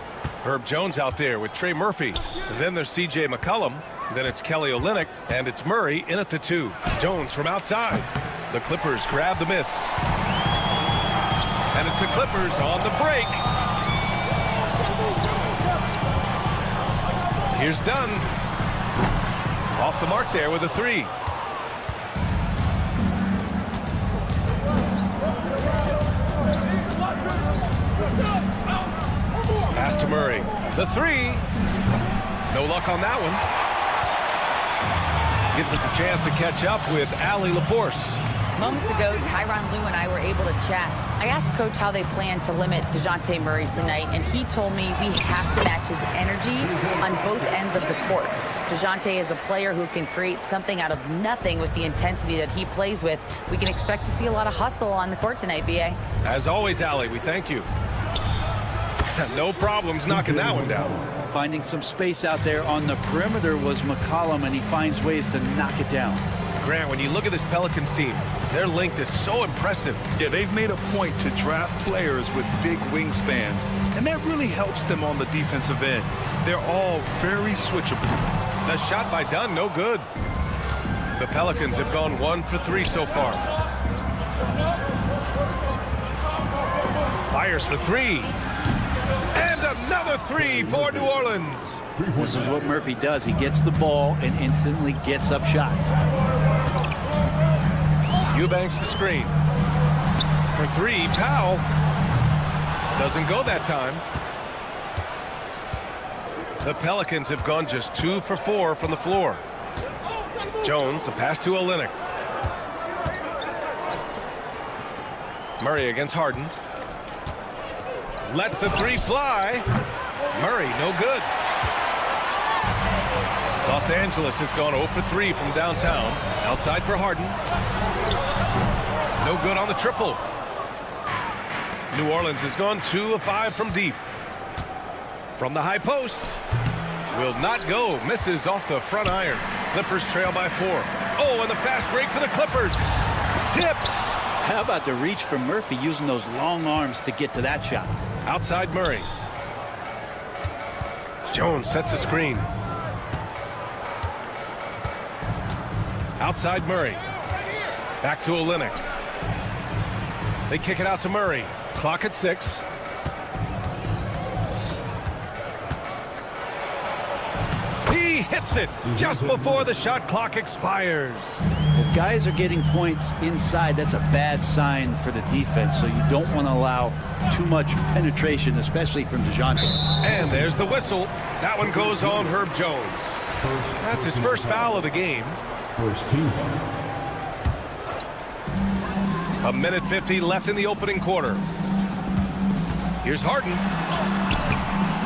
[SPEAKER 9] Herb Jones out there with Trey Murphy. Then there's C.J. McCollum. Then it's Kelly Olynyk. And it's Murray in at the 2. Jones from outside. The Clippers grab the miss. And it's the Clippers on the break. Here's Dunn. Off the mark there with a 3. Pass to Murray. The 3. No luck on that one. Gives us a chance to catch up with Allie LaForce.
[SPEAKER 12] Moments ago, Tyronn Lue and I were able to chat. I asked Coach how they plan to limit DeJounte Murray tonight, and he told me we have to match his energy on both ends of the court. DeJounte is a player who can create something out of nothing with the intensity that he plays with. We can expect to see a lot of hustle on the court tonight, B.A.
[SPEAKER 9] As always, Allie, we thank you. No problems knocking that one down.
[SPEAKER 2] Finding some space out there on the perimeter was McCollum, and he finds ways to knock it down.
[SPEAKER 9] Grant, when you look at this Pelicans team, their length is so impressive.
[SPEAKER 11] Yeah, they've made a point to draft players with big wingspans, and that really helps them on the defensive end. They're all very switchable.
[SPEAKER 9] The shot by Dunn, no good. The Pelicans have gone 1 for 3 so far. Fires for 3. And another 3 for New Orleans.
[SPEAKER 2] This is what Murphy does. He gets the ball and instantly gets up shots.
[SPEAKER 9] Eubanks the screen. For 3, Powell. Doesn't go that time. The Pelicans have gone just 2 for 4 from the floor. Jones, the pass to Olynyk. Murray against Harden. Lets the 3 fly. Murray, no good. Los Angeles has gone 0 for 3 from downtown. Outside for Harden. No good on the triple. New Orleans has gone 2 of 5 from deep. From the high post. Will not go. Misses off the front iron. Clippers trail by 4. Oh, and the fast break for the Clippers. Tipped.
[SPEAKER 2] How about the reach from Murphy using those long arms to get to that shot?
[SPEAKER 9] Outside Murray. Jones sets a screen. Outside Murray. Back to Olynyk. They kick it out to Murray. Clock at 6. He hits it just before the shot clock expires.
[SPEAKER 2] If guys are getting points inside, that's a bad sign for the defense, so you don't want to allow too much penetration, especially from DeJounte.
[SPEAKER 9] And there's the whistle. That one goes on Herb Jones. That's his first foul of the game.
[SPEAKER 6] First team.
[SPEAKER 9] A minute 50 left in the opening quarter. Here's Harden.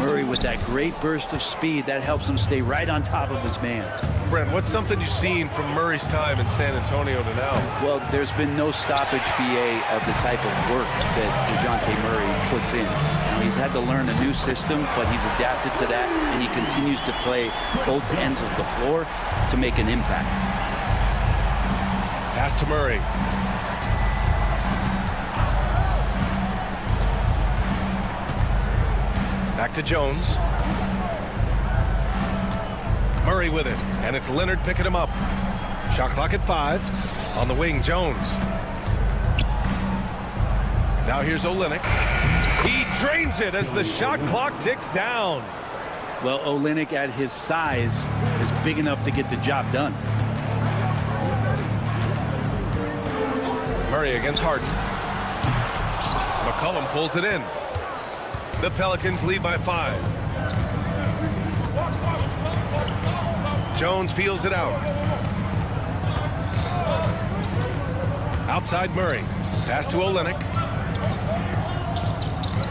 [SPEAKER 2] Murray with that great burst of speed, that helps him stay right on top of his man.
[SPEAKER 9] Brent, what's something you've seen from Murray's time in San Antonio to now?
[SPEAKER 2] Well, there's been no stoppage, BA, of the type of work that DeJounte Murray puts in. Now, he's had to learn a new system, but he's adapted to that, and he continues to play both ends of the floor to make an impact.
[SPEAKER 9] Pass to Murray. Back to Jones. Murray with it, and it's Leonard picking him up. Shot clock at 5. On the wing, Jones. Now here's Olynyk. He drains it as the shot clock ticks down.
[SPEAKER 2] Well, Olynyk at his size is big enough to get the job done.
[SPEAKER 9] Murray against Harden. McCollum pulls it in. The Pelicans lead by 5. Jones feels it out. Outside Murray. Pass to Olynyk.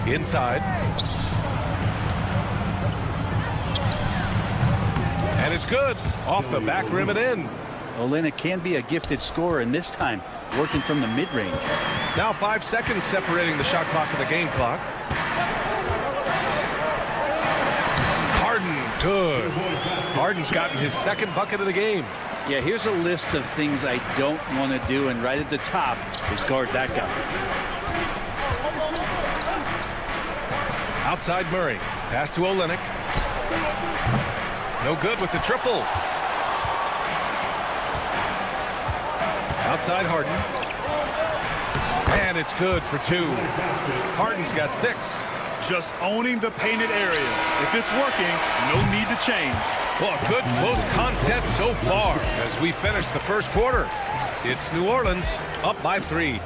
[SPEAKER 9] Inside. And it's good. Off the back rim and in.
[SPEAKER 2] Olynyk can be a gifted scorer, and this time working from the mid-range.
[SPEAKER 9] Now 5 seconds separating the shot clock and the game clock. Harden, good. Harden's gotten his second bucket of the game.
[SPEAKER 2] Yeah, here's a list of things I don't want to do, and right at the top is guard that guy.
[SPEAKER 9] Outside Murray. Pass to Olynyk. No good with the triple. Outside Harden. And it's good for 2. Harden's got 6.
[SPEAKER 11] Just owning the painted area. If it's working, no need to change.
[SPEAKER 9] Well, a good close contest so far as we finish the first quarter. It's New Orleans up by 3.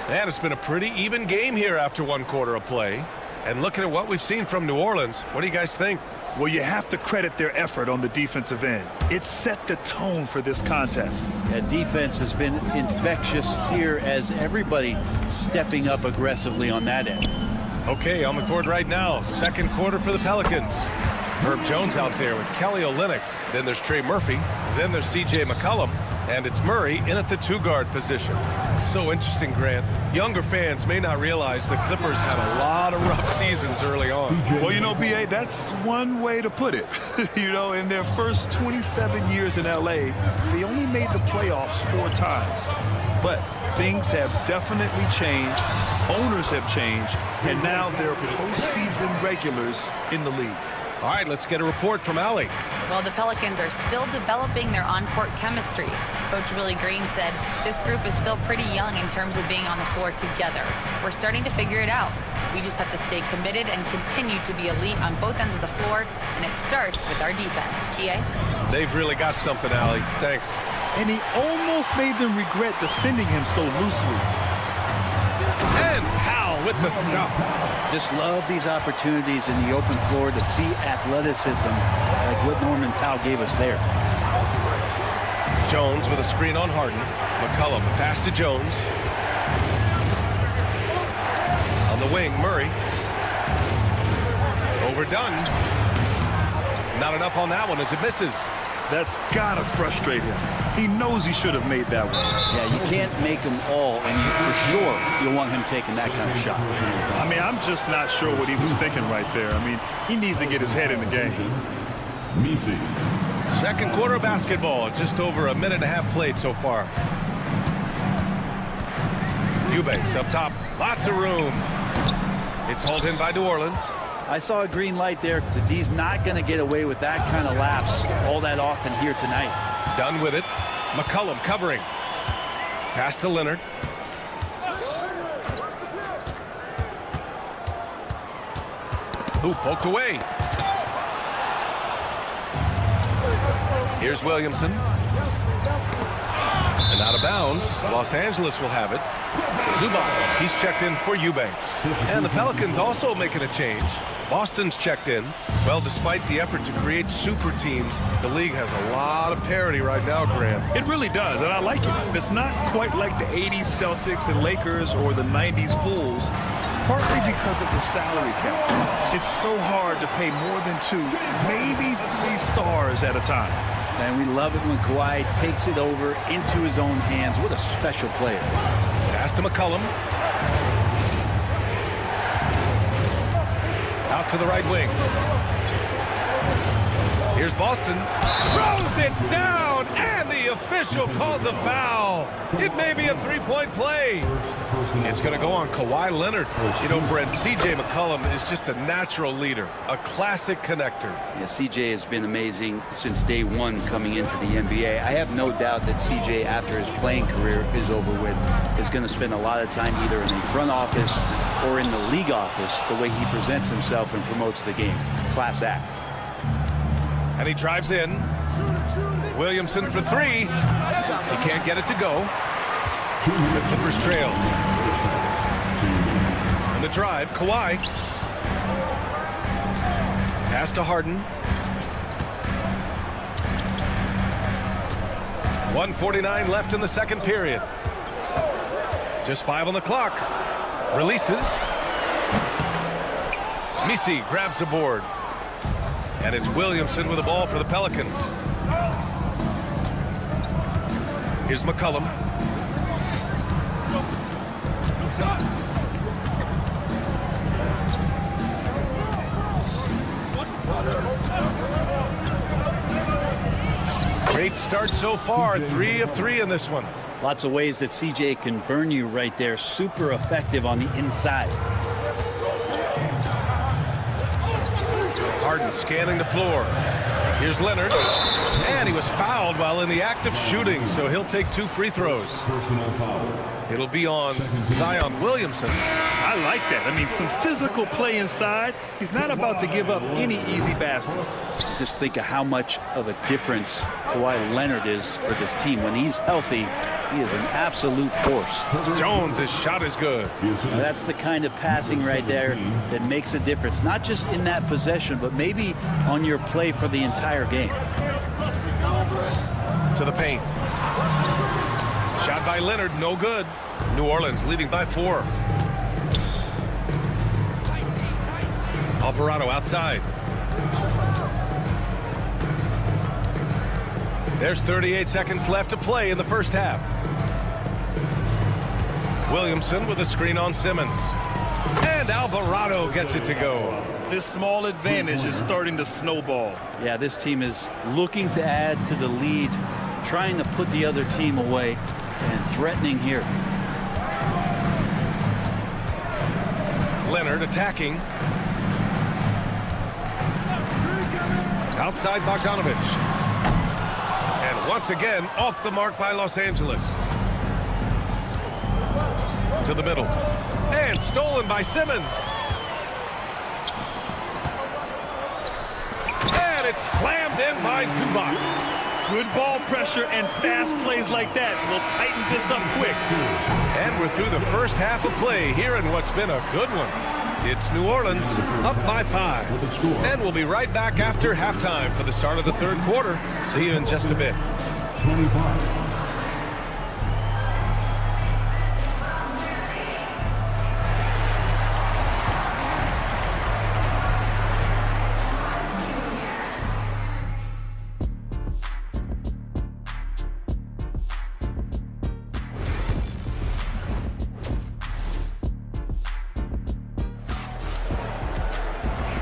[SPEAKER 9] And it's been a pretty even game here after 1 quarter of play. And looking at what we've seen from New Orleans, what do you guys think?
[SPEAKER 11] Well, you have to credit their effort on the defensive end. It set the tone for this contest.
[SPEAKER 2] That defense has been infectious here as everybody stepping up aggressively on that end.
[SPEAKER 9] Okay, on the court right now, second quarter for the Pelicans. Herb Jones out there with Kelly Olynyk. Then there's Trey Murphy. Then there's C.J. McCollum. And it's Murray in at the two-guard position. It's so interesting, Grant. Younger fans may not realize the Clippers had a lot of rough seasons early on.
[SPEAKER 11] Well, you know, B.A., that's one way to put it. You know, in their first 27 years in L.A., they only made the playoffs 4 times. But things have definitely changed. Owners have changed. And now they're postseason regulars in the league.
[SPEAKER 9] All right, let's get a report from Allie.
[SPEAKER 12] Well, the Pelicans are still developing their on-court chemistry. Coach Willie Green said this group is still pretty young in terms of being on the floor together. We're starting to figure it out. We just have to stay committed and continue to be elite on both ends of the floor, and it starts with our defense. EA?
[SPEAKER 9] They've really got something, Allie. Thanks.
[SPEAKER 11] And he almost made them regret defending him so loosely.
[SPEAKER 9] And Powell with the stuff.
[SPEAKER 2] Just love these opportunities in the open floor to see athleticism like what Norman Powell gave us there.
[SPEAKER 9] Jones with a screen on Harden. McCollum, the pass to Jones. On the wing, Murray. Overdone. Not enough on that one as it misses.
[SPEAKER 11] That's gotta frustrate him. He knows he should have made that one.
[SPEAKER 2] Yeah, you can't make them all, and for sure you'll want him taking that kind of shot.
[SPEAKER 11] I mean, I'm just not sure what he was thinking right there. I mean, he needs to get his head in the game.
[SPEAKER 9] Second quarter of basketball, just over a minute and a half played so far. Eubanks up top, lots of room. It's hauled in by New Orleans.
[SPEAKER 2] I saw a green light there. The D's not going to get away with that kind of lapse all that often here tonight.
[SPEAKER 9] Done with it. McCollum covering. Pass to Leonard. Who poked away. Here's Williamson. And out of bounds. Los Angeles will have it. Zubac, he's checked in for Eubanks. And the Pelicans also making a change. Boston's checked in. Well, despite the effort to create super teams, the league has a lot of parity right now, Grant.
[SPEAKER 11] It really does, and I like it. It's not quite like the 80s Celtics and Lakers or the 90s Bulls, partly because of the salary cap. It's so hard to pay more than 2, maybe 3 stars at a time.
[SPEAKER 2] And we love it when Kawhi takes it over into his own hands. What a special player.
[SPEAKER 9] Pass to McCollum. Out to the right wing. Here's Boston. Throws it down, and the official calls a foul. It may be a 3-point play. It's going to go on Kawhi Leonard. You know, Brent, C.J. McCollum is just a natural leader, a classic connector.
[SPEAKER 2] Yeah, C.J. has been amazing since day one coming into the NBA. I have no doubt that C.J., after his playing career is over with, is going to spend a lot of time either in the front office or in the league office, the way he presents himself and promotes the game. Class act.
[SPEAKER 9] And he drives in. Williamson for 3. He can't get it to go. The Clippers trail. And the drive, Kawhi. Pass to Harden. 1:49 left in the second period. Just 5 on the clock. Releases. Misi grabs the board. And it's Williamson with the ball for the Pelicans. Here's McCollum. Great start so far. 3 of 3 in this one.
[SPEAKER 2] Lots of ways that CJ can burn you right there. Super effective on the inside.
[SPEAKER 9] Harden scanning the floor. Here's Leonard. And he was fouled while in the act of shooting, so he'll take 2 free throws. It'll be on Zion Williamson.
[SPEAKER 11] I like that. I mean, some physical play inside. He's not about to give up any easy baskets.
[SPEAKER 2] Just think of how much of a difference Kawhi Leonard is for this team. When he's healthy, He is an absolute force.
[SPEAKER 9] Jones, his shot is good.
[SPEAKER 2] Now, that's the kind of passing right there that makes a difference, not just in that possession, but maybe on your play for the entire game.
[SPEAKER 9] To the paint. Shot by Leonard, no good. New Orleans leading by 4. Alvarado outside. There's 38 seconds left to play in the first half. Williamson with a screen on Simmons. And Alvarado gets it to go.
[SPEAKER 11] This small advantage is starting to snowball.
[SPEAKER 2] Yeah, this team is looking to add to the lead, trying to put the other team away, and threatening here.
[SPEAKER 9] Leonard attacking. Outside Bogdanovich. And once again, off the mark by Los Angeles. To the middle. And stolen by Simmons. And it's slammed in by Zubac.
[SPEAKER 11] Good ball pressure and fast plays like that will tighten this up quick.
[SPEAKER 9] And we're through the first half of play here in what's been a good one. It's New Orleans up by 5. And we'll be right back after halftime for the start of the third quarter. See you in just a bit.
[SPEAKER 6] 25.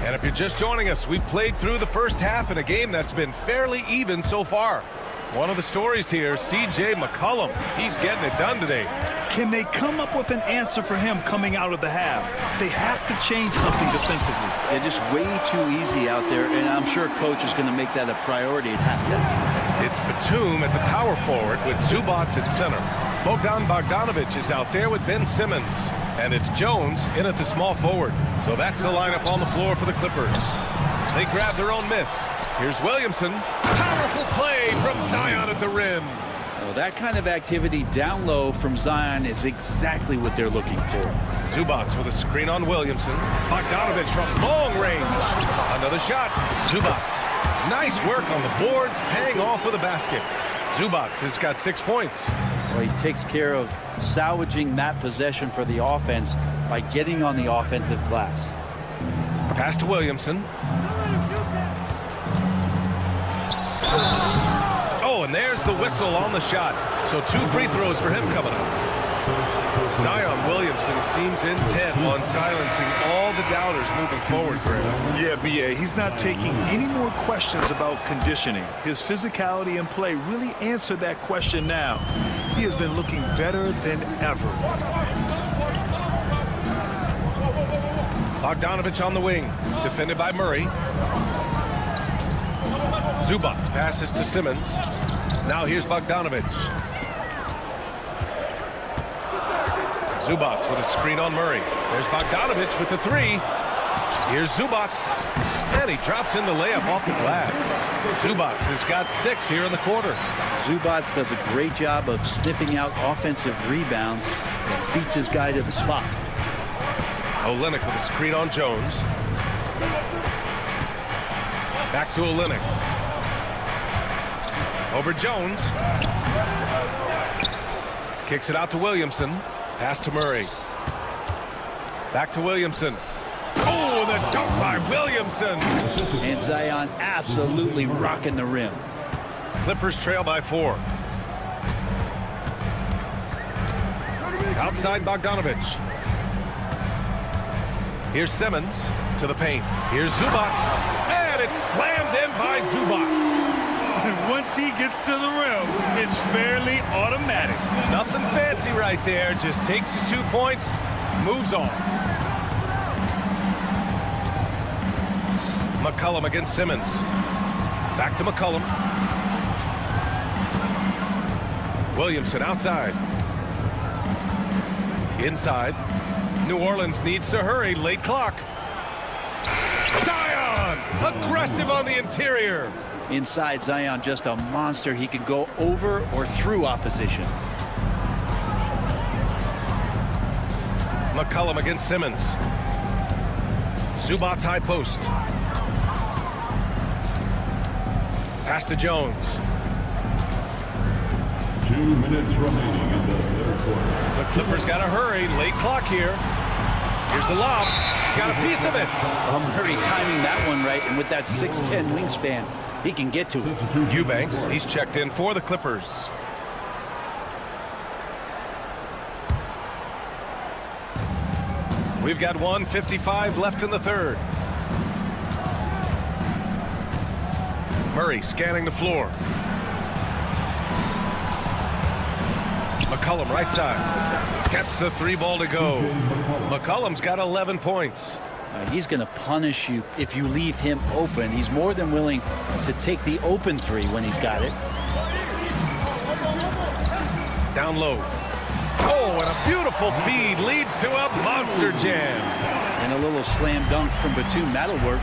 [SPEAKER 9] And if you're just joining us, we've played through the first half in a game that's been fairly even so far. One of the stories here, C.J. McCollum. He's getting it done today.
[SPEAKER 11] Can they come up with an answer for him coming out of the half? They have to change something defensively.
[SPEAKER 2] They're just way too easy out there, and I'm sure coach is going to make that a priority at halftime.
[SPEAKER 9] It's Batum at the power forward with Zubac at center. Bogdanovich is out there with Ben Simmons. And it's Jones in at the small forward. So that's the lineup on the floor for the Clippers. They grab their own miss. Here's Williamson. Powerful play from Zion at the rim.
[SPEAKER 2] Well, that kind of activity down low from Zion is exactly what they're looking for.
[SPEAKER 9] Zubac with a screen on Williamson. Bogdanovich from long range. Another shot. Zubac. Nice work on the boards, paying off with a basket. Zubac has got 6 points.
[SPEAKER 2] Well, he takes care of salvaging that possession for the offense by getting on the offensive glass.
[SPEAKER 9] Pass to Williamson. Oh, and there's the whistle on the shot. So 2 free throws for him coming up. Zion Williamson seems intent on silencing all the doubters moving forward for him.
[SPEAKER 11] Yeah, B.A., he's not taking any more questions about conditioning. His physicality and play really answered that question now. He has been looking better than ever.
[SPEAKER 9] Bogdanovich on the wing, defended by Murray. Zubac passes to Simmons. Now here's Bogdanovich. Zubac with a screen on Murray. There's Bogdanovich with the 3. Here's Zubac. And he drops in the layup off the glass. Zubac has got 6 here in the quarter.
[SPEAKER 2] Zubac does a great job of sniffing out offensive rebounds and beats his guy to the spot.
[SPEAKER 9] Olynyk with a screen on Jones. Back to Olynyk. Over Jones. Kicks it out to Williamson. Pass to Murray. Back to Williamson. Oh, the dunk by Williamson.
[SPEAKER 2] And Zion absolutely rocking the rim.
[SPEAKER 9] Clippers trail by 4. Outside Bogdanovich. Here's Simmons to the paint. Here's Zubac. And it's slammed in by Zubac.
[SPEAKER 11] And once he gets to the rim, it's fairly automatic.
[SPEAKER 9] Nothing fancy right there. Just takes his 2 points, moves on. McCollum against Simmons. Back to McCollum. Williamson outside. Inside. New Orleans needs to hurry. Late clock. Zion! Aggressive on the interior.
[SPEAKER 2] Inside, Zion just a monster. He can go over or through opposition.
[SPEAKER 9] McCollum against Simmons. Zubac's high post. Pass to Jones.
[SPEAKER 6] 2 minutes remaining in the third quarter.
[SPEAKER 9] The Clippers got to hurry. Late clock here. Here's the lob. Got a piece of it.
[SPEAKER 2] Oh, Murray timing that one right, and with that 6'10 wingspan, he can get to it.
[SPEAKER 9] Eubanks, he's checked in for the Clippers. We've got 1:55 left in the third. Murray scanning the floor. McCollum right side. Gets the 3 ball to go. McCollum's got 11 points.
[SPEAKER 2] He's going to punish you if you leave him open. He's more than willing to take the open 3 when he's got it.
[SPEAKER 9] Down low. Oh, and a beautiful feed leads to a monster jam.
[SPEAKER 2] And a little slam dunk from Batum. That'll work.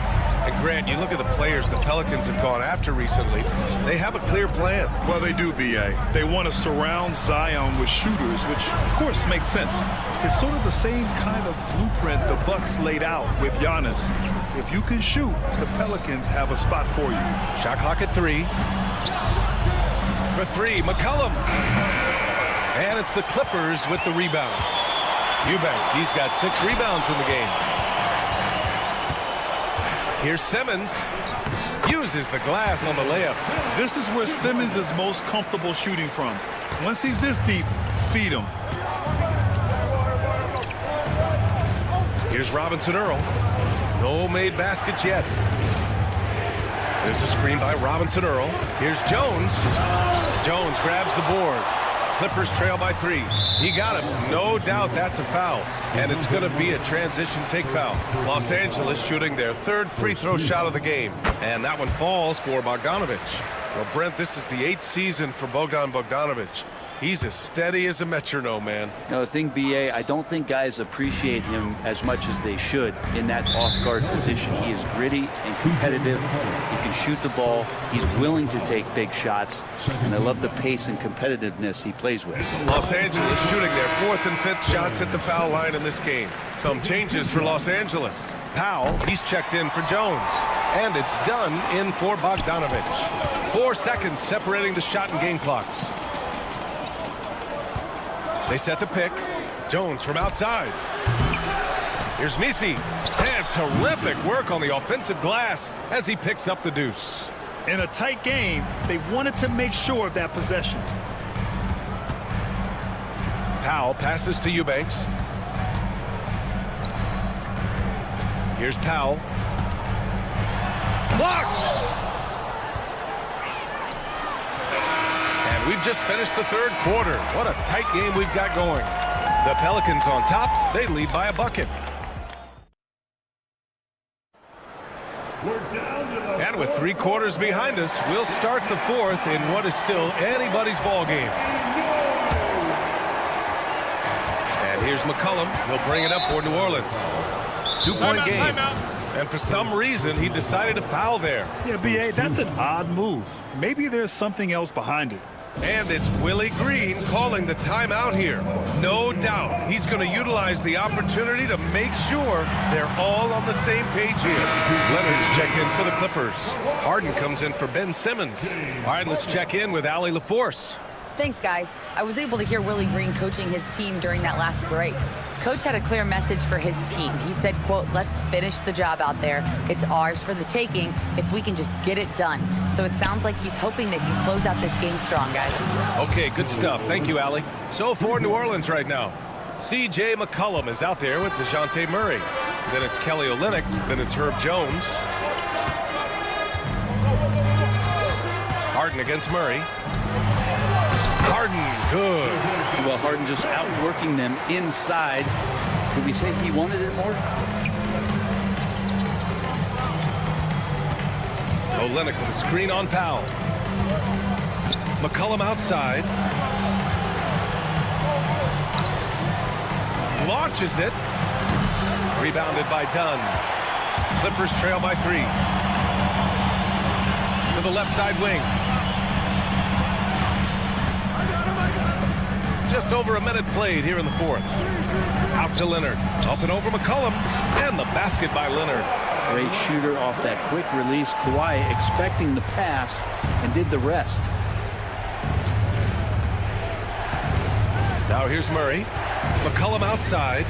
[SPEAKER 9] And Grant, you look at the players the Pelicans have gone after recently. They have a clear plan.
[SPEAKER 11] Well, they do, B.A. They want to surround Zion with shooters, which, of course, makes sense. It's sort of the same kind of blueprint the Bucks laid out with Giannis. If you can shoot, the Pelicans have a spot for you.
[SPEAKER 9] Shot clock at 3. For 3, McCollum. And it's the Clippers with the rebound. Eubanks, he's got 6 rebounds in the game. Here's Simmons. Uses the glass on the layup.
[SPEAKER 11] This is where Simmons is most comfortable shooting from. Once he's this deep, feed him.
[SPEAKER 9] Here's Robinson Earl. No made baskets yet. There's a screen by Robinson Earl. Here's Jones. Jones grabs the board. Clippers trail by 3. He got him. No doubt that's a foul. And it's going to be a transition take foul. Los Angeles shooting their 3rd free throw shot of the game. And that one falls for Bogdanovich. Well, Brent, this is the 8th season for Bogdanovich. He's as steady as a metronome, man.
[SPEAKER 2] No, the thing, B.A., I don't think guys appreciate him as much as they should in that off-guard position. He is gritty and competitive. He can shoot the ball. He's willing to take big shots. And I love the pace and competitiveness he plays with.
[SPEAKER 9] Los Angeles shooting their 4th and 5th shots at the foul line in this game. Some changes for Los Angeles. Powell, he's checked in for Jones. And it's done in for Bogdanovich. 4 seconds separating the shot and game clocks. They set the pick. Jones from outside. Here's Misi. And terrific work on the offensive glass as he picks up the deuce.
[SPEAKER 11] In a tight game, they wanted to make sure of that possession.
[SPEAKER 9] Powell passes to Eubanks. Here's Powell. Blocked! We've just finished the 3rd quarter. What a tight game we've got going. The Pelicans on top. They lead by a bucket. And with 3 quarters behind us, we'll start the 4th in what is still anybody's ball game. And here's McCollum. He'll bring it up for New Orleans. 2-point game. And for some reason, he decided to foul there.
[SPEAKER 11] Yeah, B.A., that's an odd move. Maybe there's something else behind it.
[SPEAKER 9] And it's Willie Green calling the timeout here. No doubt he's going to utilize the opportunity to make sure they're all on the same page here. Leonard's check in for the Clippers. Harden comes in for Ben Simmons. All right, let's check in with Allie LaForce.
[SPEAKER 12] Thanks, guys. I was able to hear Willie Green coaching his team during that last break. Coach had a clear message for his team. He said, quote, "Let's finish the job out there. It's ours for the taking if we can just get it done." So it sounds like he's hoping they can close out this game strong, guys.
[SPEAKER 9] Okay, good stuff. Thank you, Allie. So for New Orleans right now, C.J. McCollum is out there with DeJounte Murray. Then it's Kelly Olynyk. Then it's Herb Jones. Harden against Murray. Harden, good.
[SPEAKER 2] Well, Harden just outworking them inside. Did we say he wanted it more?
[SPEAKER 9] Olynyk with a screen on Powell. McCollum outside. Launches it. Rebounded by Dunn. Clippers trail by 3. To the left side wing. just over a minute played here in the fourth. Out to Leonard. Up and over McCollum. And the basket by Leonard.
[SPEAKER 2] Great shooter off that quick release. Kawhi expecting the pass and did the rest.
[SPEAKER 9] Now here's Murray. McCollum outside.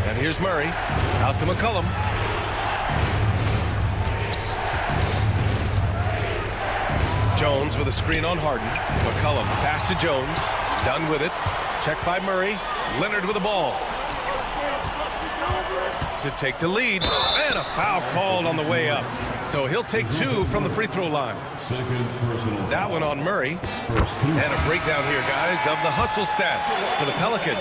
[SPEAKER 9] And here's Murray. Out to McCollum. Jones with a screen on Harden. McCollum pass to Jones. Done with it. Check by Murray. Leonard with the ball. To take the lead. And a foul called on the way up. So he'll take 2 from the free throw line. That one on Murray. And a breakdown here, guys, of the hustle stats for the Pelicans.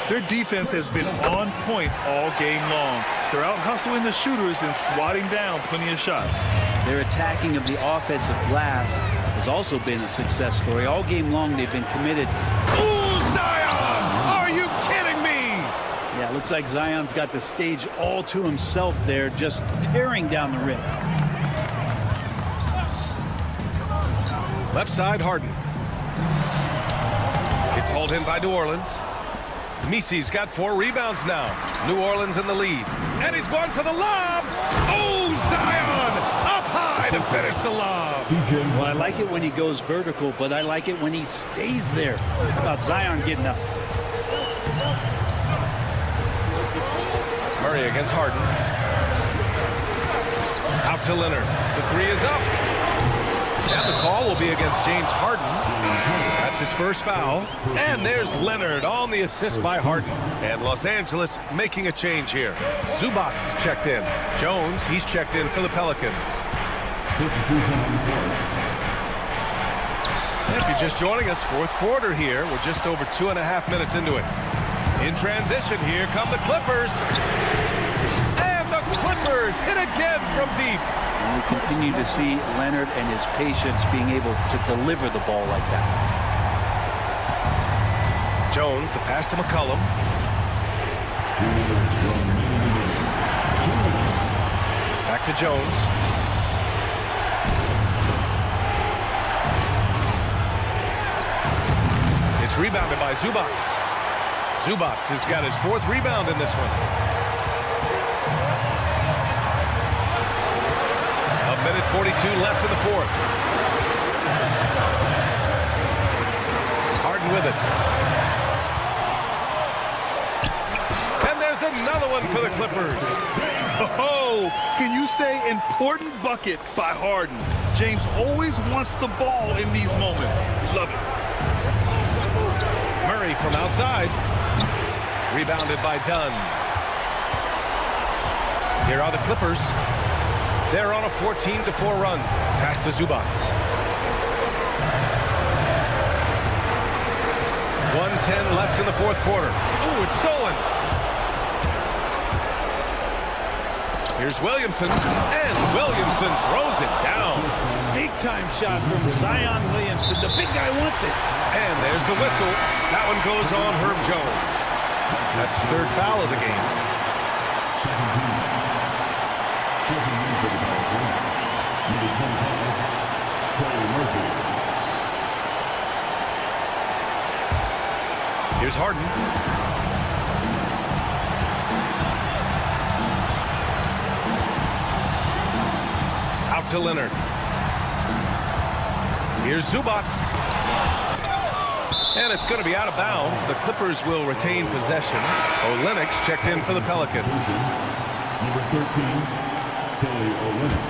[SPEAKER 11] Their defense has been on point all game long. They're out hustling the shooters and swatting down plenty of shots.
[SPEAKER 2] Their attacking of the offensive glass has also been a success story. All game long they've been committed.
[SPEAKER 9] Ooh, Zion! Are you kidding me?
[SPEAKER 2] Yeah, it looks like Zion's got the stage all to himself there, just tearing down the rim.
[SPEAKER 9] Left side, Harden. It's hauled in by New Orleans. Misi's got 4 rebounds now. New Orleans in the lead. And he's going for the lob. Oh, Zion! Up high to finish the lob.
[SPEAKER 2] Well, I like it when he goes vertical, but I like it when he stays there. How about Zion getting up?
[SPEAKER 9] Murray against Harden. Out to Leonard. The 3 is up. And the call will be against James Harden. That's his first foul. And there's Leonard on the assist by Harden. And Los Angeles making a change here. Zubac is checked in. Jones, he's checked in for the Pelicans. If you're just joining us, fourth quarter here. We're just over 2.5 minutes into it. In transition, here come the Clippers. And the Clippers hit again from deep.
[SPEAKER 2] And we continue to see Leonard and his patience being able to deliver the ball like that.
[SPEAKER 9] Jones, the pass to McCollum. Back to Jones. It's rebounded by Zubac. Zubac has got his 4th rebound in this one. A minute 42 left in the fourth. Harden with it. And there's another one for the Clippers.
[SPEAKER 11] Oh, can you say important bucket by Harden? James always wants the ball in these moments. Love it.
[SPEAKER 9] Murray from outside. Rebounded by Dunn. Here are the Clippers. They're on a 14-4 run. Pass to Zubac. 1:10 left in the fourth quarter. Ooh, it's stolen. Here's Williamson. And Williamson throws it down.
[SPEAKER 2] Big-time shot from Zion Williamson. The big guy wants it.
[SPEAKER 9] And there's the whistle. That one goes on Herb Jones. That's his 3rd foul of the game. Here's Harden. Out to Leonard. Here's Zubac. And it's going to be out of bounds. The Clippers will retain possession. Olynyk checked in for the Pelicans.
[SPEAKER 6] Number 13, Kelly Olynyk.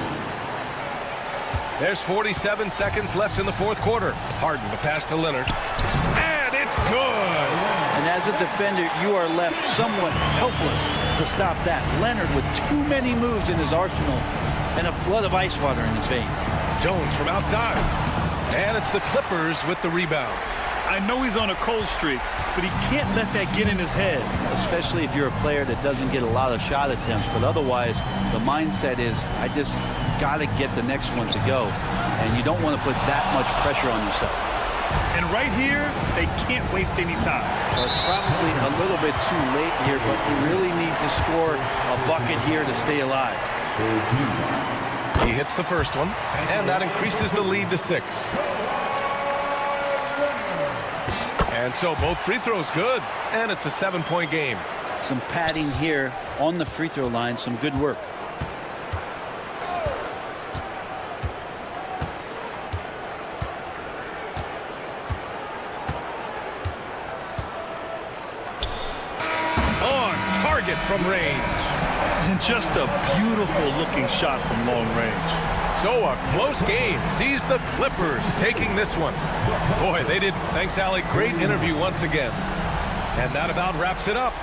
[SPEAKER 9] There's 47 seconds left in the fourth quarter. Harden, the pass to Leonard. And it's good.
[SPEAKER 2] And as a defender, you are left somewhat helpless to stop that. Leonard with too many moves in his arsenal and a flood of ice water in his veins.
[SPEAKER 9] Jones from outside. And it's the Clippers with the rebound.
[SPEAKER 11] I know he's on a cold streak, but he can't let that get in his head.
[SPEAKER 2] Especially if you're a player that doesn't get a lot of shot attempts, but otherwise the mindset is, I just got to get the next one to go. And you don't want to put that much pressure on yourself.
[SPEAKER 11] And right here, they can't waste any time.
[SPEAKER 2] Well, it's probably a little bit too late here, but you really need to score a bucket here to stay alive.
[SPEAKER 9] He hits the first one, and that increases the lead to 6. And so both free throws good, and it's a 7-point game.
[SPEAKER 2] Some padding here on the free throw line, some good work.
[SPEAKER 9] On target from range.
[SPEAKER 11] And just a beautiful looking shot from long range.
[SPEAKER 9] So a close game sees the Clippers taking this one. Boy, they did. Thanks, Allie. Great interview once again. And that about wraps it up.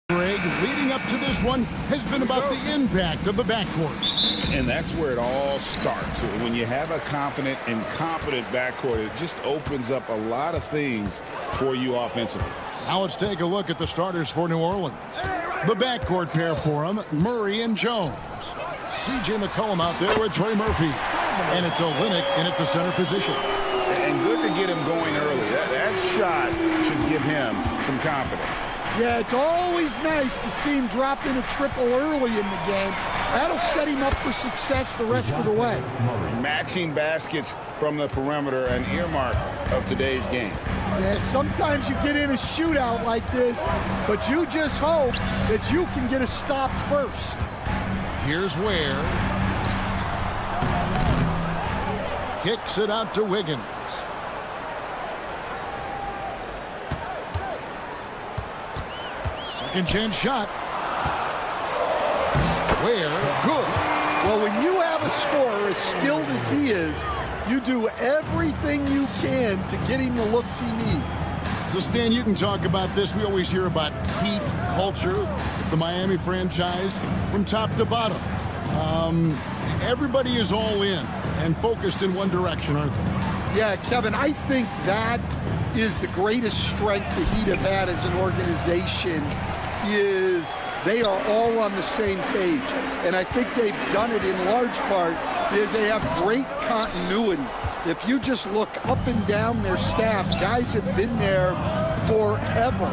[SPEAKER 1] Greg, leading up to this one has been about the impact of the backcourt.
[SPEAKER 3] And that's where it all starts. When you have a confident and competent backcourt, it just opens up a lot of things for you offensively.
[SPEAKER 1] Now let's take a look at the starters for New Orleans. The backcourt pair for them, Murray and Jones. C.J. McCollum out there with Trey Murphy. And it's Olynyk in at the center position.
[SPEAKER 3] And good to get him going early. That shot should give him some confidence.
[SPEAKER 10] Yeah, it's always nice to see him drop in a triple early in the game. That'll set him up for success the rest of the way.
[SPEAKER 3] Matching baskets from the perimeter, an earmark of today's game.
[SPEAKER 10] Yeah, sometimes you get in a shootout like this, but you just hope that you can get a stop first.
[SPEAKER 1] Here's Ware. Kicks it out to Wiggins. Second chance shot. Ware, good.
[SPEAKER 10] Well, when you have a scorer as skilled as he is, you do everything you can to get him the looks he needs.
[SPEAKER 1] So, Stan, you can talk about this. We always hear about heat culture, the Miami franchise, from top to bottom. Everybody is all in and focused in one direction, aren't they?
[SPEAKER 10] Yeah, Kevin, I think that is the greatest strength the Heat have had as an organization is they are all on the same page. And I think they've done it in large part because they have great continuity. If you just look up and down their staff, guys have been there forever.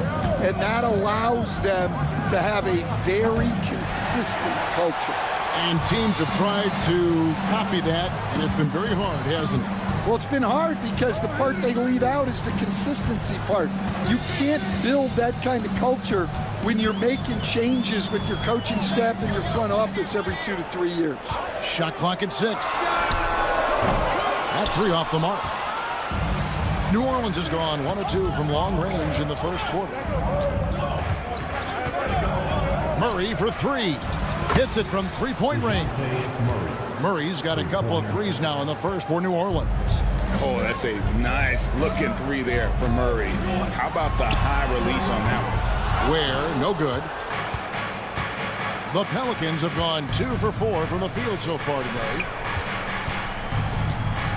[SPEAKER 10] And that allows them to have a very consistent culture.
[SPEAKER 1] And teams have tried to copy that, and it's been very hard, hasn't it?
[SPEAKER 10] Well, it's been hard because the part they leave out is the consistency part. You can't build that kind of culture when you're making changes with your coaching staff and your front office every 2 to 3 years.
[SPEAKER 1] Shot clock at 6. That 3 off the mark. New Orleans has gone 1 of 2 from long range in the first quarter. Murray for 3. Hits it from three-point range. Murray's got a couple of threes now in the first for New Orleans.
[SPEAKER 4] Oh, that's a nice looking 3 there for Murray. How about the high release on that one?
[SPEAKER 1] Where, no good. The Pelicans have gone 2 for 4 from the field so far today.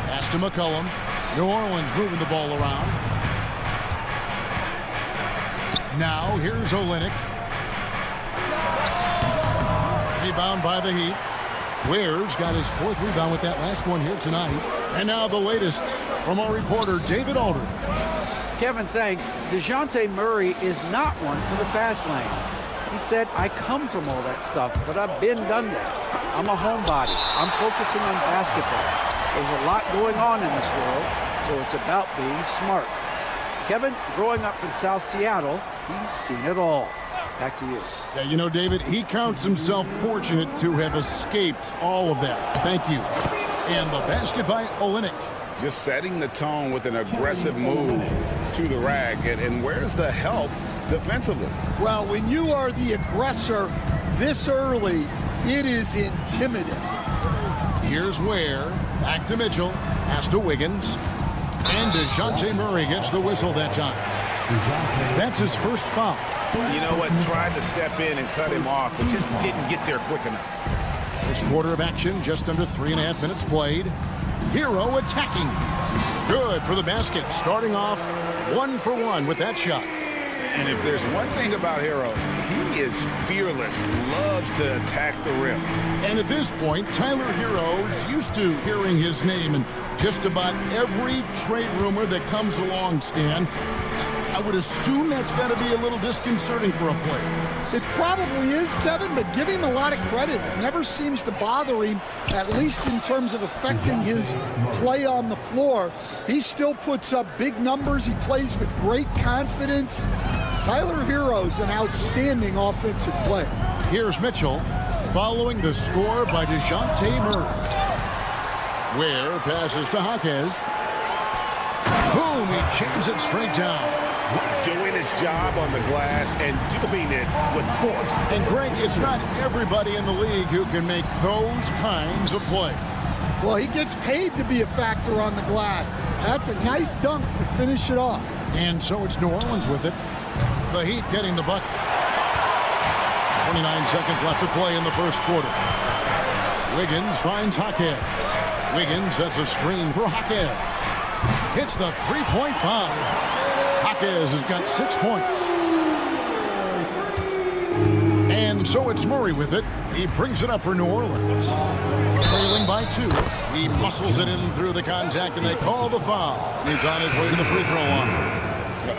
[SPEAKER 1] Pass to McCollum. New Orleans moving the ball around. Now here's Olynyk. Rebound by the Heat. Ware's got his 4th rebound with that last one here tonight. And now the latest from our reporter, David Aldridge.
[SPEAKER 5] Kevin, thanks. DeJounte Murray is not one for the fast lane. He said, I come from all that stuff, but I've been done that. I'm a homebody. I'm focusing on basketball. There's a lot going on in this world, so it's about being smart. Kevin, growing up in South Seattle, he's seen it all. Back to you.
[SPEAKER 1] Yeah, you know, David, he counts himself fortunate to have escaped all of that. Thank you. And the basket by Olynyk.
[SPEAKER 4] Just setting the tone with an aggressive move to the rack. And where's the help defensively?
[SPEAKER 10] Well, when you are the aggressor this early, it is intimidating.
[SPEAKER 1] Here's Ware. Back to Mitchell. Pass to Wiggins. And DeJounte Murray gets the whistle that time. That's his first foul.
[SPEAKER 4] You know what? Tried to step in and cut him off, but just didn't get there quick enough.
[SPEAKER 1] First quarter of action, just under 3.5 minutes played. Hero attacking. Good for the basket, starting off 1 for 1 with that shot.
[SPEAKER 4] And if there's one thing about Hero, he is fearless, loves to attack the rim.
[SPEAKER 1] And at this point, Tyler Hero's used to hearing his name in just about every trade rumor that comes along, Stan. I would assume that's got to be a little disconcerting for a player.
[SPEAKER 10] It probably is, Kevin, but give him a lot of credit. It never seems to bother him, at least in terms of affecting his play on the floor. He still puts up big numbers. He plays with great confidence. Tyler Hero's an outstanding offensive player.
[SPEAKER 1] Here's Mitchell following the score by DeJounte Murray. Ware passes to Jaquez. Boom, he jams it straight down.
[SPEAKER 4] Doing his job on the glass and doing it with force.
[SPEAKER 1] And Greg, it's not everybody in the league who can make those kinds of plays.
[SPEAKER 10] Well, he gets paid to be a factor on the glass. That's a nice dunk to finish it off.
[SPEAKER 1] And so it's New Orleans with it. The Heat getting the bucket. 29 seconds left to play in the first quarter. Wiggins finds Jaquez. Wiggins sets a screen for Jaquez. Hits the three-point bomb. Jaquez has got 6 points. And so it's Murray with it. He brings it up for New Orleans. Trailing by 2. He muscles it in through the contact, and they call the foul. He's on his way to the free throw line.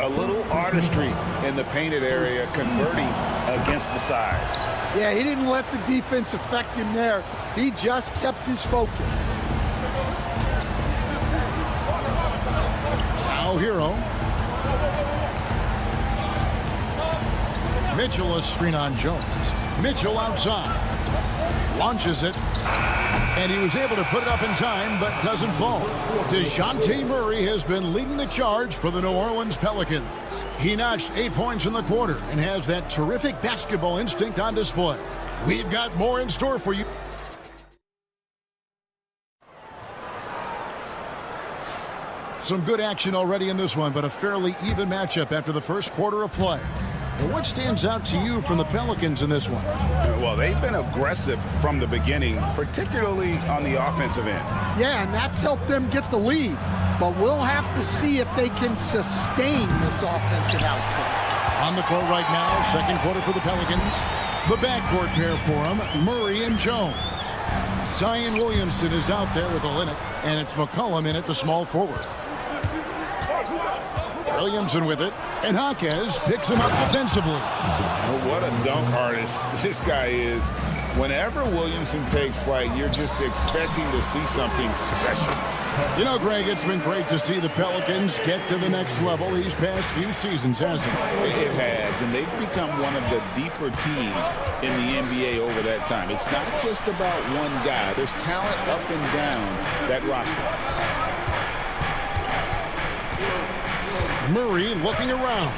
[SPEAKER 4] A little artistry in the painted area, converting against the size.
[SPEAKER 10] Yeah, he didn't let the defense affect him there. He just kept his focus.
[SPEAKER 1] Now Hero. Mitchell a screen on Jones. Mitchell outside. Launches it. And he was able to put it up in time, but doesn't fall. DeJounte Murray has been leading the charge for the New Orleans Pelicans. He notched 8 points in the quarter and has that terrific basketball instinct on display. We've got more in store for you. Some good action already in this one, but a fairly even matchup after the first quarter of play. And what stands out to you from the Pelicans in this one?
[SPEAKER 4] Well, they've been aggressive from the beginning, particularly on the offensive end.
[SPEAKER 10] Yeah, and that's helped them get the lead. but we'll have to see if they can sustain this offensive output.
[SPEAKER 1] On the court right now, second quarter for the Pelicans. The backcourt pair for them, Murray and Jones. Zion Williamson is out there with Olynyk, and it's McCollum in at the small forward. Williamson with it, and Jaquez picks him up defensively.
[SPEAKER 3] Well, what a dunk artist this guy is. Whenever Williamson takes flight, you're just expecting to see something special.
[SPEAKER 1] You know, Greg, it's been great to see the Pelicans get to the next level these past few seasons, hasn't it?
[SPEAKER 3] It has, and they've become one of the deeper teams in the NBA over that time. It's not just about one guy. There's talent up and down that roster.
[SPEAKER 1] Murray looking around.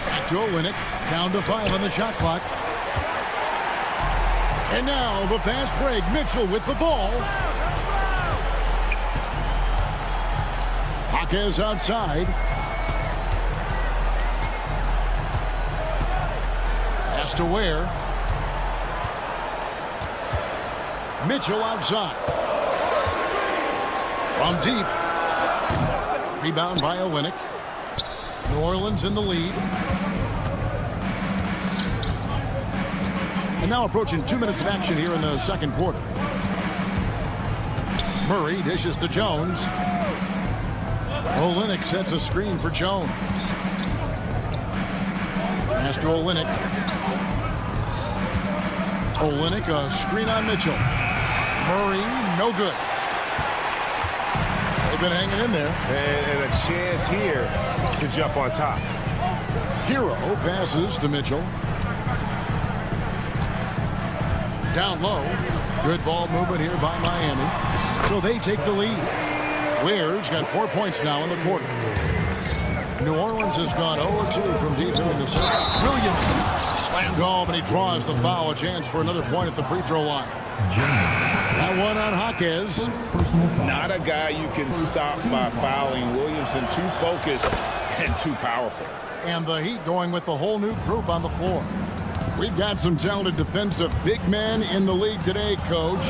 [SPEAKER 1] Back to Olynyk, down to 5 on the shot clock. And now the fast break. Mitchell with the ball. Jaquez outside. Pass to Ware. Mitchell outside. From deep. Rebound by Olynyk. New Orleans in the lead. And now approaching 2 minutes of action here in the second quarter. Murray dishes to Jones. Olynyk sets a screen for Jones. Pass to Olynyk. Olynyk, a screen on Mitchell. Murray, no good. They've been hanging in there.
[SPEAKER 9] And a chance here to jump on top.
[SPEAKER 1] Hero passes to Mitchell. Down low. Good ball movement here by Miami. So they take the lead. Ware's got 4 points now in the quarter. New Orleans has gone 0-2 from deep here in the second. Williamson slammed home, and he draws the foul. A chance for another point at the free throw line. That one on Jaquez.
[SPEAKER 3] Not a guy you can stop by fouling. Williamson too focused and too powerful.
[SPEAKER 1] And the Heat going with the whole new group on the floor. We've got some talented defensive big men in the league today, Coach.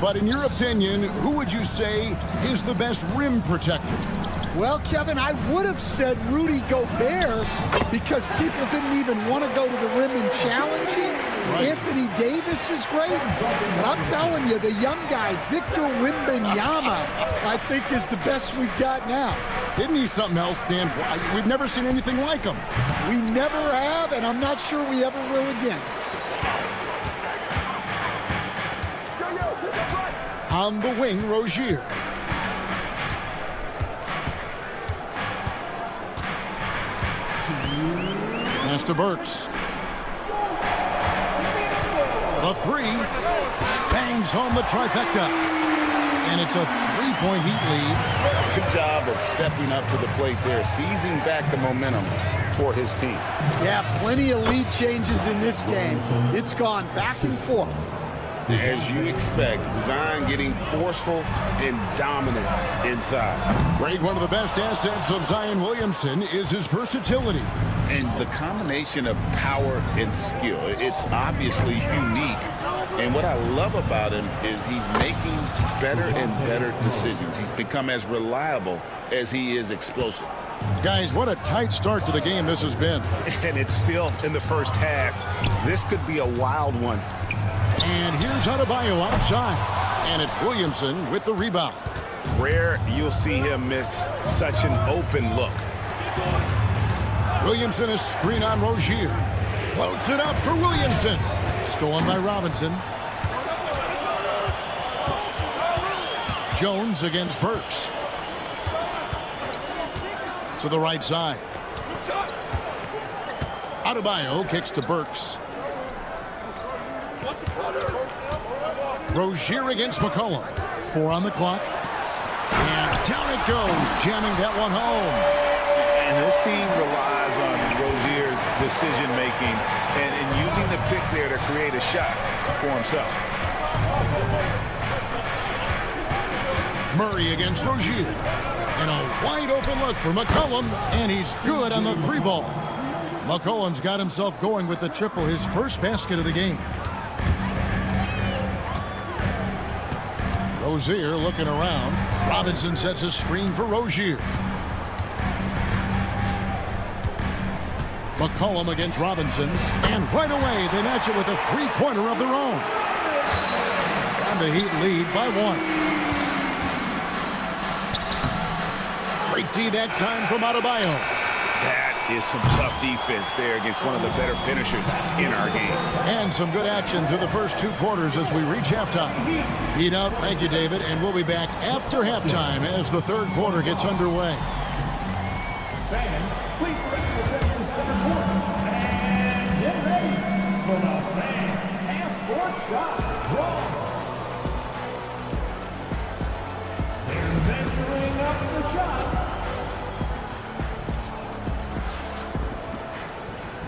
[SPEAKER 1] But in your opinion, who would you say is the best rim protector?
[SPEAKER 10] Well, Kevin, I would have said Rudy Gobert because people didn't even want to go to the rim and challenge him. Right. Anthony Davis is great. But I'm telling you, the young guy, Victor Wembanyama, I think is the best we've got now.
[SPEAKER 1] Isn't he something else, Dan? We've never seen anything like him.
[SPEAKER 10] We never have, and I'm not sure we ever will again.
[SPEAKER 1] On the wing, Rozier. Pass to Burks. The three bangs home the trifecta. And it's a three-point Heat lead.
[SPEAKER 3] Good job of stepping up to the plate there, seizing back the momentum for his team.
[SPEAKER 10] Yeah, plenty of lead changes in this game. It's gone back and forth.
[SPEAKER 3] As you expect, Zion getting forceful and dominant inside.
[SPEAKER 1] Greg, one of the best assets of Zion Williamson is his versatility.
[SPEAKER 3] And the combination of power and skill, it's obviously unique. And what I love about him is he's making better and better decisions. He's become as reliable as he is explosive.
[SPEAKER 1] Guys, what a tight start to the game this has been.
[SPEAKER 4] And it's still in the first half. This could be a wild one.
[SPEAKER 1] And here's Adebayo outside. And it's Williamson with the rebound.
[SPEAKER 4] Rare you'll see him miss such an open look.
[SPEAKER 1] Williamson is screen on Rozier. Floats it up for Williamson. Stolen by Robinson. Jones against Burks. To the right side. Adebayo kicks to Burks. Rozier against McCollum. 4 on the clock. And down it goes, jamming that one home.
[SPEAKER 4] And this team relies on Rozier's decision-making and using the pick there to create a shot for himself.
[SPEAKER 1] Murray against Rozier. And a wide-open look for McCollum, and he's good on the three ball. McCollum's got himself going with the triple, his first basket of the game. Rozier looking around. Robinson sets a screen for Rozier. McCollum against Robinson. And right away, they match it with a three-pointer of their own. And the Heat lead by 1. Great D that time from Adebayo.
[SPEAKER 4] That is some tough defense there against one of the better finishers in our game.
[SPEAKER 1] And some good action through the first 2 quarters as we reach halftime. Heat out. Thank you, David. And we'll be back after halftime as the third quarter gets underway.
[SPEAKER 6] Fans, please represent the center court. And get ready for the fan half-court shot draw. They're measuring up the shot.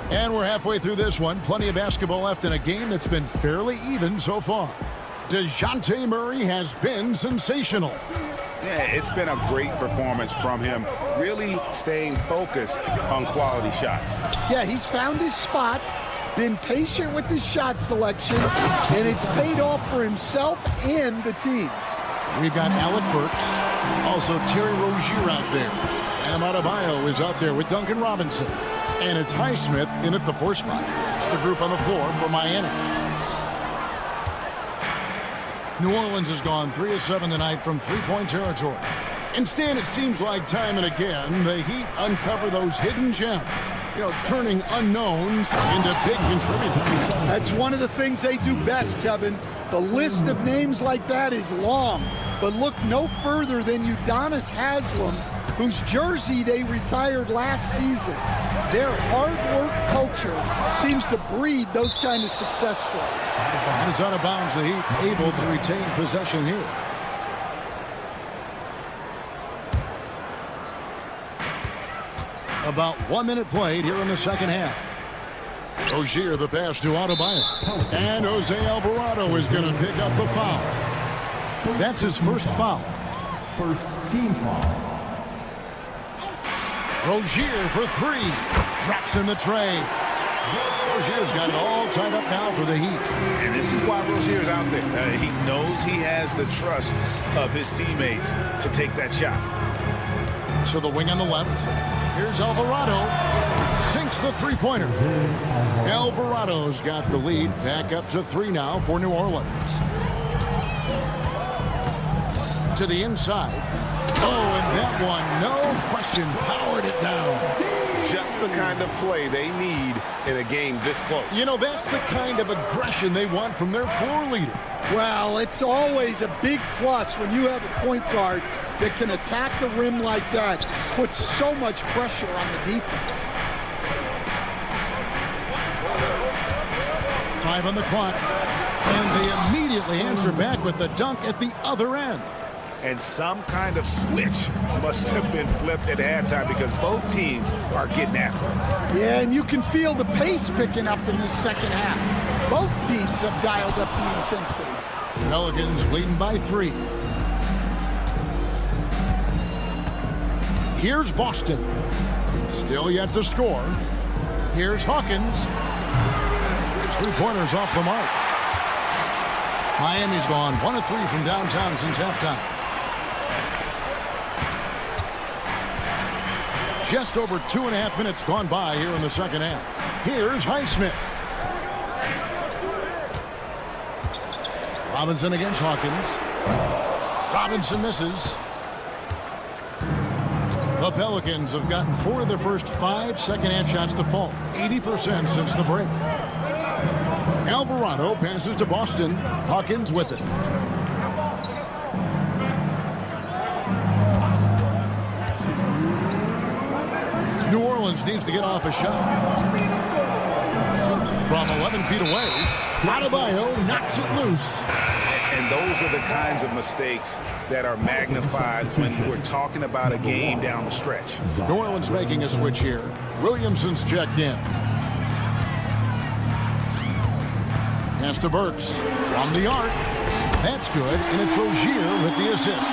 [SPEAKER 1] And we're halfway through this one. Plenty of basketball left in a game that's been fairly even so far. DeJounte Murray has been sensational.
[SPEAKER 4] Yeah, it's been a great performance from him, really staying focused on quality shots.
[SPEAKER 10] Yeah, he's found his spots, been patient with his shot selection, and it's paid off for himself and the team.
[SPEAKER 1] We've got Alec Burks, also Terry Rozier out there. And Adebayo is out there with Duncan Robinson. And it's Highsmith in at the 4 spot. It's the group on the floor for Miami. New Orleans has gone 3 of 7 tonight from three-point territory. Instead, it seems like time and again, the Heat uncover those hidden gems. You know, turning unknowns into big contributors.
[SPEAKER 10] That's one of the things they do best, Kevin. The list of names like that is long, but look no further than Udonis Haslem, whose jersey they retired last season. Their hard work culture seems to breed those kind of success stories.
[SPEAKER 1] And it's out of bounds. The Heat able to retain possession here. About 1 minute played here in the second half. Rozier the pass to Adebayo. And Jose Alvarado is going to pick up the foul. That's his first foul.
[SPEAKER 6] First team foul.
[SPEAKER 1] Rozier for 3. Drops in the tray. Rozier's got it all tied up now for the Heat.
[SPEAKER 4] And this is why Rozier's out there. He knows he has the trust of his teammates to take that shot.
[SPEAKER 1] So the wing on the left. Here's Alvarado. Sinks the three-pointer. Alvarado's got the lead. Back up to 3 now for New Orleans. To the inside. Oh, and that one, no question, powered it down.
[SPEAKER 4] Just the kind of play they need in a game this close.
[SPEAKER 1] You know, that's the kind of aggression they want from their floor leader.
[SPEAKER 10] Well, it's always a big plus when you have a point guard that can attack the rim like that, puts so much pressure on the defense.
[SPEAKER 1] 5 on the clock, and they immediately answer back with the dunk at the other end.
[SPEAKER 4] And some kind of switch must have been flipped at halftime because both teams are getting after it.
[SPEAKER 10] Yeah, and you can feel the pace picking up in this second half. Both teams have dialed up the intensity.
[SPEAKER 1] Pelicans leading by 3. Here's Boston. Still yet to score. Here's Hawkins. His 3-pointers off the mark. Miami's gone 1 of 3 from downtown since halftime. Just over 2.5 minutes gone by here in the second half. Here's Highsmith. Robinson against Hawkins. Robinson misses. The Pelicans have gotten 4 of their first 5 second-half shots to fall. 80% since the break. Alvarado passes to Boston. Hawkins with it. New Orleans needs to get off a shot. From 11 feet away, Adebayo knocks it loose.
[SPEAKER 4] And those are the kinds of mistakes that are magnified when we're talking about a game down the stretch.
[SPEAKER 1] New Orleans making a switch here. Williamson's checked in. Pass to Burks from the arc. That's good, and it's Rozier with the assist.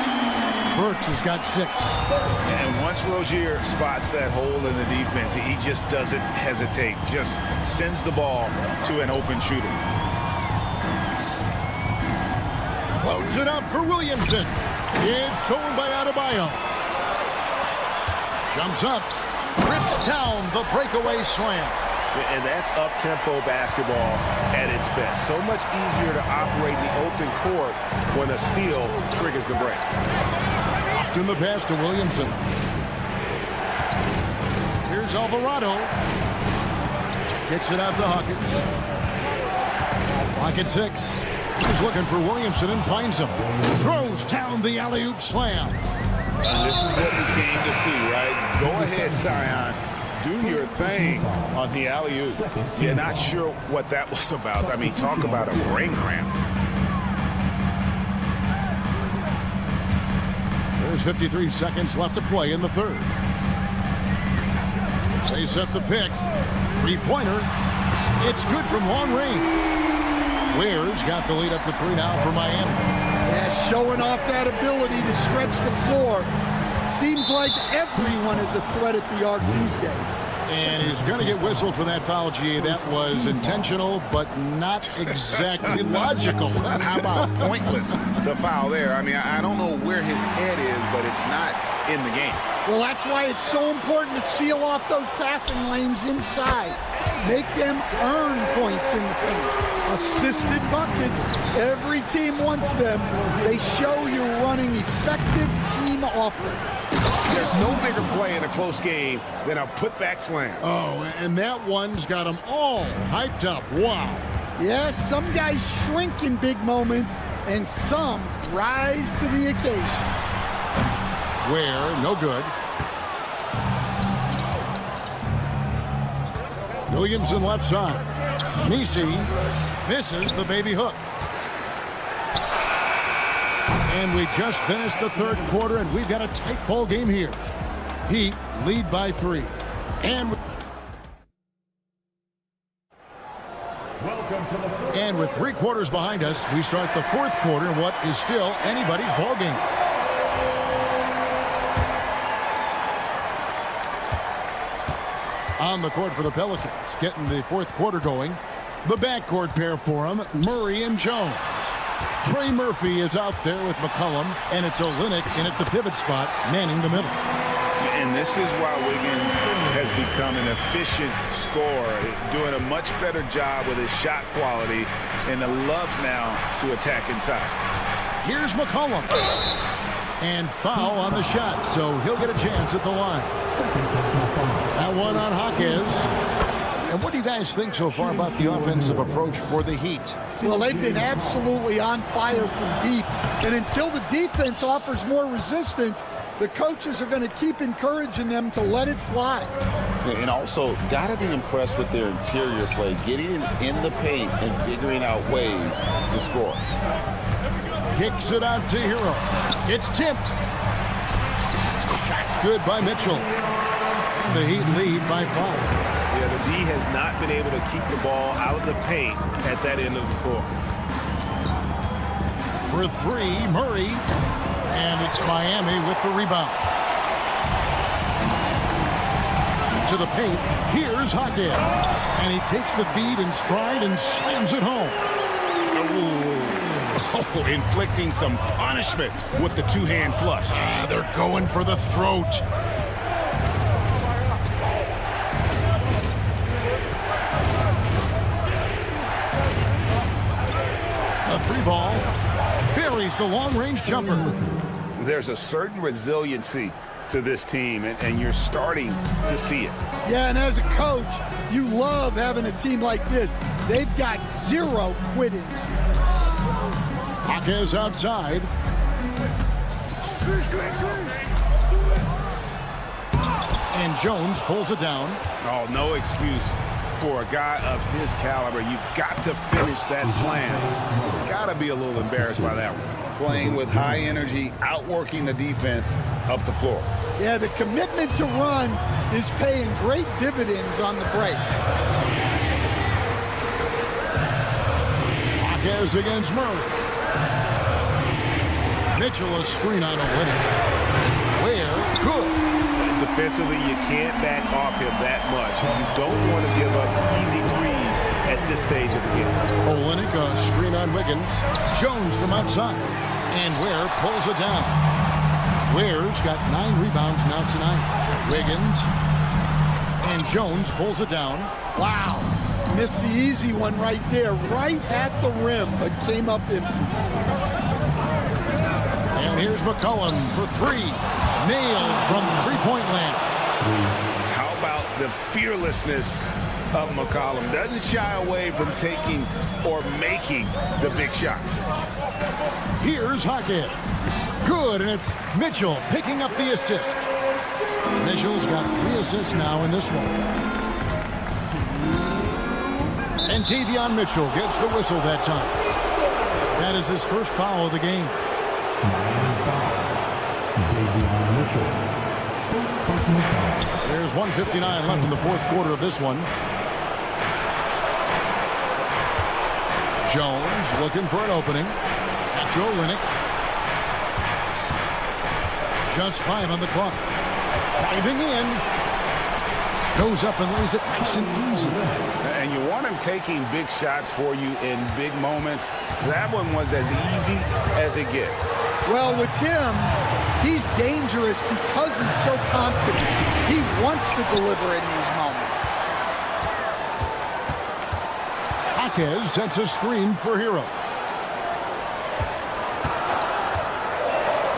[SPEAKER 1] Burks has got 6.
[SPEAKER 4] And once Rozier spots that hole in the defense, he just doesn't hesitate. Just sends the ball to an open shooter.
[SPEAKER 1] Loads it up for Williamson. It's stolen by Adebayo. Jumps up. Rips down the breakaway slam.
[SPEAKER 4] And that's up-tempo basketball at its best. So much easier to operate in the open court when a steal triggers the break.
[SPEAKER 1] In the pass to Williamson. Here's Alvarado. Kicks it out to Hawkins. Lock at 6. He's looking for Williamson and finds him. Throws down the alley-oop slam.
[SPEAKER 4] And this is what we came to see, right? Go ahead, Zion. Do your thing on the alley-oop. You're not sure what that was about. I mean, talk about a brain cramp.
[SPEAKER 1] There's 53 seconds left to play in the third. They set the pick. Three-pointer. It's good from long range. Ware's got the lead up to 3 now for Miami.
[SPEAKER 10] Yeah, showing off that ability to stretch the floor. Seems like everyone is a threat at the arc these days.
[SPEAKER 1] And he's going to get whistled for that foul, G. That was intentional, but not exactly logical.
[SPEAKER 4] How about pointless to foul there? I mean, I don't know where his head is, but it's not in the game.
[SPEAKER 10] Well, that's why it's so important to seal off those passing lanes inside. Make them earn points in the paint. Assisted buckets, every team wants them. They show you're running effective team offense.
[SPEAKER 4] There's no bigger play in a close game than a putback slam.
[SPEAKER 1] Oh, and that one's got them all hyped up. Wow.
[SPEAKER 10] Yes, some guys shrink in big moments, and some rise to the occasion.
[SPEAKER 1] Ware, no good. Williamson left side. Nisi misses the baby hook. And we just finished the third quarter, and we've got a tight ball game here. Heat lead by 3. And with 3 quarters behind us, we start the fourth quarter in what is still anybody's ball game. On the court for the Pelicans, getting the fourth quarter going. The backcourt pair for them, Murray and Jones. Trey Murphy is out there with McCollum, and it's Olynyk in at the pivot spot, manning the middle.
[SPEAKER 4] And this is why Wiggins has become an efficient scorer, doing a much better job with his shot quality, and loves now to attack inside.
[SPEAKER 1] Here's McCollum. And foul on the shot, so he'll get a chance at the line. That one on Hawkins. And what do you guys think so far about the offensive approach for the Heat?
[SPEAKER 10] Well, they've been absolutely on fire from deep. And until the defense offers more resistance, the coaches are going to keep encouraging them to let it fly.
[SPEAKER 3] And also, got to be impressed with their interior play, getting in the paint and figuring out ways to score.
[SPEAKER 1] Kicks it out to Hero. It's tipped. Shot's good by Mitchell. And the Heat lead by 5.
[SPEAKER 4] Yeah, the D has not been able to keep the ball out of the paint at that end of the floor.
[SPEAKER 1] For 3, Murray. And it's Miami with the rebound. To the paint. Here's Hawkins. And he takes the feed in stride and slams it home.
[SPEAKER 4] Oh, inflicting some punishment with the two-hand flush.
[SPEAKER 1] They're going for the throat. A 3-ball. Buries the long-range jumper.
[SPEAKER 4] There's a certain resiliency to this team, and you're starting to see it.
[SPEAKER 10] Yeah, and as a coach, you love having a team like this. They've got 0 quitting.
[SPEAKER 1] Hawkins outside. And Jones pulls it down.
[SPEAKER 4] Oh, no excuse for a guy of his caliber. You've got to finish that slam. Got to be a little embarrassed by that one.
[SPEAKER 3] Playing with high energy, outworking the defense up the floor.
[SPEAKER 10] Yeah, the commitment to run is paying great dividends on the break.
[SPEAKER 1] Hawkins against Murray. Mitchell a screen on Olynyk. Ware, good.
[SPEAKER 4] Defensively, you can't back off him that much. You don't want to give up easy threes at this stage of the game.
[SPEAKER 1] Olynyk a screen on Wiggins. Jones from outside. And Ware pulls it down. Ware's got 9 rebounds now tonight. Wiggins. And Jones pulls it down.
[SPEAKER 10] Wow. Missed the easy one right there, right at the rim, but came up empty.
[SPEAKER 1] And here's McCollum for 3. Nailed from three-point land.
[SPEAKER 4] How about the fearlessness of McCollum? Doesn't shy away from taking or making the big shots.
[SPEAKER 1] Here's Hockett. Good, and it's Mitchell picking up the assist. Mitchell's got 3 assists now in this one. And Davion Mitchell gets the whistle that time. That is his first foul of the game. There's 1:59 left in the fourth quarter of this one. Jones looking for an opening. At Joe Linnick. Just 5 on the clock. Diving in. Goes up and lays it nice and easy.
[SPEAKER 4] And you want him taking big shots for you in big moments. That one was as easy as it gets.
[SPEAKER 10] Well, with him, he's dangerous because he's so confident. He wants to deliver in these moments.
[SPEAKER 1] Jaquez sets a screen for Hero.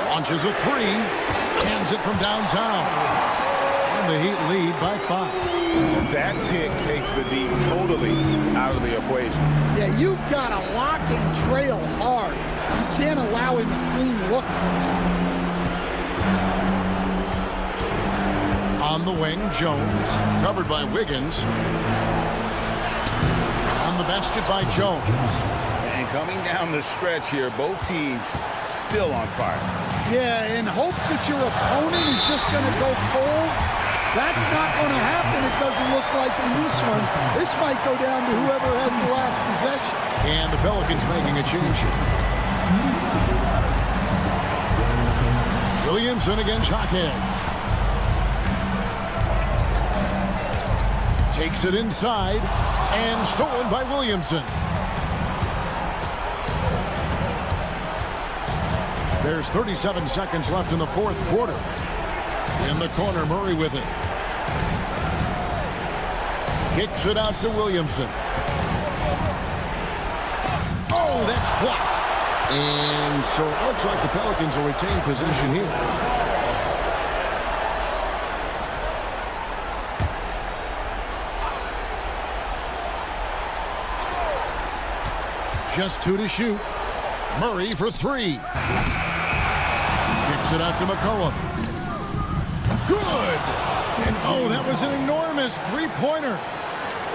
[SPEAKER 1] Launches a 3. Cans it from downtown. And the Heat lead by 5.
[SPEAKER 4] That pick takes the D totally out of the equation.
[SPEAKER 10] Yeah, you've got to lock and trail hard. You can't allow him a clean look.
[SPEAKER 1] On the wing, Jones. Covered by Wiggins. On the basket by Jones.
[SPEAKER 4] And coming down the stretch here, both teams still on fire.
[SPEAKER 10] Yeah, in hopes that your opponent is just going to go cold. That's not going to happen, it doesn't look like in this one. This might go down to whoever has the last possession.
[SPEAKER 1] And the Pelicans making a change here. Williamson against Jaquez. Takes it inside and stolen by Williamson. There's 37 seconds left in the fourth quarter. In the corner, Murray with it. Kicks it out to Williamson. Oh, that's blocked. And so it looks like the Pelicans will retain possession here. Just 2 to shoot. Murray for 3. Kicks it out to McCollum. Good! And oh, that was an enormous three-pointer.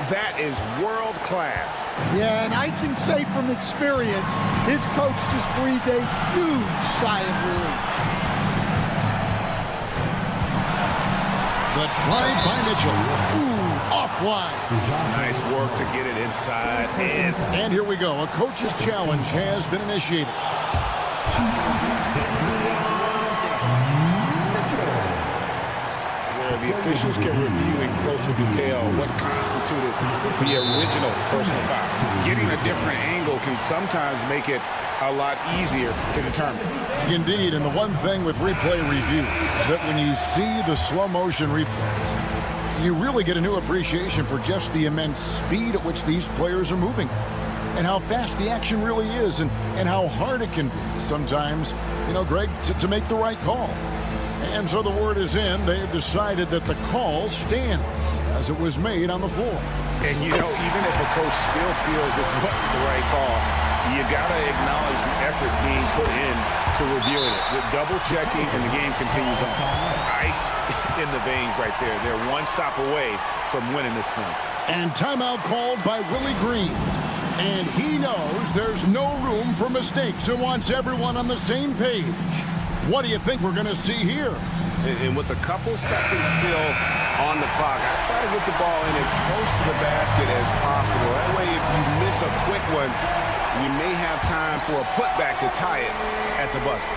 [SPEAKER 4] That is world class.
[SPEAKER 10] Yeah, and I can say from experience, his coach just breathed a huge sigh of relief.
[SPEAKER 1] The drive by Mitchell. Ooh, offline.
[SPEAKER 4] Nice work to get it inside.
[SPEAKER 1] And here we go. A coach's challenge has been initiated.
[SPEAKER 4] The officials can review in closer detail what constituted the original personal foul. Getting a different angle can sometimes make it a lot easier to determine.
[SPEAKER 1] Indeed, and the one thing with replay review is that when you see the slow motion replays, you really get a new appreciation for just the immense speed at which these players are moving and how fast the action really is and how hard it can be sometimes, you know, Greg, to make the right call. And so the word is in. They have decided that the call stands as it was made on the floor.
[SPEAKER 4] And, you know, even if a coach still feels this wasn't the right call, you got to acknowledge the effort being put in to reviewing it. The double checking and the game continues on. Ice in the veins right there. They're one stop away from winning this thing.
[SPEAKER 1] And timeout called by Willie Green. And he knows there's no room for mistakes and wants everyone on the same page. What do you think we're going to see here?
[SPEAKER 4] And with a couple seconds still on the clock, I try to get the ball in as close to the basket as possible. That way, if you miss a quick one, you may have time for a putback to tie it at the buzzer.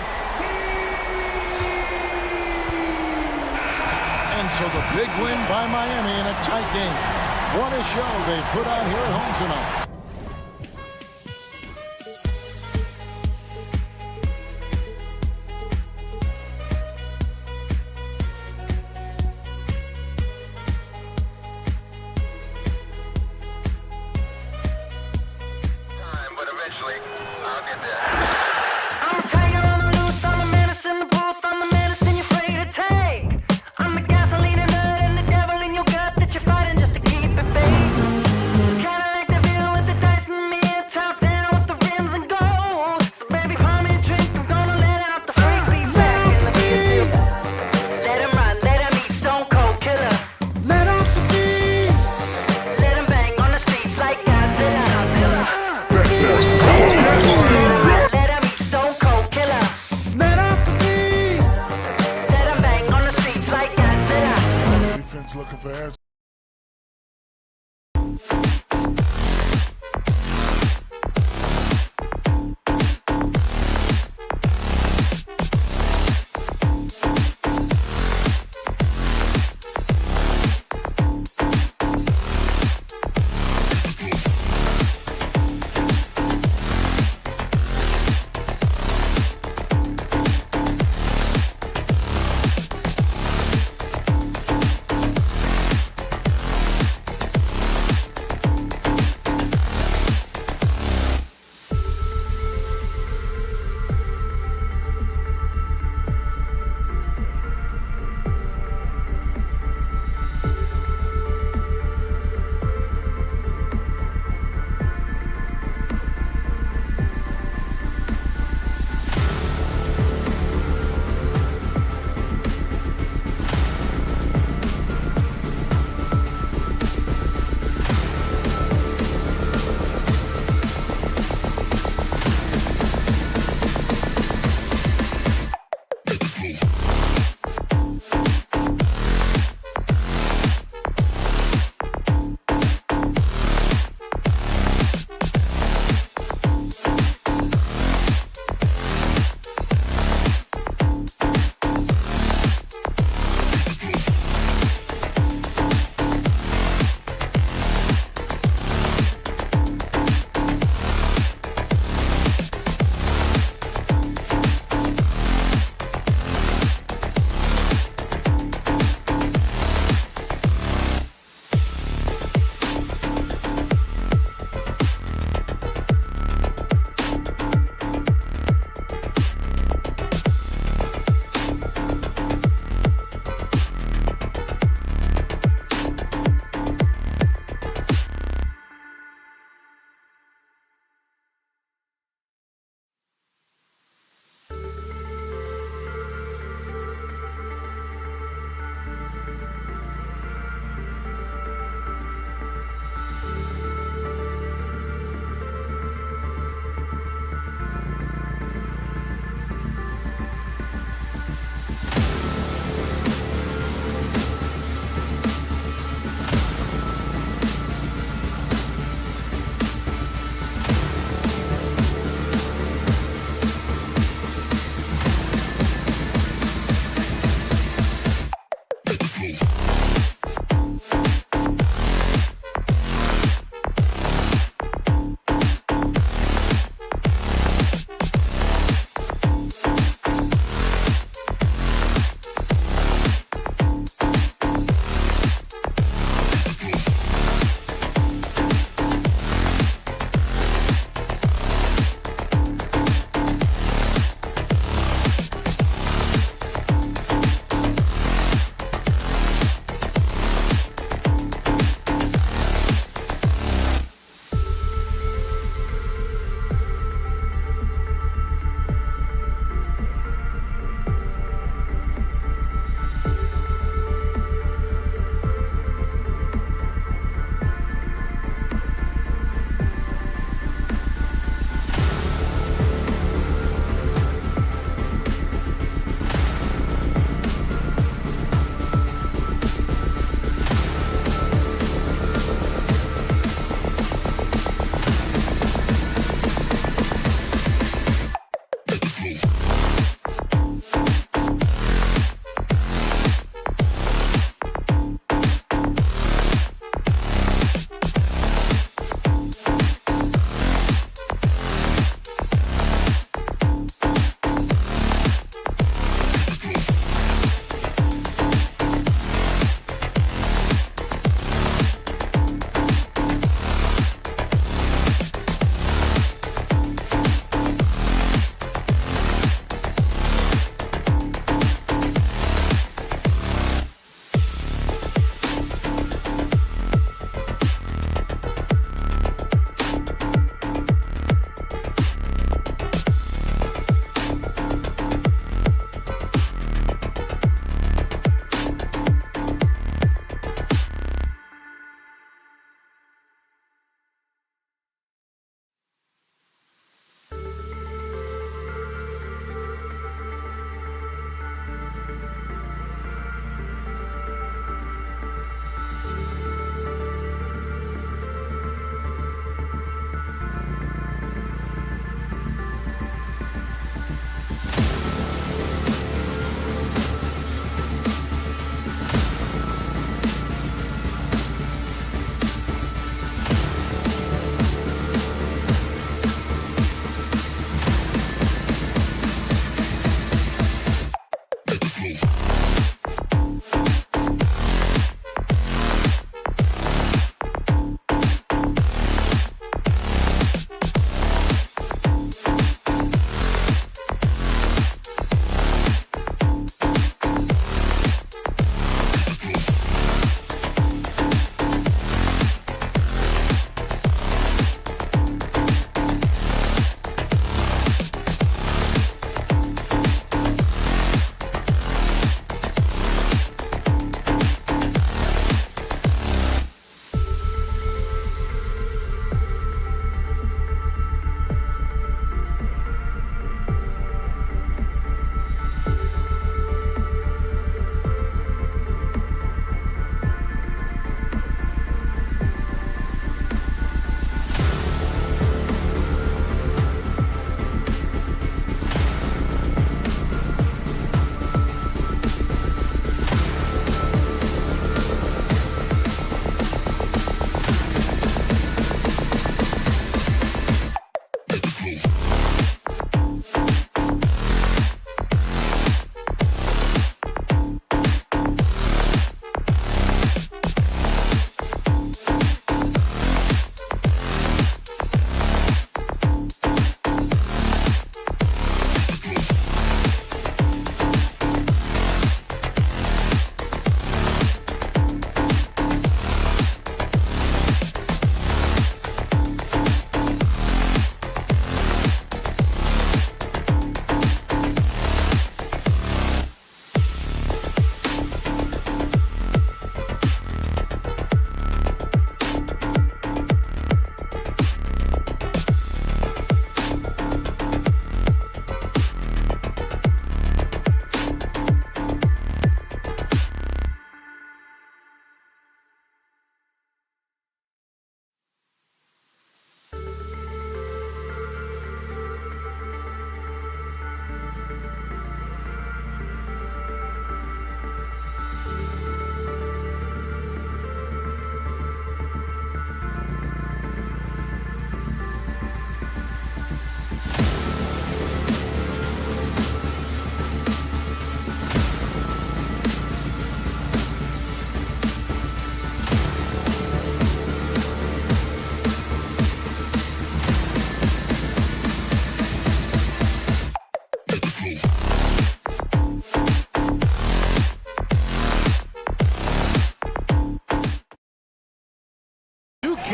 [SPEAKER 1] And so the big win by Miami in a tight game. What a show they put on here at home tonight.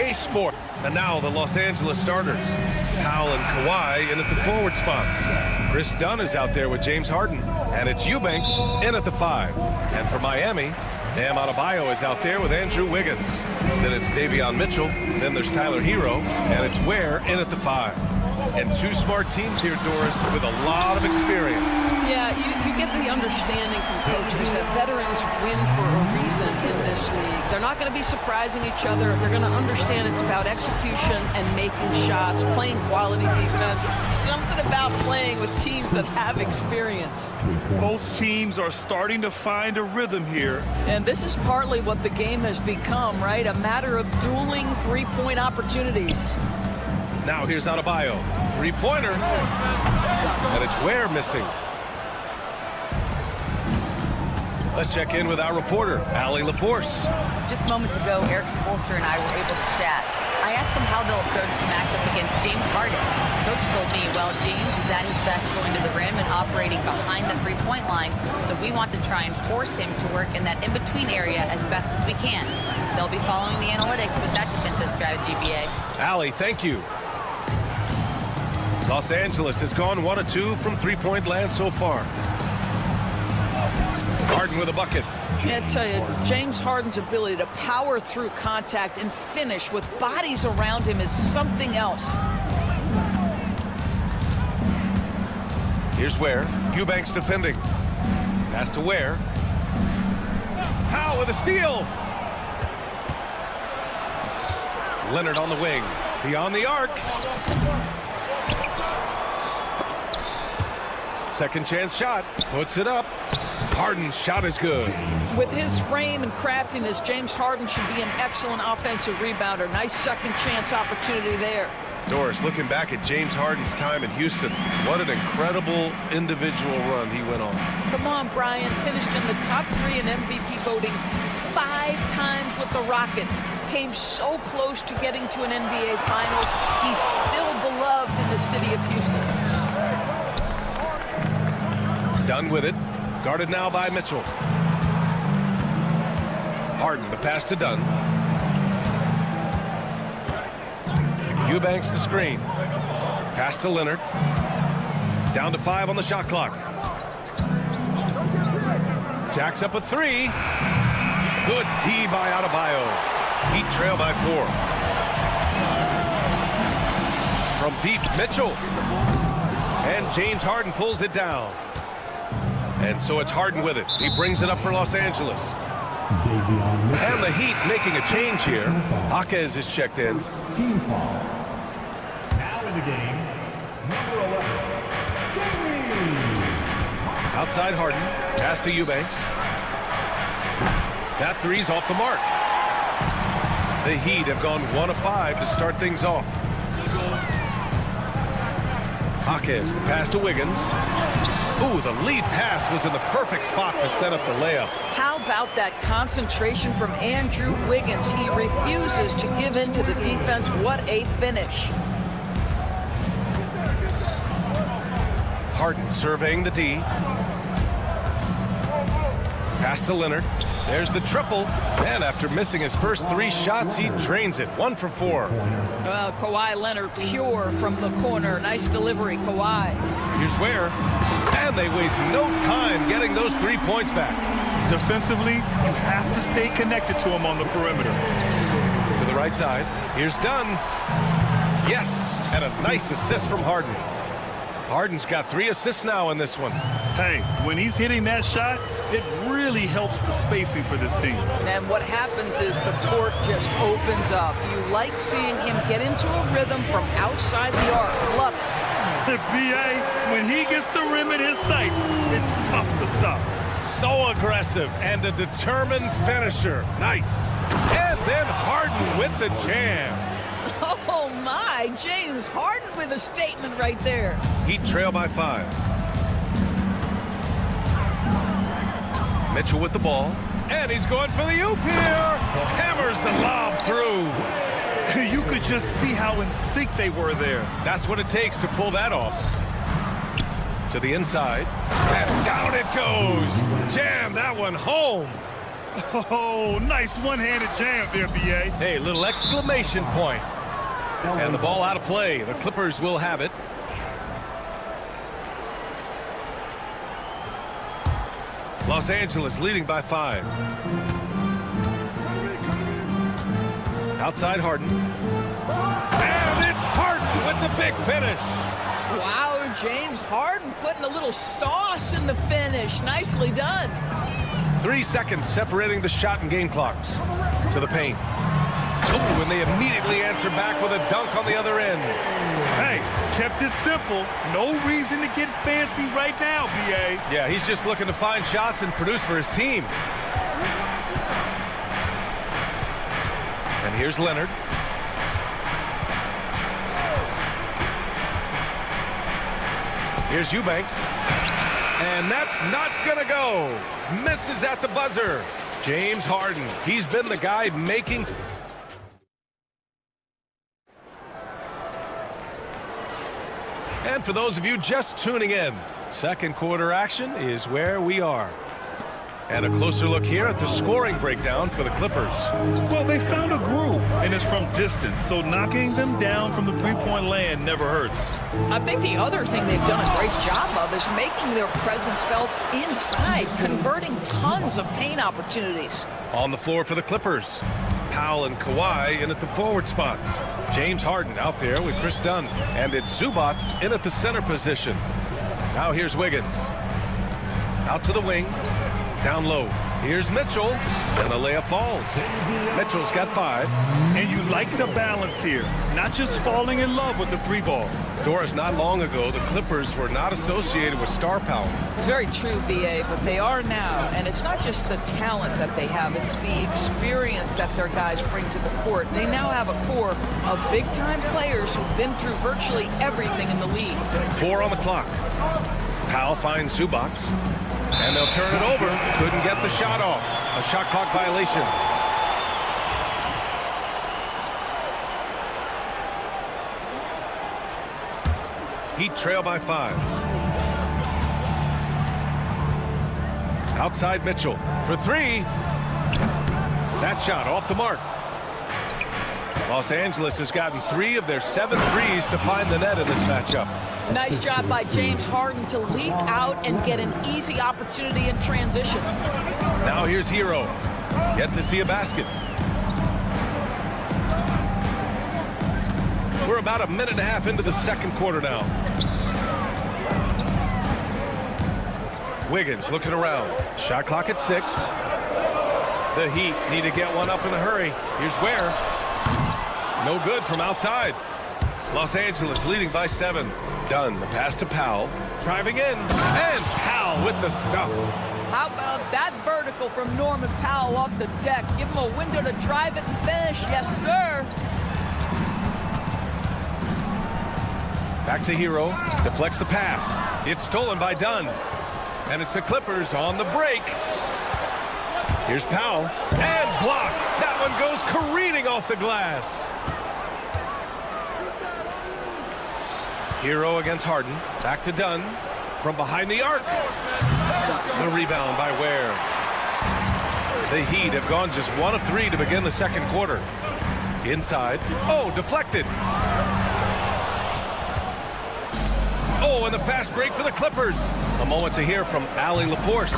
[SPEAKER 9] K-Sport. And now the Los Angeles starters. Powell and Kawhi in at the forward spots. Chris Dunn is out there with James Harden. And it's Eubanks in at the 5. And for Miami, Bam Adebayo is out there with Andrew Wiggins. Then it's Davion Mitchell. Then there's Tyler Hero. And it's Ware in at the 5. And two smart teams here, Doris, with a lot of experience. Yeah, you get the understanding from coaches that veterans win for a reason in this league. They're not going to be surprising each other. They're going to understand it's about execution and making shots, playing quality defense. Something about playing with teams that have experience.
[SPEAKER 11] Both teams are starting to find a rhythm here.
[SPEAKER 13] And this is partly what the game has become, right? A matter of dueling three-point opportunities.
[SPEAKER 9] Now here's Adebayo. Three-pointer. And it's Ware missing. Let's check in with our reporter, Allie LaForce.
[SPEAKER 12] Just moments ago, Eric Spoelstra and I were able to chat. I asked him how they'll approach the matchup against James Harden. Coach told me, well, James is at his best going to the rim and operating behind the three-point line, so we want to try and force him to work in that in-between area as best as we can. They'll be following the analytics with that defensive strategy, BA.
[SPEAKER 9] Allie, thank you. Los Angeles has gone 1 of 2 from three-point land so far. Harden with a bucket.
[SPEAKER 13] I tell you, James Harden's ability to power through contact and finish with bodies around him is something else.
[SPEAKER 9] Here's Ware. Eubanks defending. Pass to Ware. Powell with a steal. Leonard on the wing. Beyond the arc. Second chance shot. Puts it up. Harden's shot is good.
[SPEAKER 13] With his frame and craftiness, James Harden should be an excellent offensive rebounder. Nice second chance opportunity there.
[SPEAKER 9] Doris, looking back at James Harden's time in Houston, what an incredible individual run he went on.
[SPEAKER 13] Come on, Brian. Finished in the top 3 in MVP voting 5 times with the Rockets. Came so close to getting to an NBA Finals. He's still beloved in the city of Houston.
[SPEAKER 9] Done with it. Guarded now by Mitchell. Harden, the pass to Dunn. Eubanks the screen. Pass to Leonard. Down to 5 on the shot clock. Jacks up a 3. Good D by Adebayo. Heat trail by 4. From deep, Mitchell. And James Harden pulls it down. And so it's Harden with it. He brings it up for Los Angeles. And the Heat making a change here. Jaquez is checked in.
[SPEAKER 6] Team foul. Now in the game, number 11, Jamie.
[SPEAKER 9] Outside Harden. Pass to Eubanks. That three's off the mark. The Heat have gone 1 of 5 to start things off. Jaquez, the pass to Wiggins. Ooh, the lead pass was in the perfect spot to set up the layup.
[SPEAKER 13] How about that concentration from Andrew Wiggins? He refuses to give in to the defense. What a finish.
[SPEAKER 9] Harden surveying the D. Pass to Leonard. There's the triple. And after missing his first 3 shots, he drains it. 1 for 4.
[SPEAKER 13] Well, Kawhi Leonard pure from the corner. Nice delivery, Kawhi.
[SPEAKER 9] Here's Ware. And they waste no time getting those 3 points back.
[SPEAKER 11] Defensively, you have to stay connected to him on the perimeter.
[SPEAKER 9] To the right side. Here's Dunn. Yes, and a nice assist from Harden. Harden's got 3 assists now in this one.
[SPEAKER 11] Hey, when he's hitting that shot, it really helps the spacing for this team.
[SPEAKER 13] And what happens is the court just opens up. You like seeing him get into a rhythm from outside the arc. Love it.
[SPEAKER 11] B.A., when he gets the rim in his sights, it's tough to stop.
[SPEAKER 9] So aggressive and a determined finisher. Nice. And then Harden with the jam.
[SPEAKER 13] Oh, my. James Harden with a statement right there.
[SPEAKER 9] Heat trail by 5. Mitchell with the ball. And he's going for the oop here. Hammers the lob through.
[SPEAKER 11] You could just see how in sync they were there.
[SPEAKER 9] That's what it takes to pull that off. To the inside. And down it goes. Jam that one home.
[SPEAKER 11] Oh, nice one-handed jam there, B.A.
[SPEAKER 9] Hey, little exclamation point. And the ball out of play. The Clippers will have it. Los Angeles leading by 5. Outside Harden. And it's Harden with the big finish.
[SPEAKER 13] Wow, James Harden putting a little sauce in the finish. Nicely done.
[SPEAKER 9] 3 seconds separating the shot and game clocks. To the paint. Oh, and they immediately answer back with a dunk on the other end.
[SPEAKER 11] Hey, kept it simple. No reason to get fancy right now, B.A.
[SPEAKER 9] Yeah, he's just looking to find shots and produce for his team. And here's Leonard. Here's Eubanks. And that's not gonna go. Misses at the buzzer. James Harden. He's been the guy making... And for those of you just tuning in, second quarter action is where we are. And a closer look here at the scoring breakdown for the Clippers.
[SPEAKER 11] Well, they found a groove, and it's from distance, so knocking them down from the three-point land never hurts.
[SPEAKER 13] I think the other thing they've done a great job of is making their presence felt inside, converting tons of paint opportunities.
[SPEAKER 9] On the floor for the Clippers, Powell and Kawhi in at the forward spots. James Harden out there with Chris Dunn. And it's Zubats in at the center position. Now here's Wiggins. Out to the wing. Down low. Here's Mitchell. And the layup falls. Mitchell's got 5.
[SPEAKER 11] And you like the balance here. Not just falling in love with the 3-ball.
[SPEAKER 9] Doris, not long ago, the Clippers were not associated with star power.
[SPEAKER 13] It's very true, B.A., but they are now. And it's not just the talent that they have. It's the experience that their guys bring to the court. They now have a core of big-time players who've been through virtually everything in the league.
[SPEAKER 9] 4 on the clock. Powell finds Zubats. And they'll turn it over. Couldn't get the shot off. A shot clock violation. Heat trail by 5. Outside Mitchell for 3. That shot off the mark. Los Angeles has gotten 3 of their 7 threes to find the net in this matchup.
[SPEAKER 13] Nice job by James Harden to leap out and get an easy opportunity in transition.
[SPEAKER 9] Now here's Hero. Yet to see a basket. We're about a minute and a half into the second quarter now. Wiggins looking around. Shot clock at 6. The Heat need to get one up in a hurry. Here's Ware. No good from outside. Los Angeles leading by 7. Dunn, the pass to Powell. Driving in. And Powell with the stuff.
[SPEAKER 13] How about that vertical from Norman Powell off the deck? Give him a window to drive it and finish. Yes, sir.
[SPEAKER 9] Back to Hero. Deflects the pass. It's stolen by Dunn. And it's the Clippers on the break. Here's Powell. And blocked. That one goes careening off the glass. Hero against Harden. Back to Dunn. From behind the arc. The rebound by Ware. The Heat have gone just 1 of 3 to begin the second quarter. Inside. Oh, deflected. Oh, and the fast break for the Clippers. A moment to hear from Allie LaForce.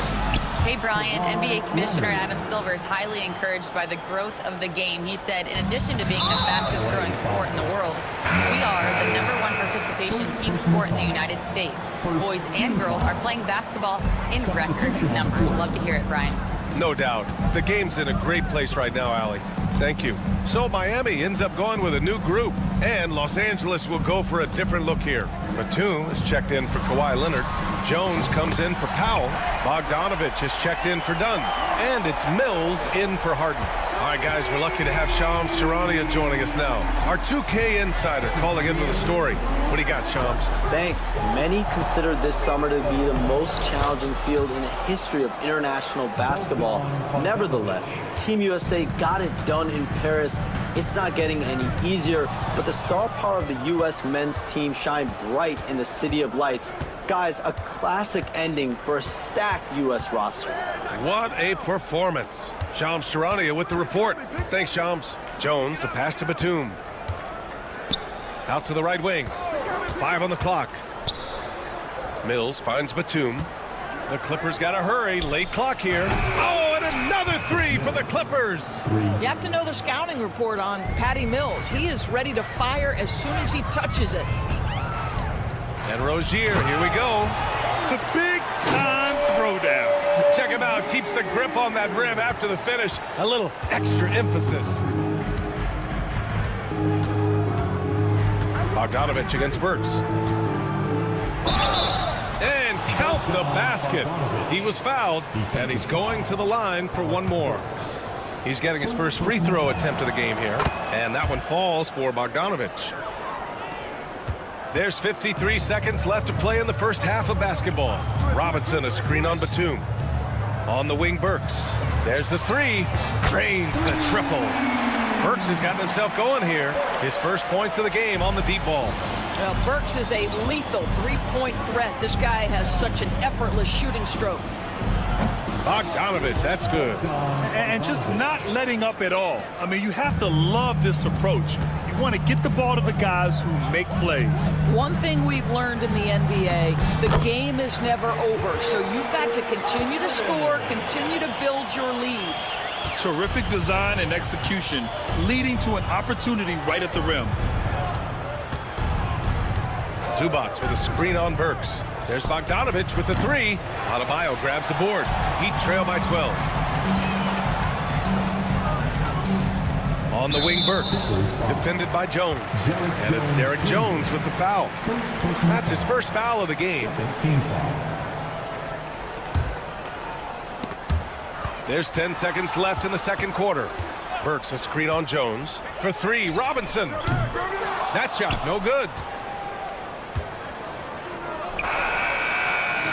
[SPEAKER 12] Hey, Brian. NBA Commissioner Adam Silver is highly encouraged by the growth of the game. He said, in addition to being the fastest growing sport in the world, we are the #1 participation team sport in the United States. Boys and girls are playing basketball in record numbers. Love to hear it, Brian.
[SPEAKER 9] No doubt. The game's in a great place right now, Allie. Thank you. So Miami ends up going with a new group, and Los Angeles will go for a different look here. Batum is checked in for Kawhi Leonard. Jones comes in for Powell. Bogdanovich is checked in for Dunn. And it's Mills in for Harden. All right, guys, we're lucky to have Shams Charania joining us now. Our 2K insider calling in with a story. What do you got, Shams?
[SPEAKER 14] Thanks. Many consider this summer to be the most challenging field in the history of international basketball. Nevertheless, Team USA got it done in Paris It's not getting any easier, but the star power of the U.S. men's team shine bright in the City of Lights. Guys, a classic ending for a stacked U.S. roster.
[SPEAKER 9] What a performance. Shams Charania with the report. Thanks, Shams. Jones, the pass to Batum. Out to the right wing. 5 on the clock. Mills finds Batum. The Clippers got to hurry. Late clock here. Oh, and another 3 for the Clippers.
[SPEAKER 13] You have to know the scouting report on Patty Mills. He is ready to fire as soon as he touches it.
[SPEAKER 9] And Rozier, here we go.
[SPEAKER 11] The big-time throwdown.
[SPEAKER 9] Check him out. Keeps the grip on that rim after the finish. A little extra emphasis. Bogdanovich against Burks. And count the basket. He was fouled, and he's going to the line for one more. He's getting his first free throw attempt of the game here, and that one falls for Bogdanovich. There's 53 seconds left to play in the first half of basketball. Robinson, a screen on Batum. On the wing, Burks. There's the 3. Drains the triple. Burks has gotten himself going here. His first points of the game on the deep ball.
[SPEAKER 13] Well, Burks is a lethal three-point threat. This guy has such an effortless shooting stroke.
[SPEAKER 9] Bogdanovich, that's good.
[SPEAKER 11] And just not letting up at all. I mean, you have to love this approach. You want to get the ball to the guys who make plays.
[SPEAKER 13] One thing we've learned in the NBA, the game is never over. So you've got to continue to score, continue to build your lead.
[SPEAKER 11] Terrific design and execution, leading to an opportunity right at the rim.
[SPEAKER 9] Zubac with a screen on Burks. There's Bogdanovich with the 3. Adebayo grabs the board. Heat trail by 12. On the wing, Burks. Defended by Jones. And it's Derek Jones with the foul. That's his first foul of the game. There's 10 seconds left in the second quarter. Burks a screen on Jones. For 3, Robinson. That shot, no good.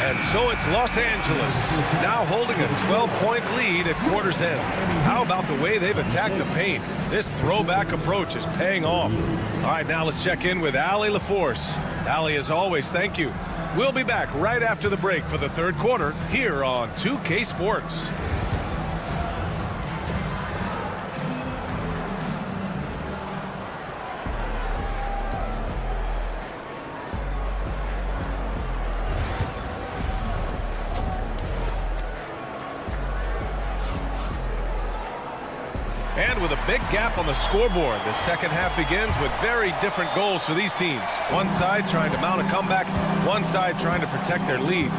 [SPEAKER 9] And so it's Los Angeles, now holding a 12-point lead at quarter's end. How about the way they've attacked the paint? This throwback approach is paying off. All right, now let's check in with Allie LaForce. Allie, as always, thank you. We'll be back right after the break for the third quarter here on 2K Sports. And with a big gap on the scoreboard, the second half begins with very different goals for these teams. One side trying to mount a comeback, one side trying to protect their lead.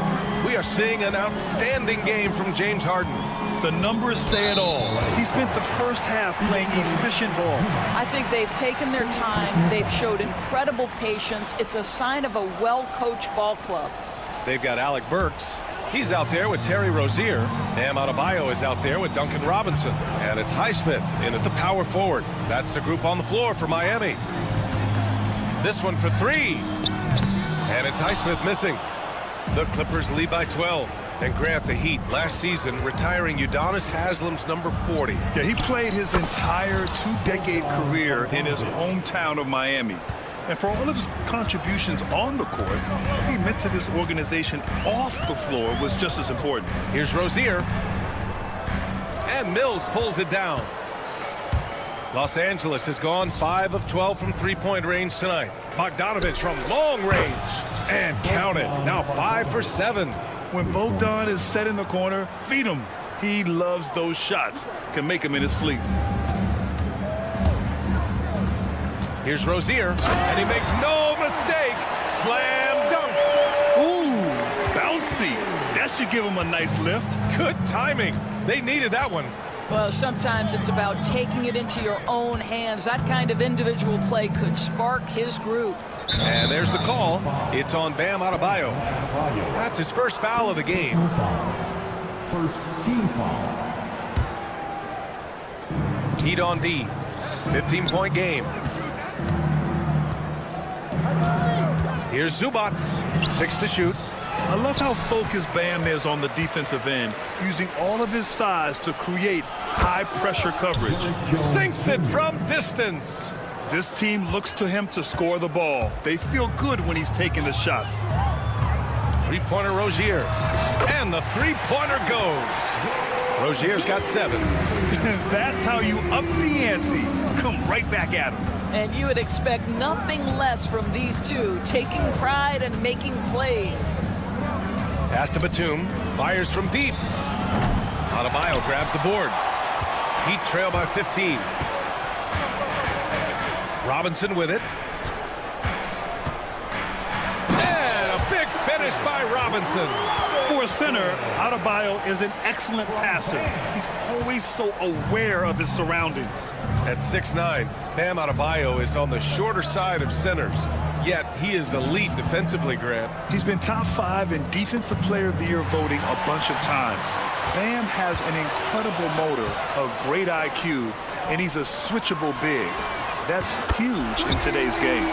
[SPEAKER 9] We are seeing an outstanding game from James Harden.
[SPEAKER 11] The numbers say it all. He spent the first half playing efficient ball.
[SPEAKER 13] I think they've taken their time. They've showed incredible patience. It's a sign of a well-coached ball club.
[SPEAKER 9] They've got Alec Burks. He's out there with Terry Rozier. Bam Adebayo is out there with Duncan Robinson. And it's Highsmith in at the power forward. That's the group on the floor for Miami. This one for 3. And it's Highsmith missing. The Clippers lead by 12. And Grant, the Heat, last season retiring Udonis Haslam's number 40.
[SPEAKER 11] Yeah, he played his entire 2-decade career in his hometown of Miami. And for all of his contributions on the court, what he meant to this organization off the floor was just as important.
[SPEAKER 9] Here's Rozier. And Mills pulls it down. Los Angeles has gone 5 of 12 from three-point range tonight. Bogdanovich from long range. And count it. Now 5 for 7.
[SPEAKER 11] When Bogdan is set in the corner, feed him. He loves those shots. Can make him in his sleep.
[SPEAKER 9] Here's Rozier, and he makes no mistake. Slam dunk.
[SPEAKER 11] Ooh, bouncy. That should give him a nice lift.
[SPEAKER 9] Good timing. They needed that one.
[SPEAKER 13] Well, sometimes it's about taking it into your own hands. That kind of individual play could spark his group.
[SPEAKER 9] And there's the call. It's on Bam Adebayo. That's his first foul of the game.
[SPEAKER 6] First team foul.
[SPEAKER 9] Heat on D. 15-point game. Here's Zubac. 6 to shoot.
[SPEAKER 11] I love how focused Bam is on the defensive end, using all of his size to create high-pressure coverage.
[SPEAKER 9] Sinks it from distance.
[SPEAKER 11] This team looks to him to score the ball. They feel good when he's taking the shots.
[SPEAKER 9] Three-pointer Rozier. And the three-pointer goes. Rozier's got 7.
[SPEAKER 11] That's how you up the ante. Come right back at him.
[SPEAKER 13] And you would expect nothing less from these two, taking pride and making plays.
[SPEAKER 9] Pass to Batum. Fires from deep. Adebayo grabs the board. Heat trail by 15. Robinson with it. And a big finish by Robinson.
[SPEAKER 11] For a center, Adebayo is an excellent passer. He's always so aware of his surroundings.
[SPEAKER 9] At 6'9", Bam Adebayo is on the shorter side of centers, yet he is elite defensively, Grant.
[SPEAKER 11] He's been top 5 in Defensive Player of the Year voting a bunch of times. Bam has an incredible motor, a great IQ, and he's a switchable big. That's huge in today's game.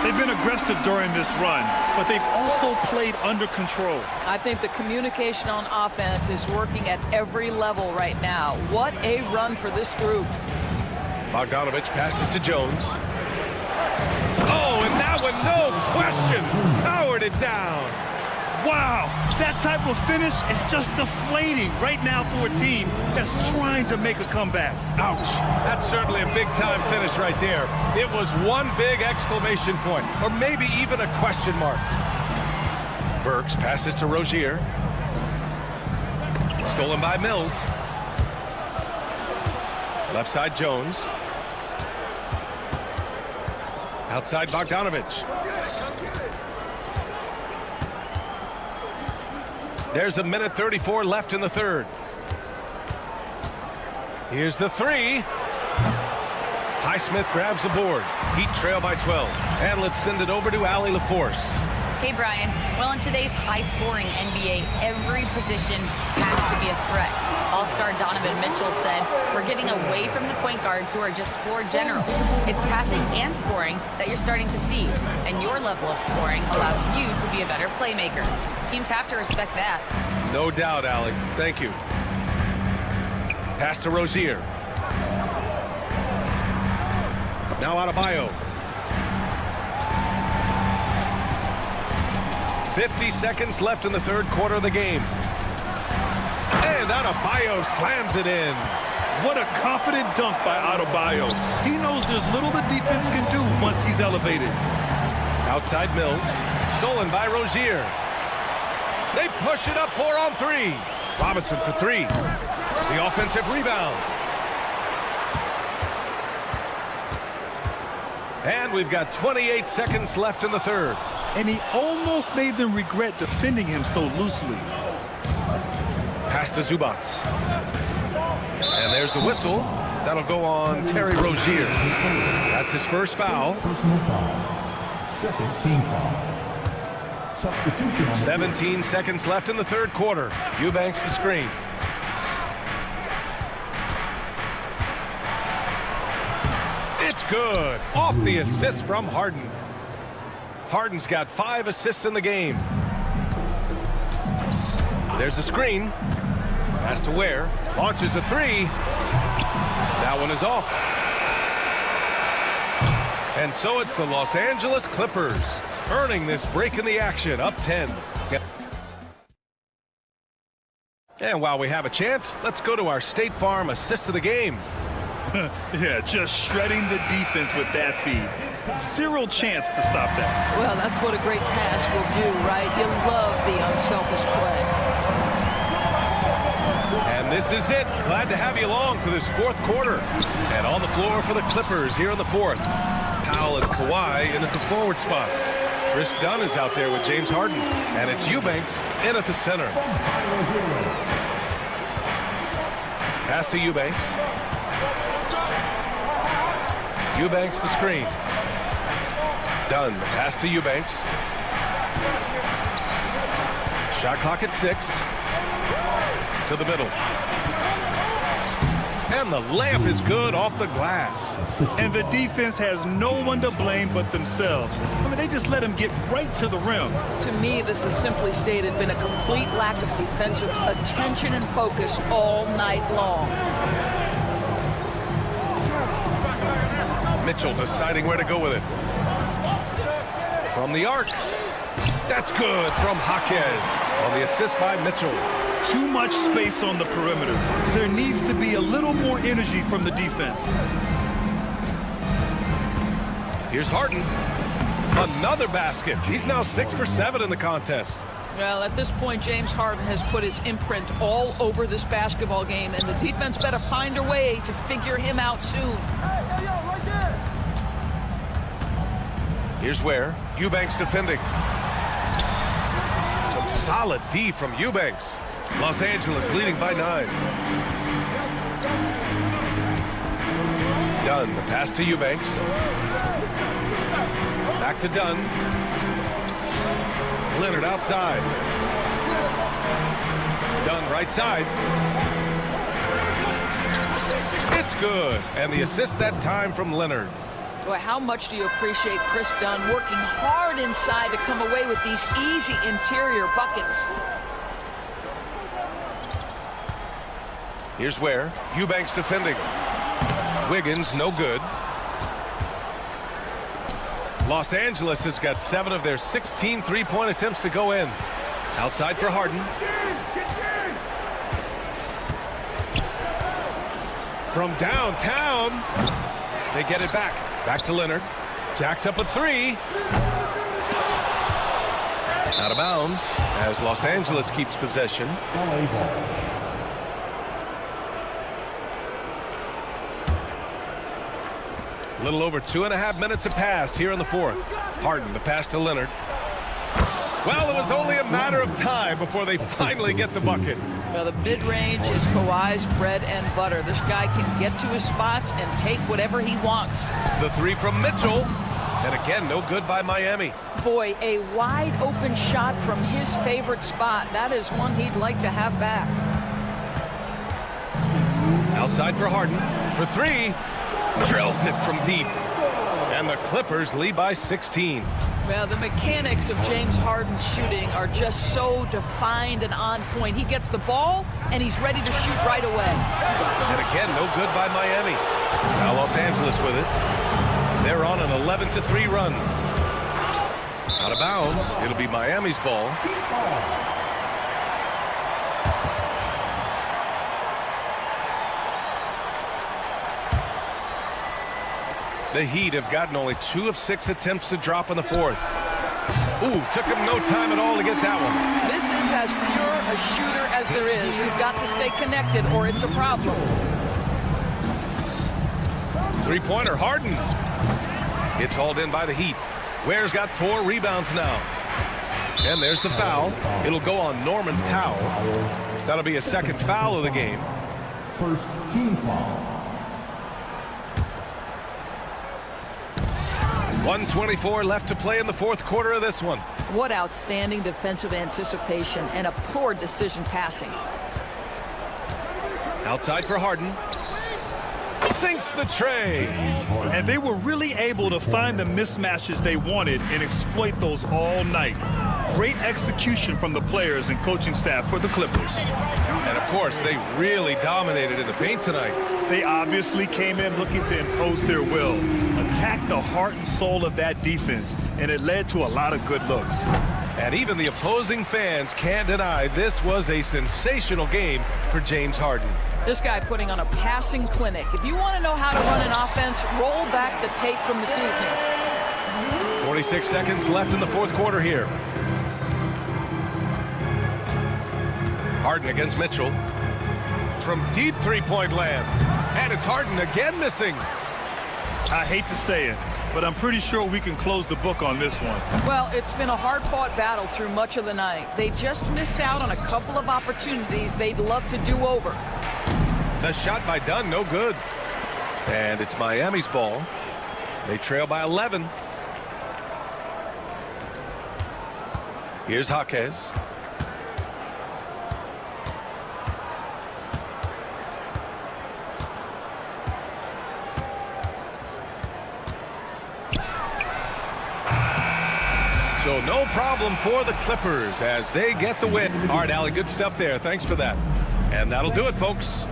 [SPEAKER 11] They've been aggressive during this run, but they've also played under control.
[SPEAKER 13] I think the communication on offense is working at every level right now. What a run for this group.
[SPEAKER 9] Bogdanovich passes to Jones. Oh, and that one, no question, powered it down.
[SPEAKER 11] Wow, that type of finish is just deflating right now for a team that's trying to make a comeback.
[SPEAKER 9] Ouch, that's certainly a big-time finish right there. It was one big exclamation point, or maybe even a question mark. Burks passes to Rozier. Stolen by Mills. Left side, Jones. Outside, Bogdanovich. There's a minute 34 left in the third. Here's the three. Highsmith grabs the board. Heat trail by 12. And let's send it over to Allie LaForce.
[SPEAKER 12] Hey, Brian. Well, in today's high-scoring NBA, every position has to be a threat. All-star Donovan Mitchell said, we're getting away from the point guards who are just floor generals. It's passing and scoring that you're starting to see, and your level of scoring allows you to be a better playmaker. Teams have to respect that.
[SPEAKER 9] No doubt, Allie. Thank you. Pass to Rozier. Now Adebayo. 50 seconds left in the third quarter of the game. And Adebayo slams it in.
[SPEAKER 11] What a confident dunk by Adebayo. He knows there's little the defense can do once he's elevated.
[SPEAKER 9] Outside Mills. Stolen by Rozier. They push it up 4 on 3. Robinson for 3. The offensive rebound. And we've got 28 seconds left in the third.
[SPEAKER 11] And he almost made them regret defending him so loosely.
[SPEAKER 9] Pass to Zubac. And there's the whistle. That'll go on Terry Rozier. That's his first foul.
[SPEAKER 6] Personal foul. Second team foul. Substitution on
[SPEAKER 9] 17 seconds left in the third quarter. Eubanks the screen. It's good. Off the assist from Harden. Harden's got 5 assists in the game. There's a screen. Pass to Ware. Launches a 3. That one is off. And so it's the Los Angeles Clippers earning this break in the action, up 10. And while we have a chance, let's go to our State Farm assist of the game.
[SPEAKER 11] Yeah, just shredding the defense with that feed. Zero chance to stop that.
[SPEAKER 13] Well, that's what a great pass will do, right? You love the unselfish play.
[SPEAKER 9] And this is it. Glad to have you along for this fourth quarter. And on the floor for the Clippers here in the fourth. Powell and Kawhi in at the forward spots. Chris Dunn is out there with James Harden. And it's Eubanks in at the center. Pass to Eubanks. Eubanks the screen. Dunn, pass to Eubanks. Shot clock at 6. To the middle. And And the layup is good off the glass.
[SPEAKER 11] And the defense has no one to blame but themselves. I mean, they just let him get right to the rim.
[SPEAKER 13] To me, this has simply stated been a complete lack of defensive attention and focus all night long.
[SPEAKER 9] Mitchell deciding where to go with it. From the arc. That's good from Jaquez on the assist by Mitchell.
[SPEAKER 11] Too much space on the perimeter. There needs to be a little more energy from the defense.
[SPEAKER 9] Here's Harden. Another basket. He's now 6 for 7 in the contest.
[SPEAKER 13] Well, at this point, James Harden has put his imprint all over this basketball game, and the defense better find a way to figure him out soon.
[SPEAKER 9] Here's where Eubanks defending. Some solid D from Eubanks. Los Angeles leading by 9. Dunn, the pass to Eubanks. Back to Dunn. Leonard outside. Dunn right side. It's good. And the assist that time from Leonard.
[SPEAKER 13] Boy, how much do you appreciate Chris Dunn working hard inside to come away with these easy interior buckets?
[SPEAKER 9] Here's where Eubanks defending. Wiggins, no good. Los Angeles has got 7 of their 16 three-point attempts to go in. Outside for Harden. From downtown, they get it back. Back to Leonard. Jacks up a 3. Out of bounds as Los Angeles keeps possession. A little over 2.5 minutes have passed here in the fourth. Harden, the pass to Leonard. Well, it was only a matter of time before they finally get the bucket.
[SPEAKER 13] Well, the mid-range is Kawhi's bread and butter. This guy can get to his spots and take whatever he wants.
[SPEAKER 9] The 3 from Mitchell. And again, no good by Miami.
[SPEAKER 13] Boy, a wide open shot from his favorite spot. That is one he'd like to have back.
[SPEAKER 9] Outside for Harden. For 3. Drills it from deep. And the Clippers lead by 16.
[SPEAKER 13] Well, the mechanics of James Harden's shooting are just so defined and on point. He gets the ball, and he's ready to shoot right away.
[SPEAKER 9] And again, no good by Miami. Now Los Angeles with it. They're on an 11-3 run. Out of bounds. It'll be Miami's ball. The Heat have gotten only 2 of 6 attempts to drop in the fourth. Ooh, took him no time at all to get that one.
[SPEAKER 13] This is as pure a shooter as there is. You've got to stay connected or it's a problem.
[SPEAKER 9] Three-pointer, Harden. It's hauled in by the Heat. Ware's got 4 rebounds now. And there's the foul. It'll go on Norman Powell. That'll be a second foul of the game.
[SPEAKER 6] First team foul.
[SPEAKER 9] 1:24 left to play in the fourth quarter of this one.
[SPEAKER 13] What outstanding defensive anticipation and a poor decision passing.
[SPEAKER 9] Outside for Harden. Sinks the tray.
[SPEAKER 11] And they were really able to find the mismatches they wanted and exploit those all night. Great execution from the players and coaching staff for the Clippers.
[SPEAKER 9] And of course, they really dominated in the paint tonight.
[SPEAKER 11] They obviously came in looking to impose their will, attack the heart and soul of that defense, and it led to a lot of good looks.
[SPEAKER 9] And even the opposing fans can't deny this was a sensational game for James Harden.
[SPEAKER 13] This guy putting on a passing clinic. If you want to know how to run an offense, roll back the tape from this evening.
[SPEAKER 9] 46 seconds left in the fourth quarter here. Harden against Mitchell. From deep three-point land. And it's Harden again missing.
[SPEAKER 11] I hate to say it, but I'm pretty sure we can close the book on this one.
[SPEAKER 13] Well, it's been a hard-fought battle through much of the night. They just missed out on a couple of opportunities they'd love to do over.
[SPEAKER 9] The shot by Dunn, no good. And it's Miami's ball. They trail by 11. Here's Jaquez. So no problem for the Clippers as they get the win. All right, Allie, good stuff there. Thanks for that. And that'll do it, folks.